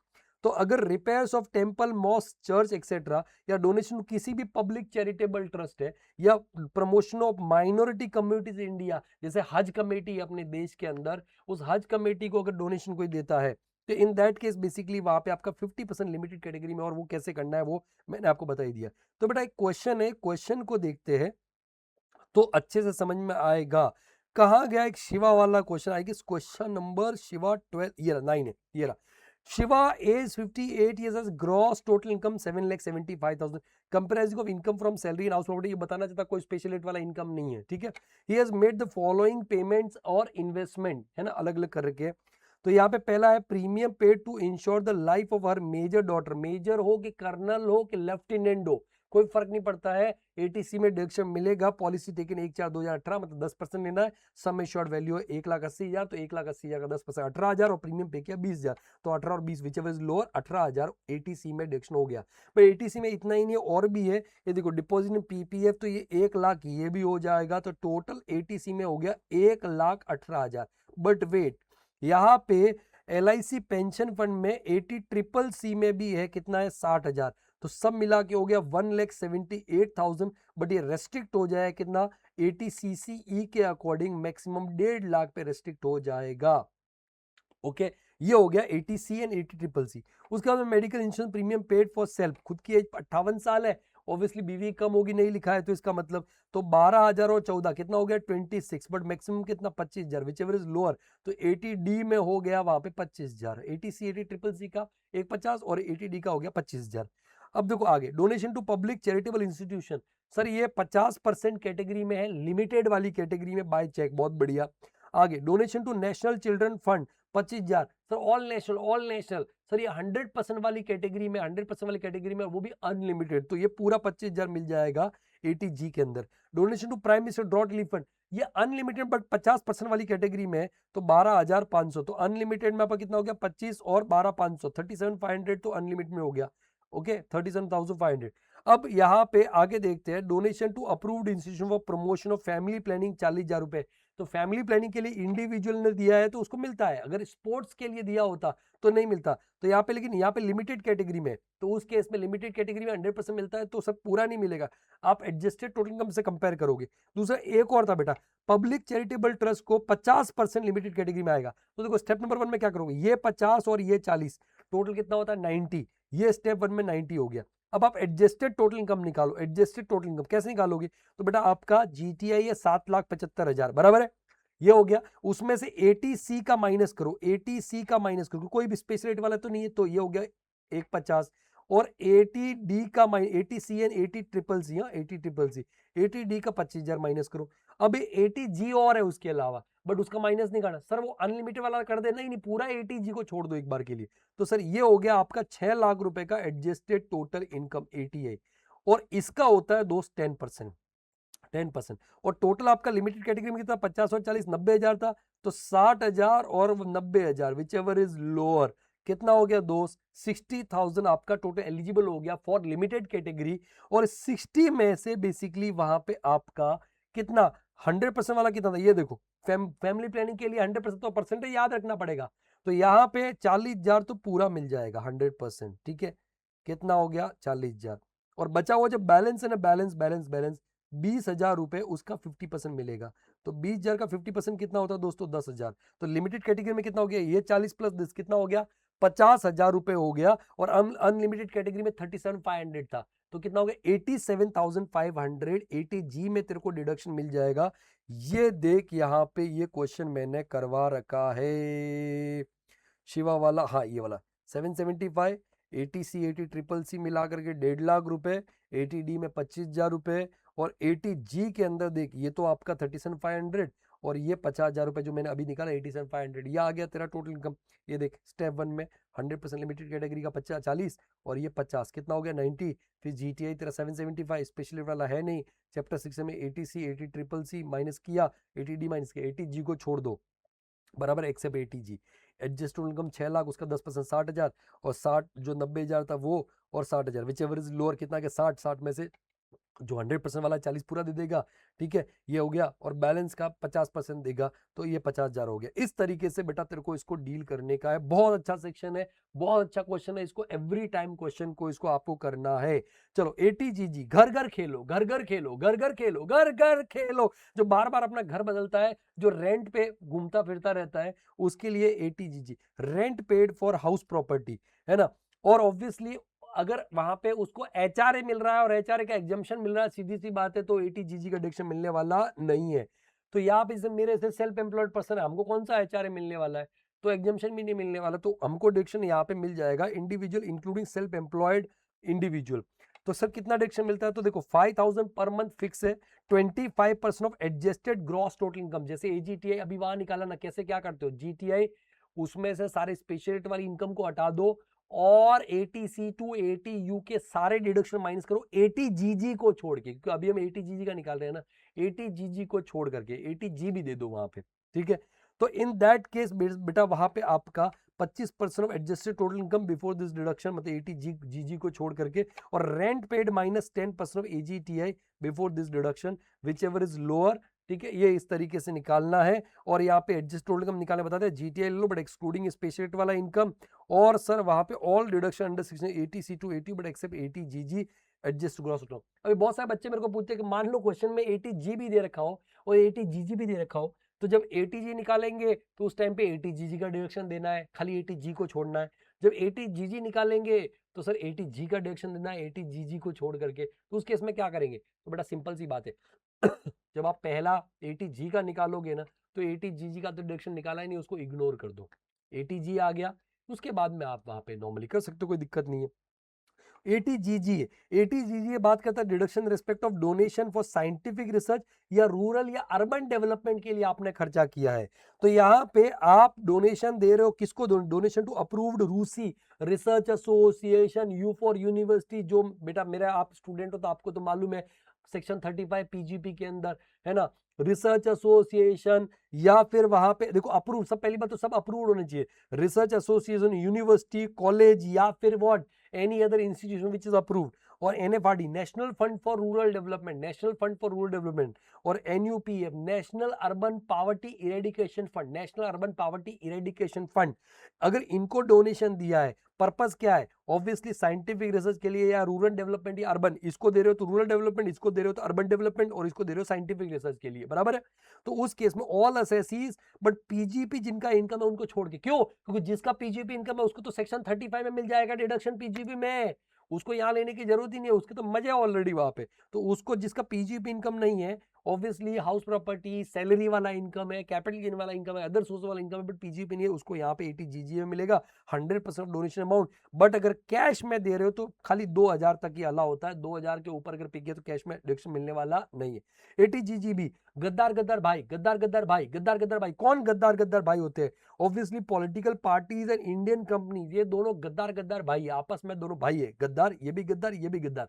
तो अगर repairs of temple, mosque, church etcetera, या डोनेशन किसी भी पब्लिक चैरिटेबल ट्रस्ट है, या promotion of minority communities India, जैसे हज कमेटी अपने देश के अंदर, उस हज कमेटी को अगर डोनेशन कोई देता है, तो इन दैट केस बेसिकली वहां पे आपका 50% लिमिटेड कैटेगरी में, और वो कैसे करना है वो मैंने आपको बता ही दिया। तो बेटा एक क्वेश्चन है, क्वेश्चन को देखते हैं तो अच्छे से समझ में आएगा। कहा गया एक शिवा वाला क्वेश्चन आएगा, क्वेश्चन नंबर शिवा 12, ये 9 है, ये रहा। Shiva age 58 years, gross total income 7,75,000, comprising of income from salary and house property. ये बताना चाहता कोई स्पेशल रेट वाला इनकम नहीं है, ठीक है। He has made the following payments और इन्वेस्टमेंट, है ना, अलग अलग कर रखे हैं। तो यहाँ पे पहला है premium paid to insure the life of her major daughter, major हो कि कर्नल हो कि लेफ्टिनेंट हो, कोई फर्क नहीं पड़ता है, एटीसी में डिडक्शन मिलेगा। पॉलिसी टेकन 1/4/2018, मतलब 10% लेना है। सम एश्योर्ड वैल्यू है 1,80,000, तो 1,80,000 का 10% 18,000 और प्रीमियम पे किया 20,000, तो 18 और 20 which ever is lower, 18,000 eighty C में डिडक्शन हो गया। भाई एटीसी में इतना ही नहीं और भी है, ये देखो डिपॉजिट में पीपीएफ, तो ये 1,00,000 ये भी हो जाएगा, तो टोटल एटीसी में हो गया 1,18,000। बट वेट, यहाँ पे LIC पेंशन फंड में 80CCC में भी है, कितना है 60,000, तो सब मिला के हो गया 1,78,000। बट ये रेस्ट्रिक्ट हो जाए कितना, 80CCE के अकॉर्डिंग मैक्सिमम 1.5 लाख पे रेस्ट्रिक्ट हो जाएगा। ओके, ये हो गया 80C एंड 80CCC। उसके बाद medical insurance premium paid for self, खुद की एज 58 साल है, ऑब्वियसली बीवी कम होगी, नहीं लिखा है तो इसका मतलब, तो 12,000 और 14 कितना हो गया 26, बट मैक्सिमम कितना 25,000 विच एवर इज लोअर, तो 80D में हो गया वहां पे 25,000। 80C 80CCC का 150 और 80D का हो गया 25,000। अब देखो आगे, donation to public charitable institution, sir ये 50% कैटेगरी में है, लिमिटेड वाली कैटेगरी में बाय चेक, बहुत बढ़िया। आगे donation to national children fund 25,000, sir all national, sir ये 100% वाली कैटेगरी में, 100% वाली कैटेगरी में, वो भी अनलिमिटेड, तो ये पूरा 25,000 मिल जाएगा 80G के अंदर। Donation to prime minister drought relief fund, ये अनलिमिटेड बट 50% वाली कैटेगरी में है, तो 12,500, तो अनलिमिटेड में आपका कितना हो गया 25 और 12,500, 37,500 तो अनलिमिटेड में हो गया। ओके, 37,500। अब यहाँ पे आगे देखते हैं, donation to approved institution for promotion of family planning 40,000 रुपए, तो फैमिली प्लानिंग के लिए इंडिविजुअल ने दिया है तो उसको मिलता है, अगर स्पोर्ट्स के लिए दिया होता तो नहीं मिलता। तो यहाँ पे, लेकिन यहाँ पे लिमिटेड कैटेगरी में, तो उस केस में लिमिटेड कैटेगरी में 100% मिलता है, तो सब पूरा नहीं मिलेगा, आप एडजस्टेड टोटल इनकम से कंपेयर करोगे। दूसरा एक और था बेटा, पब्लिक चैरिटेबल ट्रस्ट को 50% लिमिटेड कैटेगरी में आएगा, तो देखो स्टेप नंबर 1 में क्या करोगे, ये 50 और ये 40, टोटल कितना होता है 90, ये स्टेप 1 में 90 हो गया। अब आप एडजस्टेड टोटल इनकम निकालो, एडजस्टेड टोटल इनकम कैसे निकालोगे, तो बेटा आपका GTI है 7,75,000, बराबर है, ये हो गया। उसमें से 80C का माइनस करो, 80C का माइनस करो, कोई भी स्पेशल रेट वाला तो नहीं है, तो ये हो गया 150, और 80D का 80C एंड 80CCC, हाँ 80CCC, 80D का 25,000 माइनस करो। अब 80G और है उसके अलावा, बट उसका माइनस नहीं करना सर, वो अनलिमिटेड वाला कर देना ही नहीं, पूरा 80G को छोड़ दो एक बार के लिए। तो सर ये हो गया आपका 6 लाख रुपए का एडजस्टेड टोटल इनकम 80I, और इसका होता है दोस्त 10%, और टोटल आपका लिमिटेड कैटेगरी में कितना 50 और 40 90,000 था, तो 60,000 और 90,000 विच एवर इज लोअर, कितना हो गया दोस्त 60,000 आपका टोटल एलिजिबल हो गया फॉर लिमिटेड कैटेगरी। और 60 में से बेसिकली वहां पे आपका कितना 100% वाला कितना था, ये देखो फैमिली प्लानिंग के लिए 100% तो परसेंटेज याद रखना पड़ेगा, तो यहाँ पे 40,000 तो पूरा मिल जाएगा 100%, ठीक है, कितना हो गया 40,000, और बचा हुआ जो बैलेंस है ना, बैलेंस 20,000 रुपए, उसका 50% मिलेगा, तो 20,000 का 50% कितना होता है दोस्तों 10,000, तो लिमिटेड कैटेगरी में कितना हो गया, ये 40 प्लस 10 कितना हो गया 50,000 रुपए हो गया, और अनलिमिटेड कैटेगरी में 37,500 था, तो कितना हो गया 87,500, 80G में तेरे को डिडक्शन मिल जाएगा। ये देख यहाँ पे ये क्वेश्चन मैंने करवा रखा है शिवा वाला, हाँ ये वाला 775, 80C 80CCC मिला करके 1.5 लाख रुपए, 80D में 25,000 रुपए, और 80G के अंदर देख ये तो आपका 37,500, और ये 50,000 रुपए जो मैंने अभी निकाला 87,500, ये आ गया तेरा टोटल इनकम। ये देख स्टेप 1 में 100% लिमिटेड कैटेगरी का 40, और ये 50 कितना हो गया 90, फिर GTI तेरा 775 स्पेशल वाला है नहीं, चैप्टर 6 में 80C 80CCC माइनस किया, 80D माइनस किया, 80G को छोड़ दो, बराबर accept 80G। Adjust income 6 lakh, उसका 10% 60,000, और 60 जो 90,000 था वो, और 60,000 विच एवर इज लोअर, कितना के 60 में से जो 100% वाला 40 पूरा दे देगा, ठीक है, ये हो गया, और बैलेंस का 50% देगा, तो ये 50,000 हो गया। इस तरीके से बेटा तेरे को इसको डील करने का है, बहुत अच्छा सेक्शन है, बहुत अच्छा क्वेश्चन है, इसको एवरी टाइम क्वेश्चन को इसको आपको करना है। चलो 80G, घर घर खेलो, घर घर खेलो, घर घर खेलो, घर घर खेलो, जो बार बार अपना घर बदलता है, जो रेंट पे घूमता फिरता रहता है, उसके लिए 80G, rent paid for house property, है ना, और ऑब्वियसली अगर वहां पे उसको HRA मिल रहा है और HRA का एग्जाम्शन मिल रहा है, सीधी सी बात है, तो 80G का डिडक्शन मिलने वाला नहीं है। तो यहाँ पे मेरे से सेल्फ एम्प्लॉयड पर्सन है, हमको कौन सा HRA मिलने वाला है, तो एग्जाम्शन भी नहीं मिलने वाला, तो हमको डिडक्शन यहाँ पे मिल जाएगा individual including self employed individual. तो सर कितना डिडक्शन मिलता है, तो देखो 5,000 पर मंथ फिक्स है, 25% of adjusted gross total income, जैसे AGTI अभी वहां निकाला ना, कैसे क्या करते हो, GTI उसमें से सारे स्पेशल रेट वाली इनकम को हटा दो और 80C2 80U के सारे डिडक्शन माइनस करो 80GG को छोड़ के, क्योंकि अभी हम 80GG का निकाल रहे हैं ना, 80GG को छोड़ करके 80G भी दे दो वहां पे, ठीक है। तो इन दैट केस बेटा वहां पे आपका 25% of adjusted total income before this deduction, मतलब 80GG को छोड़ करके, और rent paid minus 10% of AGTI before this deduction which ever is lower, ठीक है। ये इस तरीके से निकालना है। और यहाँ पे एडजस्ट टोटल इनकम निकालने बताते हैं, GTI ले लो बट एक्सक्लूडिंग स्पेशल रेट वाला इनकम, और सर वहां पे all deduction under section 80C2 80 but except 80GG adjust gross income. अभी बहुत सारे बच्चे मेरे को पूछते हैं कि मान लो क्वेश्चन में 80G भी दे रखा हो और 80GG भी दे रखा हो, तो जब 80G निकालेंगे तो उस टाइम पे 80GG का डिडक्शन देना है, खाली 80G को छोड़ना है। जब 80GG निकालेंगे तो सर 80G का डिडक्शन देना है 80GG को छोड़ करके। तो उस केस में क्या करेंगे? तो बड़ा सिंपल सी बात है जब आप पहला 80G का निकालोगे ना, तो 80GG का तो डिडक्शन निकाला ही नहीं, उसको इग्नोर कर दो। 80G आ गया, उसके बाद में आप वहां पे नॉर्मली कर सकते हो, कोई दिक्कत नहीं है। 80GG बात करता है deduction respect of donation for scientific research या रूरल या अर्बन डेवलपमेंट के लिए आपने खर्चा किया है। तो यहाँ पे आप डोनेशन दे रहे हो किसको? डोनेशन टू अप्रूव्ड रूसी research association, you for university. जो बेटा मेरा आप स्टूडेंट हो तो आपको तो मालूम है सेक्शन 35 PGP के अंदर है ना, रिसर्च एसोसिएशन या फिर वहां पे देखो अप्रूव, सब पहली बात तो सब अप्रूव्ड होने चाहिए। रिसर्च एसोसिएशन, यूनिवर्सिटी, कॉलेज या फिर what any other institution which is approved, और NFRD national fund for rural development, national fund for rural development, और NUPF national urban poverty eradication fund, national urban poverty eradication fund. अगर इनको donation दिया है, purpose क्या है? Obviously scientific research के लिए या रूरल डेवलपमेंट या अर्बन, इसको दे रहे हो तो रूरल डेवलपमेंट, इसको दे रहे हो तो अर्बन डेवलपमेंट, और इसको दे रहे हो साइंटिफिक रिसर्च के लिए, बराबर है। तो उस केस में ऑल असेसीज, बट PGP जिनका इनकम है उनको छोड़ के। क्यों? क्योंकि जिसका PGP इनकम है उसको तो सेक्शन 35 में मिल जाएगा डिडक्शन PGP में, उसको यहाँ लेने की जरूरत ही नहीं है, उसके तो मजे ऑलरेडी वहां पे। तो उसको जिसका PGP इनकम नहीं है, ऑब्वियसली हाउस प्रॉपर्टी, सैलरी वाला इनकम है, कैपिटल गेन वाला इनकम है, अदर सोर्स वाला इनकम है, बट PGP नहीं है, उसको यहाँ पे 80GG में मिलेगा 100% डोनेशन अमाउंट। बट अगर कैश में दे रहे हो तो खाली 2000 तक ही अलाउ होता है, 2000 के ऊपर अगर पिक है तो कैश में डिडक्शन मिलने वाला नहीं है। 80GG भी गद्दार गद्दार भाई, गद्दार गद्दार भाई, गद्दार गद्दार भाई। कौन गद्दार गद्दार भाई होते हैं? Obviously political parties and Indian companies, ये दोनों गद्दार गद्दार भाई, आपस में दोनों भाई है, गद्दार, ये भी गद्दार, ये भी गद्दार।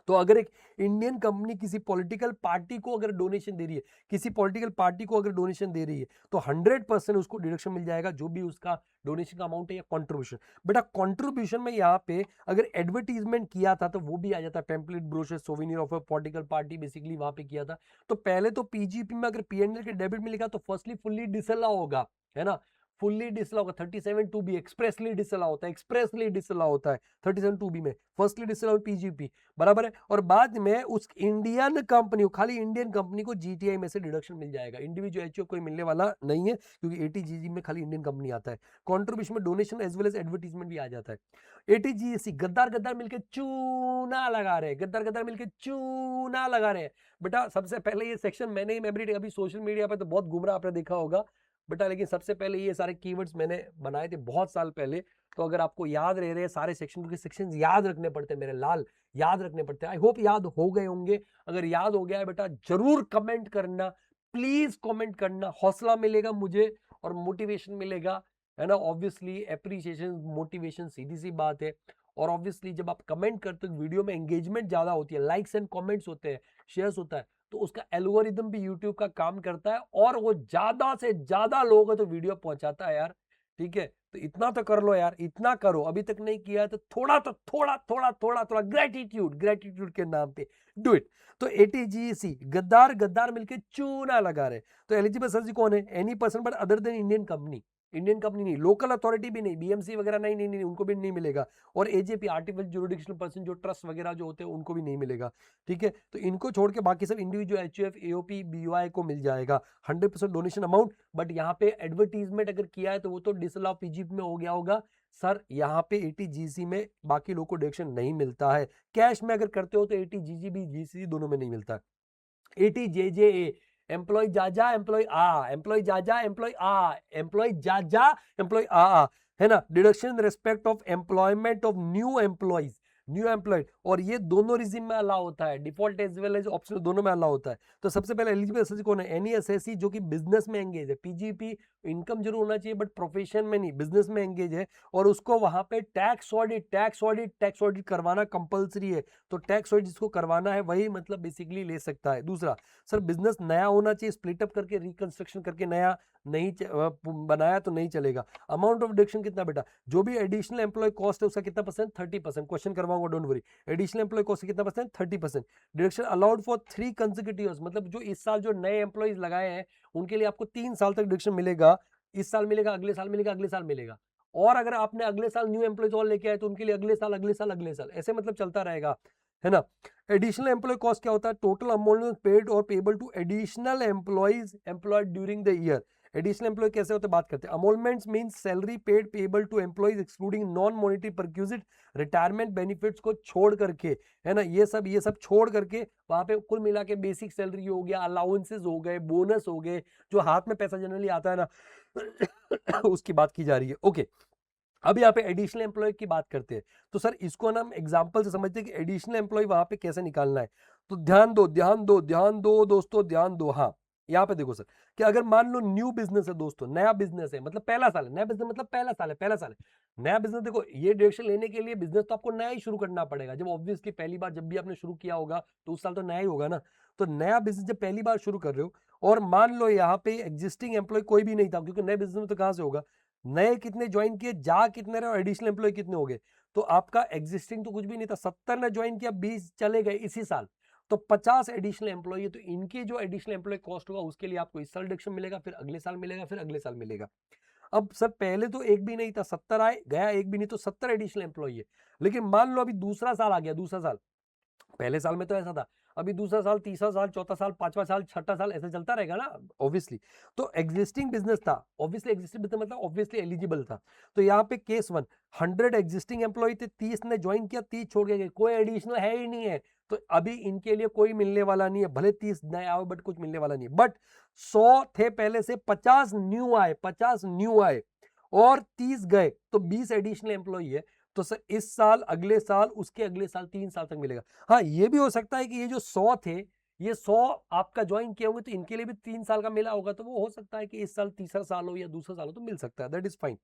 तो अगर एक इंडियन कंपनी किसी पॉलिटिकल पार्टी को अगर डोनेशन दे रही है, किसी पॉलिटिकल पार्टी को अगर डोनेशन दे रही है, तो 100% उसको डिडक्शन मिल जाएगा, जो भी उसका डोनेशन का अमाउंट है या कंट्रीब्यूशन। बेटा कंट्रीब्यूशन में यहाँ पे अगर एडवर्टीजमेंट किया था तो वो भी आ जाता है, template, brochure, souvenir of a political party, basically वहां पे किया था। तो पहले तो PGP में अगर PNL के डेबिट में लिखा तो फर्स्टली फुल्ली डिसअलाउ होगा, है ना, फुल्ली डिसअलाउ होगा। 37(2)B एक्सप्रेसली डिसअलाउ होता है, एक्सप्रेसली डिसअलाउ होता है 37(2)B में, फर्स्टली डिसअलाउ PGP, बराबर है। और बाद में उस इंडियन कंपनी को, खाली इंडियन कंपनी को GTI में से डिडक्शन मिल जाएगा, इंडिविजुअल HO कोई मिलने वाला नहीं है, क्योंकि 80GG में खाली इंडियन कंपनी आता है। कॉन्ट्रीब्यूशन में donation as well as advertisement भी आ जाता है। 80GC गद्दार गद्दार मिलकर चूना लगा रहे हैं, गद्दार गद्दार मिलकर चूना लगा रहे हैं। बेटा सबसे पहले ये सेक्शन मैंने ही मेमोरी, अभी सोशल मीडिया पर तो बहुत घूम रहा, आपने देखा होगा बेटा, लेकिन सबसे पहले ये सारे कीवर्ड्स मैंने बनाए थे बहुत साल पहले। तो अगर आपको याद रह रहे सारे सेक्शन, क्योंकि सेक्शंस याद रखने पड़ते हैं मेरे लाल, याद रखने पड़ते हैं। आई होप याद हो गए होंगे। अगर याद हो गया है बेटा जरूर कमेंट करना, प्लीज कमेंट करना, हौसला मिलेगा मुझे और मोटिवेशन मिलेगा, है ना। ऑब्वियसली एप्रिसिएशन, मोटिवेशन सीधी सी बात है। और ऑब्वियसली जब आप कमेंट करते हो वीडियो में एंगेजमेंट ज्यादा होती है, लाइक्स एंड कमेंट्स होते हैं, शेयर्स होता है, तो उसका एल्गोरिदम भी यूट्यूब का काम करता है और वो ज्यादा से ज्यादा लोगों तो वीडियो पहुंचाता है यार, ठीक है। तो इतना तो कर लो यार, इतना करो, अभी तक नहीं किया तो थोड़ा तो थोड़ा थोड़ा थोड़ा थोड़ा ग्रेटिट्यूड, ग्रेटिट्यूड के नाम पे डू इट। तो 80GC गद्दार गद्दार मिलके चूना लगा रहे। तो एलिजिबल सर जी कौन है? Any person but other than Indian company, Indian company नहीं, लोकल अथॉरिटी भी नहीं, BMC वगैरह नहीं, नहीं नहीं उनको भी नहीं मिलेगा। और AJP आर्टिफिशियल जुरिडिक्शनल पर्सन, जो ट्रस्ट वगैरह जो होते हैं उनको भी नहीं मिलेगा, ठीक है। तो इनको छोड़ के बाकी सब इंडिविजुअल HUF, AOP, BUI को मिल जाएगा 100% डोनेशन अमाउंट। बट यहाँ पे एडवर्टीजमेंट अगर किया है तो वो तो डिसअलाउ PGP में हो गया होगा सर। यहाँ पे 80GC में बाकी लोगों को डिडक्शन नहीं मिलता है। कैश में अगर करते हो तो 80GG भी GC दोनों में नहीं मिलता है। 80JJA एम्प्लॉय जाजा एम्प्लॉय आ, एम्प्लॉय जाजा एम्प्लॉय आ, एम्प्लॉय जाजा एम्प्लॉय आ, है ना। Deduction in respect of employment of new employees, new employed, और ये दोनों रिजिम में अलाउ होता है, default as well as optional दोनों में अलाउ होता है। तो सबसे पहले एलिजिबल एसएससी कौन है? एनी एसएससी जो कि बिजनेस में एंगेज है। पीजीपी इनकम जरूर होना चाहिए बट प्रोफेशन में नहीं, बिजनेस में एंगेज है, और उसको वहां पे टैक्स ऑडिट करवाना कंपलसरी है। तो टैक्स ऑडिट जिसको करवाना है वही मतलब बेसिकली ले सकता है। दूसरा, सर बिजनेस नया होना चाहिए, स्प्लिटअप करके रिकंस्ट्रक्शन करके नया नहीं बनाया तो नहीं चलेगा। अमाउंट ऑफ डिडक्शन कितना बेटा? जो भी एडिशनल एम्प्लॉय कॉस्ट है उसका कितना परसेंट? 30%। क्वेश्चन करवाऊंगा, don't worry. Additional employ cost कितना percent? 30%। Deduction allowed for 3 consecutive years, मतलब जो इस साल जो नए एम्प्लॉइज लगाए हैं उनके लिए आपको 3 साल तक डिडक्शन मिलेगा। इस साल मिलेगा, अगले साल मिलेगा, अगले साल मिलेगा। और अगर आपने अगले साल न्यू एम्प्लॉइज और लेके आए तो उनके लिए अगले साल, अगले साल, अगले साल, ऐसे मतलब चलता रहेगा, है ना। एडिशनल एम्प्लॉय कॉस्ट क्या होता है? टोटल अमाउंट पेड और payable to additional employees employed during the year. Additional employ कैसे होते हैं बात करते हैं। Emoluments means salary paid payable to employees excluding non monetary perquisite, retirement benefits को छोड़ करके, है ना, ये सब छोड़ करके वहां पे कुल मिला के बेसिक सैलरी हो गया, अलाउंसेस हो गए, बोनस हो गए, जो हाथ में पैसा जनरली आता है ना उसकी बात की जा रही है। ओके, अब यहाँ पे एडिशनल एम्प्लॉय की बात करते हैं। तो सर इसको ना हम एग्जांपल से समझते हैं कि एडिशनल एम्प्लॉय वहां पे कैसे निकालना है। तो ध्यान दो दोस्तों, ध्यान दो। हाँ, यहाँ पे देखो सर कि अगर मान लो न्यू बिजनेस है दोस्तों, नया बिजनेस है, मतलब पहला साल है, नया बिजनेस मतलब पहला साल है, पहला साल है नया बिजनेस। देखो ये डायरेक्शन लेने के लिए बिजनेस तो आपको नया ही शुरू करना पड़ेगा। जब ऑब्वियसली पहली बार जब भी आपने शुरू किया होगा तो उस साल तो नया ही होगा ना। तो नया बिजनेस जब पहली बार शुरू कर रहे हो, और मान लो यहाँ पे एग्जिस्टिंग एम्प्लॉय कोई भी नहीं था, क्योंकि नए बिजनेस में तो कहां से होगा, नए कितने ज्वाइन किए, जा कितने रहे, और एडिशनल एम्प्लॉय कितने हो गए। तो आपका एग्जिस्टिंग तो कुछ भी नहीं था, 70 ने ज्वाइन किया, 20 चले गए इसी साल, तो 50 एडिशनल एम्प्लॉय है। तो इनके जो एडिशनल एम्प्लॉय कॉस्ट होगा उसके लिए आपको इस साल डिडक्शन मिलेगा, फिर अगले साल मिलेगा, फिर अगले साल मिलेगा। अब सर पहले तो एक भी नहीं था, 70 आए गया, एक भी नहीं, तो 70 एडिशनल एम्प्लॉय है। लेकिन मान लो अभी दूसरा साल आ गया, दूसरा साल, पहले साल में तो ऐसा था, अभी दूसरा साल, तीसरा साल, चौथा साल, पांचवा साल, छठा साल, ऐसे चलता रहेगा ना ऑब्वियसली। तो एग्जिस्टिंग बिजनेस था, ऑब्वियसली एग्जिस्टिंग बिजनेस मतलब ऑब्वियसली एलिजिबल था। तो यहाँ पे केस 1, 100 एग्जिस्टिंग एम्प्लॉय थे, 30 ने ज्वाइन किया, 30 छोड़ के गए, कोई एडिशनल है ही नहीं है। तो अभी इनके लिए कोई मिलने वाला नहीं है, भले 30 नए आओ बट कुछ मिलने वाला नहीं है। बट 100 थे पहले से, 50 न्यू आए, 50 न्यू आए और 30 गए, तो 20 एडिशनल एम्प्लॉय है। तो सर इस साल, अगले साल, उसके अगले साल, 3 साल तक मिलेगा। हाँ, ये भी हो सकता है कि ये जो 100 थे, ये 100 आपका ज्वाइन किए होंगे तो इनके लिए भी 3 साल का मिला होगा, तो वो हो सकता है कि इस साल तीसरा साल हो या दूसरा साल हो तो मिल सकता है, दैट इज फाइन।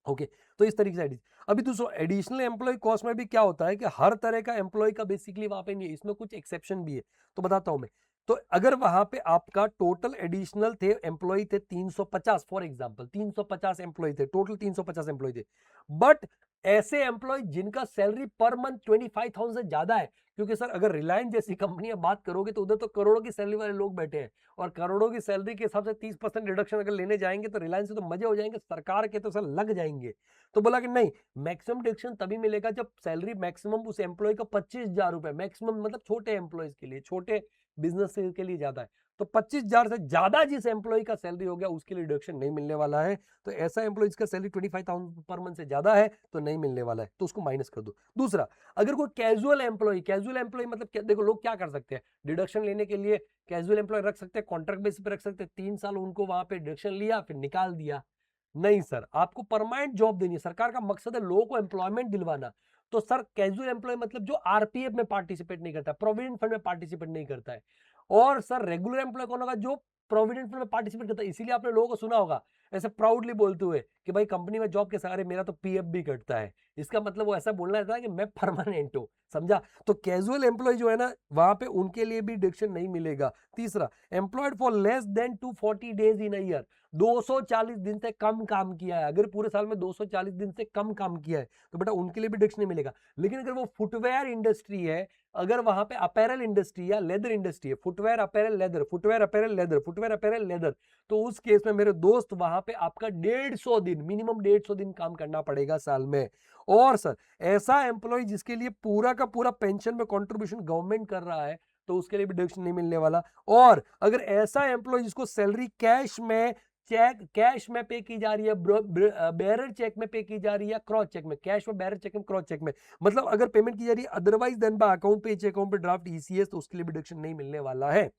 ओके, तो इस तरीके से अभी दूसरा एडिशनल एम्प्लॉय कॉस्ट में भी क्या होता है कि हर तरह का एम्प्लॉय का बेसिकली वहां पे नहीं है, इसमें कुछ एक्सेप्शन भी है, तो बताता हूं मैं। तो अगर वहां पे आपका टोटल एडिशनल थे एम्प्लॉय थे 350, फॉर एग्जांपल 350 एम्प्लॉय थे, टोटल 350 एम्प्लॉय थे, बट ऐसे एम्प्लॉय जिनका सैलरी पर मंथ 25,000 से ज्यादा है, क्योंकि सर अगर रिलायंस जैसी कंपनियां बात करोगे तो उधर तो करोड़ों की सैलरी वाले लोग बैठे हैं, और करोड़ों की सैलरी के हिसाब से 30% रिडक्शन अगर लेने जाएंगे तो रिलायंस से तो मजे हो जाएंगे, सरकार के तो सर लग जाएंगे। तो बोला कि नहीं, मैक्सिमम डिडक्शन तभी मिलेगा जब सैलरी मैक्सिमम उस एम्प्लॉय का 25,000 रुपए, मैक्सिमम मतलब छोटे एम्प्लॉयज के लिए, छोटे बिजनेस के लिए ज्यादा है। तो 25,000 से ज्यादा जिस एम्प्लॉय का सैलरी हो गया उसके लिए डिडक्शन नहीं मिलने वाला है। तो ऐसा एम्प्लॉय जिसका सैलरी 25,000 पर मंथ से ज्यादा है तो नहीं मिलने वाला है, तो उसको माइनस कर दो। दूसरा, अगर कोई कैजुअल एम्प्लॉय मतलब देखो लोग क्या कर सकते हैं डिडक्शन लेने के लिए, कैजुअल एम्प्लॉय रख सकते हैं, कॉन्ट्रैक्ट बेसिस पे रख सकते हैं, 3 साल उनको वहां पे डिडक्शन लिया फिर निकाल दिया। नहीं सर, आपको परमानेंट जॉब देनी है, सरकार का मकसद है लोगों को एम्प्लॉयमेंट दिलवाना। तो सर कैजुअल एम्प्लॉय मतलब जो आरपीएफ में पार्टिसिपेट नहीं करता, प्रोविडेंट फंड में पार्टिसिपेट नहीं करता है। और सर रेगुलर एम्प्लॉय कौन होगा? जो प्रोविडेंट फंड में पार्टिसिपेट करता है। इसीलिए आपने लोगों को सुना होगा ऐसे प्राउडली बोलते हुए कि भाई कंपनी में जॉब के सहारे मेरा तो पीएफ भी कटता है। इसका मतलब वो ऐसा बोलना चाहता है कि मैं परमानेंट हूं, समझा। तो कैजुअल एम्प्लॉय जो है ना वहां पे उनके लिए भी डिडक्शन नहीं मिलेगा। तीसरा, employed for less than 240 days in a year, 240 दिन से कम काम किया है, अगर पूरे साल में 240 दिन से कम काम किया है तो बेटा उनके लिए भी डिडक्शन नहीं मिलेगा। लेकिन अगर वो फुटवेयर इंडस्ट्री है, अगर वहां पे अपैरल इंडस्ट्री या लेदर इंडस्ट्री है, footwear apparel leather, footwear apparel leather, footwear apparel leather, तो उस केस में मेरे दोस्त वहां पे आपका 150 दिन, मिनिमम 150 दिन काम करना पड़ेगा साल में। और सर ऐसा एम्प्लॉय जिसके लिए पूरा का पूरा पेंशन में कंट्रीब्यूशन गवर्नमेंट कर रहा है तो उसके लिए भी डिडक्शन नहीं मिलने वाला। और अगर ऐसा एम्प्लॉय जिसको सैलरी कैश में, चेक कैश में पे की जा रही है, बेरर चेक में पे की जा रही है, क्रॉस चेक में, कैश में, बेरर चेक में, क्रॉस चेक में, मतलब अगर पेमेंट की जा रही है otherwise than by account pay, cheque account pay, draft ECS, तो उसके लिए भी डिडक्शन नहीं मिलने वाला है।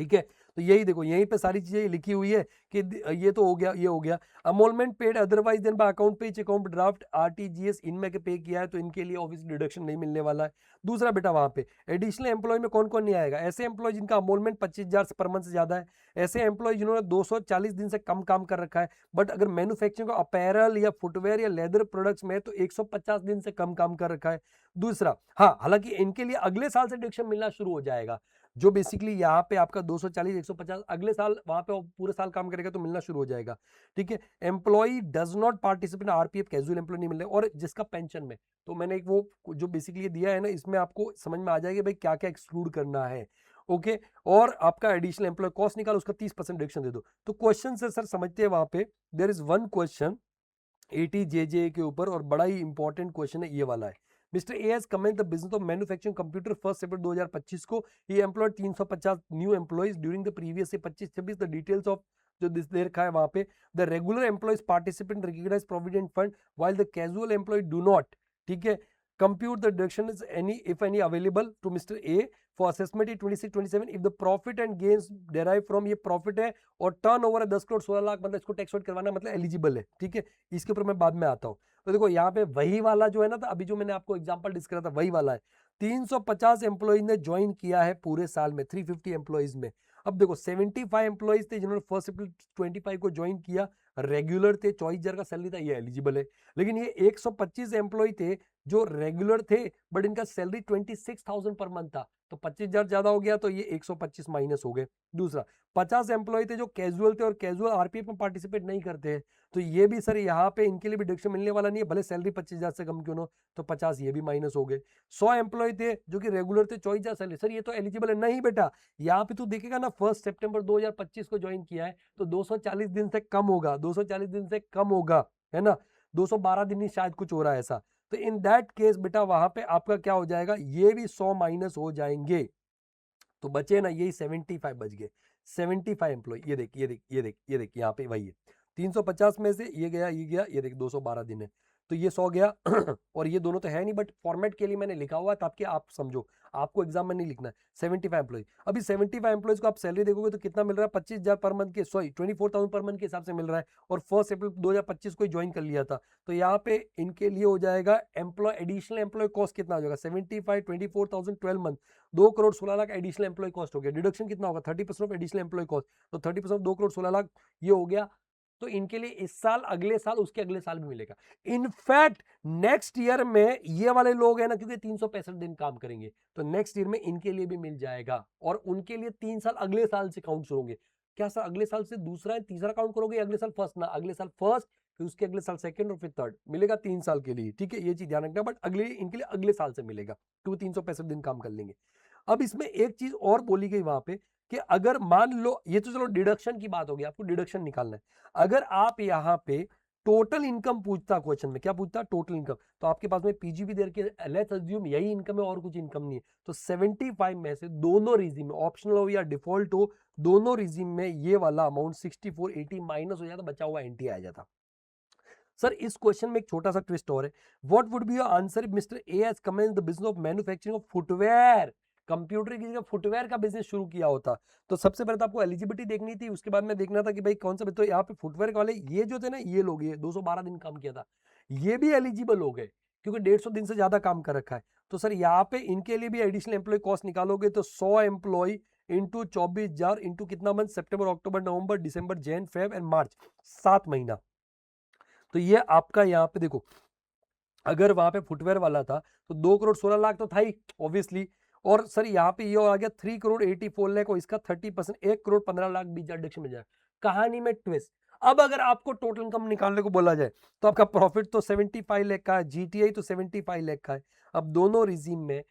ठीक है, तो यही देखो यहीं पे सारी चीजें लिखी हुई है कि ये तो हो गया, ये हो गया। Emolument paid otherwise than by account pay, account draft RTGS इनमें के पे किया है तो इनके लिए ऑब्वियसली डिडक्शन नहीं मिलने वाला है। दूसरा बेटा वहां पे एडिशनल एम्प्लॉय में कौन कौन नहीं आएगा, ऐसे एम्प्लॉय जिनका अमोलमेंट 25,000 पर मंथ से ज्यादा है, ऐसे एम्प्लॉय जिन्होंने 240 दिन से कम काम कर रखा है, बट अगर मैन्युफैक्चरिंग अपैरल या फुटवेयर या लेदर प्रोडक्ट्स में तो 150 दिन से कम काम कर रखा है। दूसरा, हाँ हालांकि इनके लिए अगले साल से डिडक्शन मिलना शुरू हो जाएगा, जो बेसिकली यहाँ पे आपका 240 150 अगले साल वहां पे पूरे साल काम करेगा तो मिलना शुरू हो जाएगा। ठीक है, employee does not participate in RPF, casual employee नहीं मिल रहे, और जिसका पेंशन में, तो मैंने एक वो जो बेसिकली दिया है ना, इसमें आपको समझ में आ जाएगा भाई क्या क्या एक्सक्लूड करना है। ओके, और आपका एडिशनल एम्प्लॉय कॉस्ट निकालो, उसका 30% डिडक्शन दे दो। तो क्वेश्चन से सर समझते हैं, वहां पे there is one question ATJJ के ऊपर, और बड़ा ही इंपॉर्टेंट क्वेश्चन है ये वाला है। Mister A has commenced the business of manufacturing computer 1 सितंबर 2025 को, he employed 350 new employees during the previous 25-26। The details of जो दे रखा है वहां पे, the regular employees participant recognise provident fund while the casual employ do not. ठीक है, compute the deduction is any if any available to Mr. A for assessment 26-27 if the profit and gains derived from, ये profit है और turn over है 10 करोड़ 16 लाख, मतलब इसको tax करवाना मतलब एलिजिबल है। ठीक है, इसके ऊपर मैं बाद में आता हूँ। तो देखो यहाँ पे वही वाला जो है ना, तो अभी जो मैंने आपको एग्जांपल डिस्कस करा था वही वाला है। 350 एम्प्लॉइज ने ज्वाइन किया है पूरे साल में 350 एम्प्लॉइज में। अब देखो 75 एम्प्लॉइज थे जिन्होंने 1 अप्रैल 25 को ज्वाइन किया, रेगुलर थे, 24,000 का सैलरी था, ये एलिजिबल है। लेकिन ये 125 एम्प्लॉय थे जो रेगुलर थे बट इनका सैलरी 26,000 पर मंथ था, तो 25,000 ज्यादा हो गया, तो ये 125 माइनस हो गए। दूसरा, 50 एम्प्लॉय थे जो कैजुअल थे और कैजुअल आरपीएफ में पार्टिसिपेट नहीं करते हैं, तो ये भी सर यहाँ पे इनके लिए भी डिडक्शन मिलने वाला नहीं है, भले सैलरी 25,000 से कम क्यों ना हो, तो 50 ये भी माइनस हो गए। 100 एम्प्लॉय थे जो कि रेगुलर थे, 24,000 सैलरी, सर ये तो एलिजिबल है नहीं बेटा। यहाँ पे तू देखेगा ना 1 सितंबर 2025 को ज्वाइन किया है तो 240 दिन से कम होगा, 240 दिन से कम होगा, है ना, 212 दिन ही शायद कुछ हो रहा है ऐसा। तो इन दैट केस बेटा वहां पे आपका क्या हो जाएगा, ये भी 100 माइनस हो जाएंगे, तो बचे ना यही 75 बच गए। 75 एम्प्लॉय, ये देख ये देख ये देख ये देख यहाँ पे वही है, 350 में से ये गया ये गया, ये देख 212 दिन है, तो ये 100 गया और ये दोनों तो है नहीं, बट फॉर्मेट के लिए मैंने लिखा हुआ है ताकि आप समझो, आपको एग्जाम में नहीं लिखना है। 75 एम्प्लॉय, अभी 75 एम्प्लॉयज को आप सैलरी देखोगे तो कितना मिल रहा है, 25,000 पर मंथ के, सॉरी 24,000 पर मंथ के हिसाब से मिल रहा है, और 1 अप्रैल 2025 को ज्वाइन कर लिया था, तो यहाँ पे इनके लिए हो जाएगा एम्प्लॉय एडिशनल एम्प्लॉय कॉस्ट कितना हो जाएगा, 75 24,000 12 month, 2 crore 16 lakh additional employ cost हो गया। डिडक्शन कितना होगा, 30% ऑफ एडिशनल एम्प्लॉय कॉस्ट, तो 30% 2 करोड़ 16 लाख ये हो गया। तो इनके लिए इस साल, अगले साल, उसके अगले साल भी मिलेगा। इनफैक्ट नेक्स्ट ईयर में ये वाले लोग हैं ना, क्योंकि 365 दिन काम करेंगे, तो नेक्स्ट ईयर में इनके लिए भी मिल जाएगा, और उनके लिए 3 साल अगले साल से काउंट होंगे। क्या सर अगले साल से दूसरा है तीसरा काउंट करोगे, अगले साल फर्स्ट ना, अगले साल फर्स्ट, फिर उसके अगले साल सेकंड और फिर थर्ड, मिलेगा 3 साल के लिए। ठीक है, ये चीज ध्यान रखना, बट अगले इनके लिए अगले साल से मिलेगा क्योंकि 365 दिन काम कर लेंगे। अब इसमें एक चीज और बोली गई वहां पे कि अगर मान लो, ये तो चलो डिडक्शन की बात होगी, आपको डिडक्शन निकालना है, अगर आप यहाँ पे टोटल इनकम पूछता, क्वेश्चन में क्या पूछता, टोटल इनकम, तो आपके पास में पीजीबी दे के लेट्स अज्यूम यही इनकम है और कुछ इनकम नहीं है, तो 75 में से दोनों रीजिम में, ऑप्शनल हो या डिफॉल्ट हो, दोनों रीजिम में ये वाला अमाउंट 6480 माइनस हो जाता, बचा हुआ एंटी आ जाता। सर इस क्वेश्चन में एक छोटा सा ट्विस्ट और है, what would be your answer if mister A has commenced the business of manufacturing of footwear, computer की जगह फुटवेयर का बिजनेस शुरू किया होता, तो सबसे पहले तो आपको एलिजिबिलिटी देखनी थी, उसके बाद में देखना था कि भाई कौन सा, तो यहाँ पे फुटवेयर वाले ये जो थे ना, ये लोग, ये 212 दिन काम किया था, ये भी एलिजिबल हो गए क्योंकि 150 दिन से ज्यादा काम कर रखा है। तो सर यहाँ पे इनके लिए भी एडिशनल एम्प्लॉय कॉस्ट निकालोगे तो 100 एम्प्लॉय इंटू 24,000 इंटू कितना मंथ, सितंबर अक्टूबर नवंबर दिसंबर जैन फेब एंड मार्च, 7 महीना। तो ये आपका यहाँ पे देखो, अगर वहां पे फुटवेयर वाला था तो 2 करोड़ 16 लाख तो था ही ऑब्वियसली, और सर यहाँ पे ये आ गया 3 करोड़ 84 लाख, और इसका 30% 1 करोड़ 15 लाख 20,000 डिडक्शन मिल जाए। कहानी में ट्विस्ट, अब अगर आपको टोटल इनकम निकालने को बोला जाए तो आपका प्रॉफिट तो 75 लाख का है, जीटीआई तो 75 लाख का है, अब दोनों रिजीम में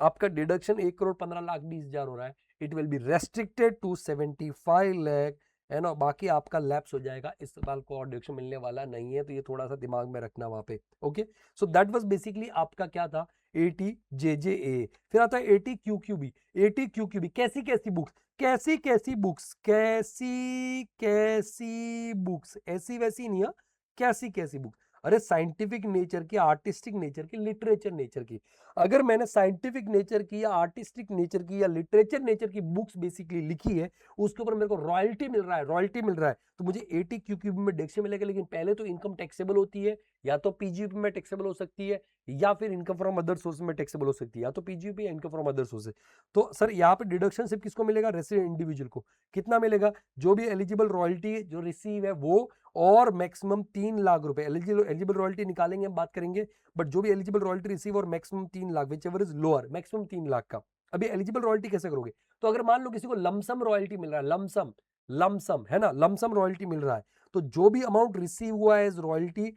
आपका डिडक्शन 1 करोड़ 15 लाख 20,000 हो रहा है, it will be restricted to 75 lakh, है ना, बाकी आपका लैप्स हो जाएगा, इस साल को और डिडक्शन मिलने वाला नहीं है, तो ये थोड़ा सा दिमाग में रखना वहां पे। Okay, so that was basically आपका क्या था, ATJJA। फिर आता है ATQQB। ATQQB कैसी कैसी बुक्स, कैसी कैसी बुक्स, कैसी कैसी बुक्स, ऐसी वैसी नहीं है, कैसी कैसी बुक्स। अरे साइंटिफिक नेचर की, आर्टिस्टिक नेचर की, लिटरेचर नेचर की। अगर मैंने साइंटिफिक नेचर की या आर्टिस्टिक नेचर की या लिटरेचर नेचर की बुक्स बेसिकली लिखी है, उसके ऊपर मेरे को रॉयल्टी मिल रहा है, रॉयल्टी मिल रहा है, तो मुझे 80 क्यूक्यूब में डेक्स मिलेगा। लेकिन पहले तो इनकम टैक्सेबल होती है, या तो पीजीपी में टैक्सेबल हो सकती है, या फिर इनकम फ्रॉम अदर सोर्स में टैक्सेबल हो सकती है, या तो पीजीपी या इनकम फ्रॉम अदर सोर्स। तो सर यहाँ पे डिडक्शन सिर्फ किसको मिलेगा? रेसिडेंट इंडिविजुअल को। कितना मिलेगा? जो भी एलिजिबल रॉयल्टी जो रिसीव है वो, और मैक्सिमम 3 लाख रुपए। एलिजिबल रॉयल्टी निकालेंगे, हम बात करेंगे, बट जो भी एलिजिबल रॉयल्टी रिसीव और maximum 3 lakh, which ever is lower, maximum 3 lakh का। अभी एलिजिबल रॉयल्टी कैसे करोगे? तो अगर मान लो किसी को लमसम रॉयल्टी मिल रहा है, लमसम, लमसम है ना, लमसम रॉयल्टी मिल रहा है, तो जो भी अमाउंट रिसीव हुआ है एज रॉयल्टी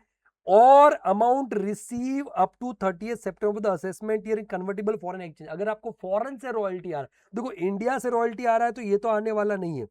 और amount receive up to 30 September the assessment year in convertible foreign exchange. अगर आपको फॉरेन से रॉयल्टी आ रहा है, देखो इंडिया से रॉयल्टी आ रहा है तो ये तो आने वाला नहीं है,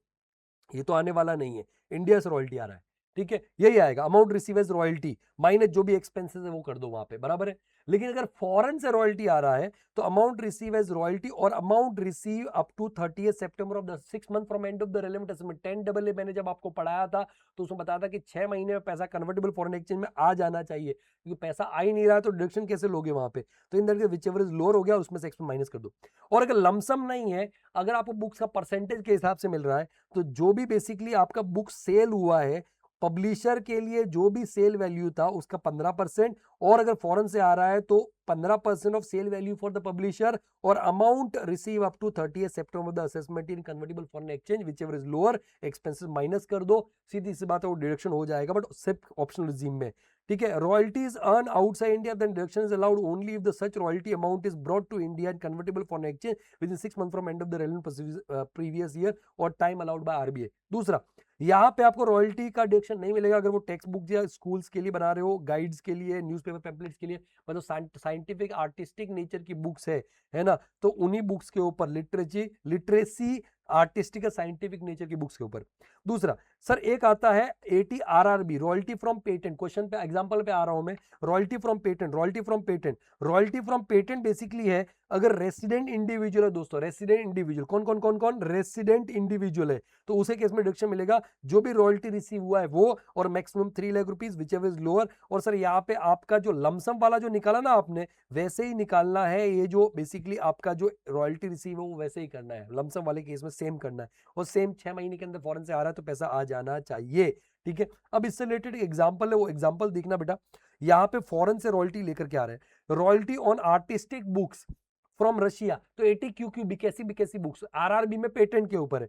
ये तो आने वाला नहीं है, इंडिया से रॉयल्टी आ रहा है, ठीक है, यही आएगा amount receive as royalty minus जो भी एक्सपेंसेस है वो कर दो वहां पे, बराबर है। लेकिन अगर फॉरेन से रॉयल्टी आ रहा है तो अमाउंट रिसीव एज रॉयल्टी और amount receive up to 30 September of the 6 month from end of the relevant assessment. 10AA मैंने जब आपको पढ़ाया था तो उसमें बताया था कि 6 महीने में पैसा कन्वर्टेबल फॉरेन एक्सचेंज में आ जाना चाहिए, क्योंकि पैसा आ ही नहीं रहा है तो डिडक्शन कैसे लोगे वहां पे? तो in that which ever is lower हो गया उसमें से एक्सपेंस माइनस कर दो। और अगर लमसम नहीं है, अगर आपको बुक्स का परसेंटेज के हिसाब से मिल रहा है, तो जो भी बेसिकली आपका बुक सेल हुआ है, पब्लिशर के लिए जो भी सेल वैल्यू था उसका 15%, और अगर फॉरेन से आ रहा है तो 15% of sale value for the publisher, और amount receive up to 30 September the assessment in convertible foreign exchange which ever is lower, expenses minus कर दो, सीधी सी बात है वो डिडक्शन हो जाएगा, बट सिर्फ ऑप्शनल रिजीम में, ठीक है। Royalties earn outside India then deduction is allowed only if the such royalty amount is brought to India in convertible foreign exchange within 6 month from end of the relevant previous year और time allowed by RBI. दूसरा, यहाँ पे आपको royalty का deduction नहीं मिलेगा अगर वो टेक्स्ट बुक या स्कूल्स के लिए बना रहे हो, गाइड्स के लिए, न्यूज़पेपर पैम्पलेट्स के लिए, मतलब साइंटिफिक आर्टिस्टिक नेचर की बुक्स है ना, तो उन्हीं बुक्स के ऊपर लिटरेसी आर्टिस्टिक या साइंटिफिक नेचर की बुक्स के ऊपर। दूसरा सर एक आता है ATRRB, royalty from patent. Question पे एग्जांपल पे आ रहा हूं मैं, royalty from patent, royalty from patent, royalty from patent basically है अगर रेसिडेंट इंडिविजुअल है दोस्तों, रेसिडेंट इंडिविजुअल, कौन कौन कौन कौन, रेसिडेंट इंडिविजुअल है, तो उसे केस में डिडक्शन मिलेगा, जो भी रॉयल्टी रिसीव हुआ है वो, और maximum 3 lakh rupees which ever is lower. और सर यहाँ पे आपका जो लमसम वाला जो निकाला ना आपने, वैसे ही निकालना है, ये जो बेसिकली आपका जो रॉयल्टी रिसीव है वो वैसे ही करना है, लमसम वाले केस में सेम करना है, और सेम 6 महीने के अंदर फॉरेन से आ रहा है तो पैसा आ जाना चाहिए, ठीक है। अब इससे रिलेटेड एग्जांपल है, वो एग्जांपल देखना बेटा। यहाँ पे फॉरेन से रॉयल्टी लेकर के आ रहे हैं, royalty on artistic books from Russia, तो 80 क्यूक्यू बीकेसी बुक्स, आरआरबी में पेटेंट के ऊपर है,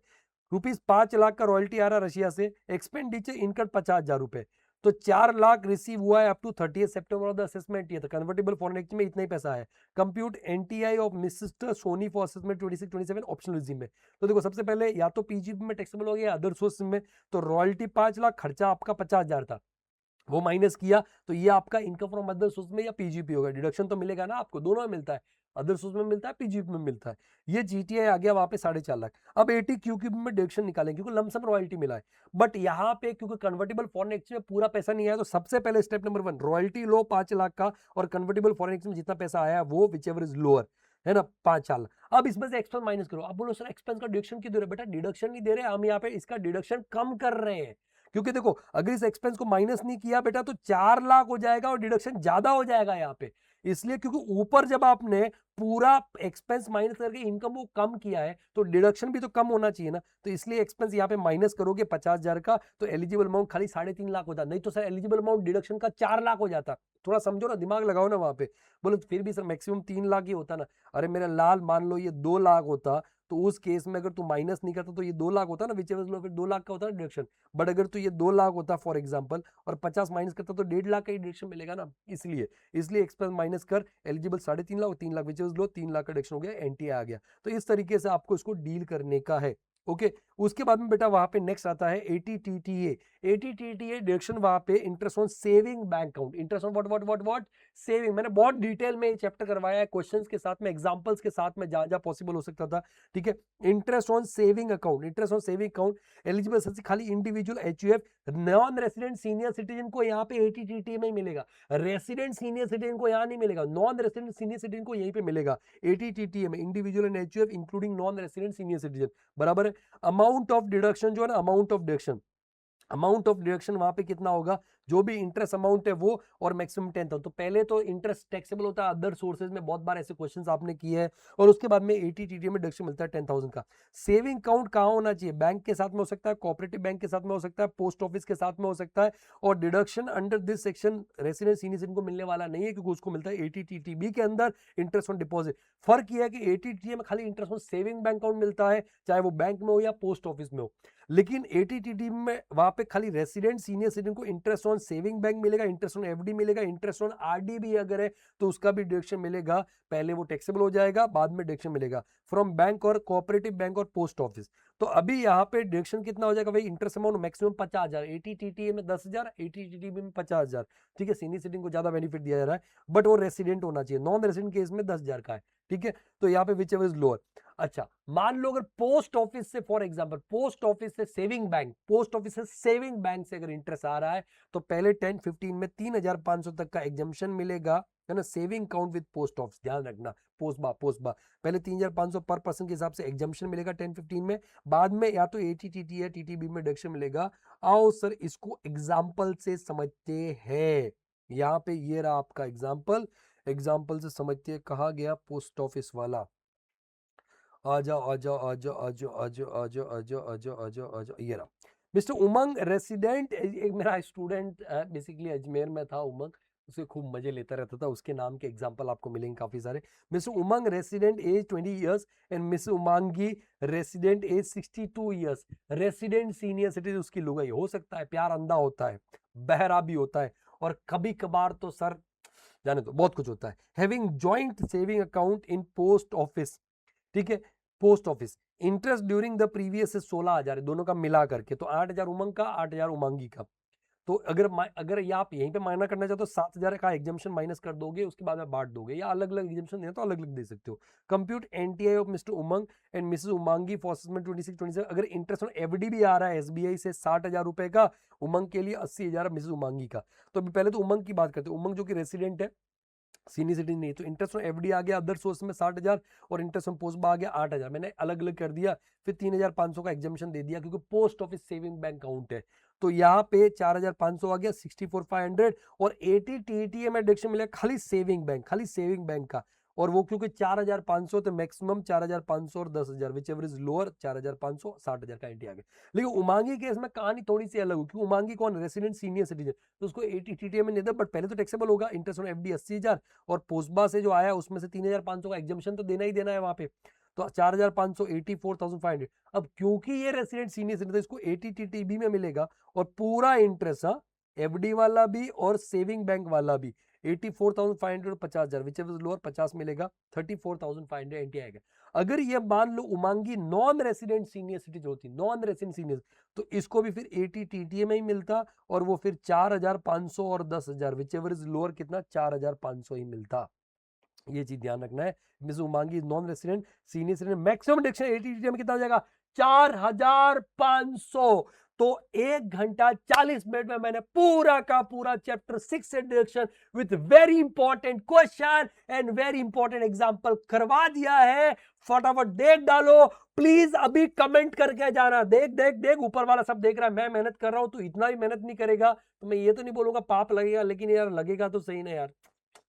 ₹5 लाख का रॉयल्टी आ रहा है रशिया से, एक्सपेंडिचर इनकम 50,000 रुपए, तो 4 लाख रिसीव हुआ है up to 30 September of the assessment year, convertible foreign exchange में इतना ही पैसा है। Compute NTI of mister Soni for assessment 26-27 optional regime में। तो देखो सबसे पहले या तो पीजीपी में टैक्सेबल हो गया, अदर सोर्स में, तो रॉयल्टी 5 लाख, खर्चा आपका 50,000 था, वो माइनस किया तो ये आपका इनकम फ्रॉम अदर सोर्स में या पीजीपी होगा, डिडक्शन तो मिलेगा ना आपको, दोनों में मिलता है, अदर सोर्स में मिलता है, पीजीपी में मिलता है। ये जीटीआई आ गया वहां पे 4.5 लाख। अब 80 क्यूक्यूब में डिडक्शन निकालेंगे क्योंकि लमसम रॉयल्टी मिला है, बट यहाँ पे क्योंकि कन्वर्टेबल फॉरेन एक्सचेंज में पूरा पैसा नहीं आया, तो सबसे पहले स्टेप नंबर 1 रॉयल्टी लो 5 लाख का, और कन्वर्टेबल फॉरेन एक्सचेंज में जितना पैसा आया वो विच एवर इज लोअर, है ना, 5 लाख। अब इसमें से एक्सपेंस माइनस करो। अब बोलो सर एक्सपेंस का डिडक्शन क्यों दे रहे हो? बेटा डिडक्शन नहीं दे रहे, हम यहाँ पे इसका डिडक्शन कम कर रहे हैं, क्योंकि देखो अगर इस एक्सपेंस को माइनस नहीं किया बेटा तो 4 लाख हो जाएगा और डिडक्शन ज्यादा हो जाएगा यहाँ पे, इसलिए क्योंकि ऊपर जब आपने पूरा एक्सपेंस माइनस करके इनकम को कम किया है तो डिडक्शन भी तो कम होना चाहिए ना, तो इसलिए एक्सपेंस यहाँ पे माइनस करोगे 50,000 का, तो एलिजिबल अमाउंट खाली 3.5 लाख होता, नहीं तो सर एलिजिबल अमाउंट डिडक्शन का 4 लाख हो जाता। थोड़ा समझो ना, दिमाग लगाओ ना वहां पे। बोलो फिर भी सर मैक्सिमम 3 लाख ही होता ना, अरे मेरा लाल मान लो ये 2 लाख होता, तो उस केस में अगर तू माइनस नहीं करता तो ये 2 लाख होता ना, विच एवर फिर 2 लाख का होता ना डिडक्शन, बट अगर तू ये 2 लाख होता फॉर एग्जांपल और 50 माइनस करता तो 1.5 लाख का ही डिडक्शन मिलेगा ना, इसलिए एक्सपेंस माइनस कर, eligible 3.5 lakh, 3 lakh whichever low, 3 lakh का डिडक्शन हो गया, एनटीआई आ गया। तो इस तरीके से आपको इसको डील करने का है, ओके। उसके बाद में बेटा वहां पे नेक्स्ट आता है ATTTA। ATTTA डिडक्शन वहां पे interest on saving bank account, interest on what saving, मैंने बहुत डिटेल में चैप्टर करवाया है, क्वेश्चंस के साथ में, एग्जांपल्स के साथ में, जहां जहां पॉसिबल हो सकता था, ठीक है। Interest on saving account, interest on saving account eligible सबसे खाली individual HUF, non resident senior citizen को यहाँ पे ATTTA में ही मिलेगा, रेसिडेंट सीनियर सिटीजन को यहाँ नहीं मिलेगा, नॉन रेसिडेंट सीनियर सिटीजन को यहीं पे मिलेगा ATTTA में, individual and HUF including non resident senior citizen, बराबर है। अमाउंट ऑफ डिडक्शन जो है ना, अमाउंट ऑफ डिडक्शन वहां पे कितना होगा, जो भी इंटरेस्ट अमाउंट है वो, और मैक्सिमम 10,000। तो पहले तो इंटरेस्ट टैक्सेबल होता है अदर सोर्सेज में, बहुत बार ऐसे क्वेश्चंस आपने किए हैं, और उसके बाद में 80 TDS में डिडक्शन मिलता है 10,000 का। सेविंग अकाउंट कहाँ होना चाहिए? बैंक के साथ में हो सकता है, कोऑपरेटिव बैंक के साथ में हो सकता है, पोस्ट ऑफिस के साथ में हो सकता है, और deduction under this section resident senior citizen को मिलने वाला नहीं है, क्योंकि उसको मिलता है 80 TTB के अंदर इंटरेस्ट ऑन डिपॉजिट। फर्क यह है कि 80 TTB में खाली interest on saving bank account मिलता है, चाहे वो बैंक में हो या पोस्ट ऑफिस में हो, लेकिन 80 TTB में वहां पे खाली रेसिडेंट सीनियर सिटीजन को इंटरेस्ट ऑन सेविंग बैंक मिलेगा, इंटरेस्ट ऑन FD मिलेगा, इंटरेस्ट ऑन RD भी अगर है तो उसका भी डिडक्शन मिलेगा। पहले वो टैक्सेबल हो जाएगा, बाद में डिडक्शन मिलेगा फ्रॉम बैंक और कोऑपरेटिव बैंक और पोस्ट ऑफिस। तो अभी यहाँ पे डिडक्शन कितना हो जाएगा भाई? इंटरेस्ट अमाउंट मैक्सिमम 50,000, 80 TTA में 10,000, 80 TTB में 50,000। ठीक है, सीनियर सिटीजन को ज्यादा बेनिफिट दिया जा रहा है, बट वो रेसिडेंट होना चाहिए। नॉन रेसिडेंट केस में 10,000 का है। ठीक है, तो यहाँ पे विच एवर इज लोअर। अच्छा, मान लो अगर पोस्ट ऑफिस से, फॉर एग्जांपल पोस्ट ऑफिस से सेविंग बैंक, पोस्ट ऑफिस से सेविंग बैंक से अगर इंटरेस्ट आ रहा है तो पहले 10-15 में 3,500 तक का एग्जम्पशन मिलेगा, है ना। Saving account with post office, ध्यान रखना, पोस्ट बा पहले 3,500 पर पर्सन के हिसाब से एग्जम्पशन मिलेगा 10-15 में, बाद में या तो 80 TT या TTB में डिडक्शन मिलेगा। आओ सर इसको एग्जाम्पल से समझते हैं। यहाँ पे ये रहा आपका एग्जाम्पल, एग्जाम्पल से समझते हैं। कहा गया पोस्ट ऑफिस वाला? आ जाओ आ जाओ आ जाओ आ जाओ आ जाओ आ जाओ आ जाओ आ जाओ आ जाओ आ जाओ, ये रहा मिस्टर उमंग रेसिडेंट। एक मेरा स्टूडेंट बेसिकली अजमेर में था, उमंग, उसे खूब मजे लेता रहता था, उसके नाम के एग्जांपल आपको मिलेंगे काफी सारे। Mister Umang resident age 20 years and miss Umangi resident age 62 years. Resident senior citizen उसकी लुगाई हो सकता है, प्यार अंधा होता है, बहरा भी होता है, और कभी कभार तो सर जाने तो बहुत कुछ होता है। Having joint saving account in post office, ठीक है, post office, interest during the previous 16,000 दोनों का मिला करके, तो 8,000 उमंग का, 8,000 उमंगी का। तो अगर ये आप यहीं पे माइनस करना चाहते हो, 7,000 का एग्जम्पशन माइनस कर दोगे, उसके बाद में बांट दोगे, या अलग अलग एग्जम्पशन देना तो अलग अलग दे सकते हो। Compute NTI of mister Umang and missus Umangi for assessment 26-27। अगर इंटरेस्ट ऑन FD भी आ रहा है SBI से 60,000 रुपए का, उमंग के लिए 80,000 मिसेस उमंगी का। तो अभी पहले तो उमंग की बात करते हैं। उमंग जो कि रेसिडेंट है, सीनियर सिटीजन नहीं, तो इंटरेस्ट ऑन FD आ गया अदर सोर्स में 60,000, और इंटरेस्ट ऑन पोस्ट आ गया 8,000। मैंने अलग अलग कर दिया, फिर 3,500 का एग्जम्पशन दे दिया, क्योंकि post office saving bank account है। तो यहाँ पे 4,500 आ गया, 64,500, और 80 TTA में डिडक्शन मिलेगा खाली सेविंग बैंक, खाली सेविंग बैंक का। और वो क्योंकि 4,500 तो मैक्सिमम 4,500 और 10,000, विच एवर इज लोअर, 4,500 60,000 का एंटी आ गया। लेकिन उमांगी केस में कहानी थोड़ी सी अलग हो, क्योंकि उमांगी कौन? रेसिडेंट सीनियर सिटीजन, तो उसको 80 TTA में नहीं था, बट पहले तो टैक्सेबल होगा। इंटरेस्ट ऑन FD 80,000, और पोस्टबा से जो आया उसमें से 3,500 का एग्जम्पशन तो देना ही देना है वहां पे, तो 4,500, 84,500। अब क्योंकि ये रेसिडेंट सीनियर सिटीजन, इसको 80 TTB में मिलेगा, और पूरा इंटरेस्ट, हाँ, FD वाला भी और सेविंग बैंक वाला भी, 84,500 50,000, विच एवर लोअर 50 मिलेगा, 34,500 एंटी आएगा। अगर ये मान लो उमांगी नॉन रेसिडेंट सीनियर सिटीजन होती, नॉन रेसिडेंट सीनियर, तो इसको भी फिर 80 TTA में ही मिलता, और वो फिर 4,500 और 10,000, विच एवर इज लोअर कितना, 4,500 ही मिलता। ये चीज ध्यान रखना है। Miss Umangi non resident senior citizen, maximum deduction 80 TTA में कितना हो जाएगा? 4,500। तो 1 घंटा 40 मिनट में मैंने पूरा का पूरा चैप्टर 6 से deduction with very important question and very important example करवा दिया है। फटाफट देख डालो प्लीज, अभी कमेंट करके जाना। देख देख देख, ऊपर वाला सब देख रहा है, मैं मेहनत कर रहा हूं, तो इतना भी मेहनत नहीं करेगा तो मैं ये तो नहीं बोलूंगा पाप लगेगा, लेकिन यार लगेगा तो सही ना यार,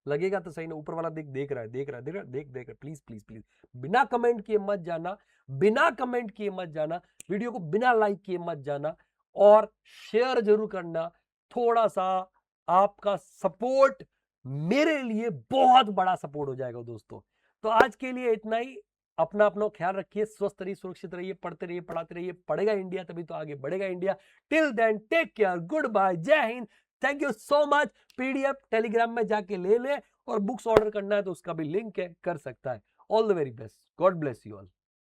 लगेगा तो सही ना। ऊपर वाला देख देख रहा है, देख रहा है, देख रहा है, देख देख रहा है। प्लीज प्लीज प्लीज, बिना कमेंट किए मत जाना, बिना कमेंट किए मत जाना, वीडियो को बिना लाइक किए मत जाना, और शेयर जरूर करना। थोड़ा सा आपका सपोर्ट मेरे लिए बहुत बड़ा सपोर्ट हो जाएगा दोस्तों। तो आज के लिए इतना ही। अपना अपना ख्याल रखिए, स्वस्थ रहिए, सुरक्षित रहिए, पढ़ते रहिए, पढ़ाते रहिए। पढ़ेगा इंडिया तभी तो आगे बढ़ेगा India. Till then take care, good bye, जय हिंद, thank you so much. PDF Telegram में जाके ले ले, और बुक्स ऑर्डर करना है तो उसका भी लिंक है, कर सकता है। All the very best, God bless you all.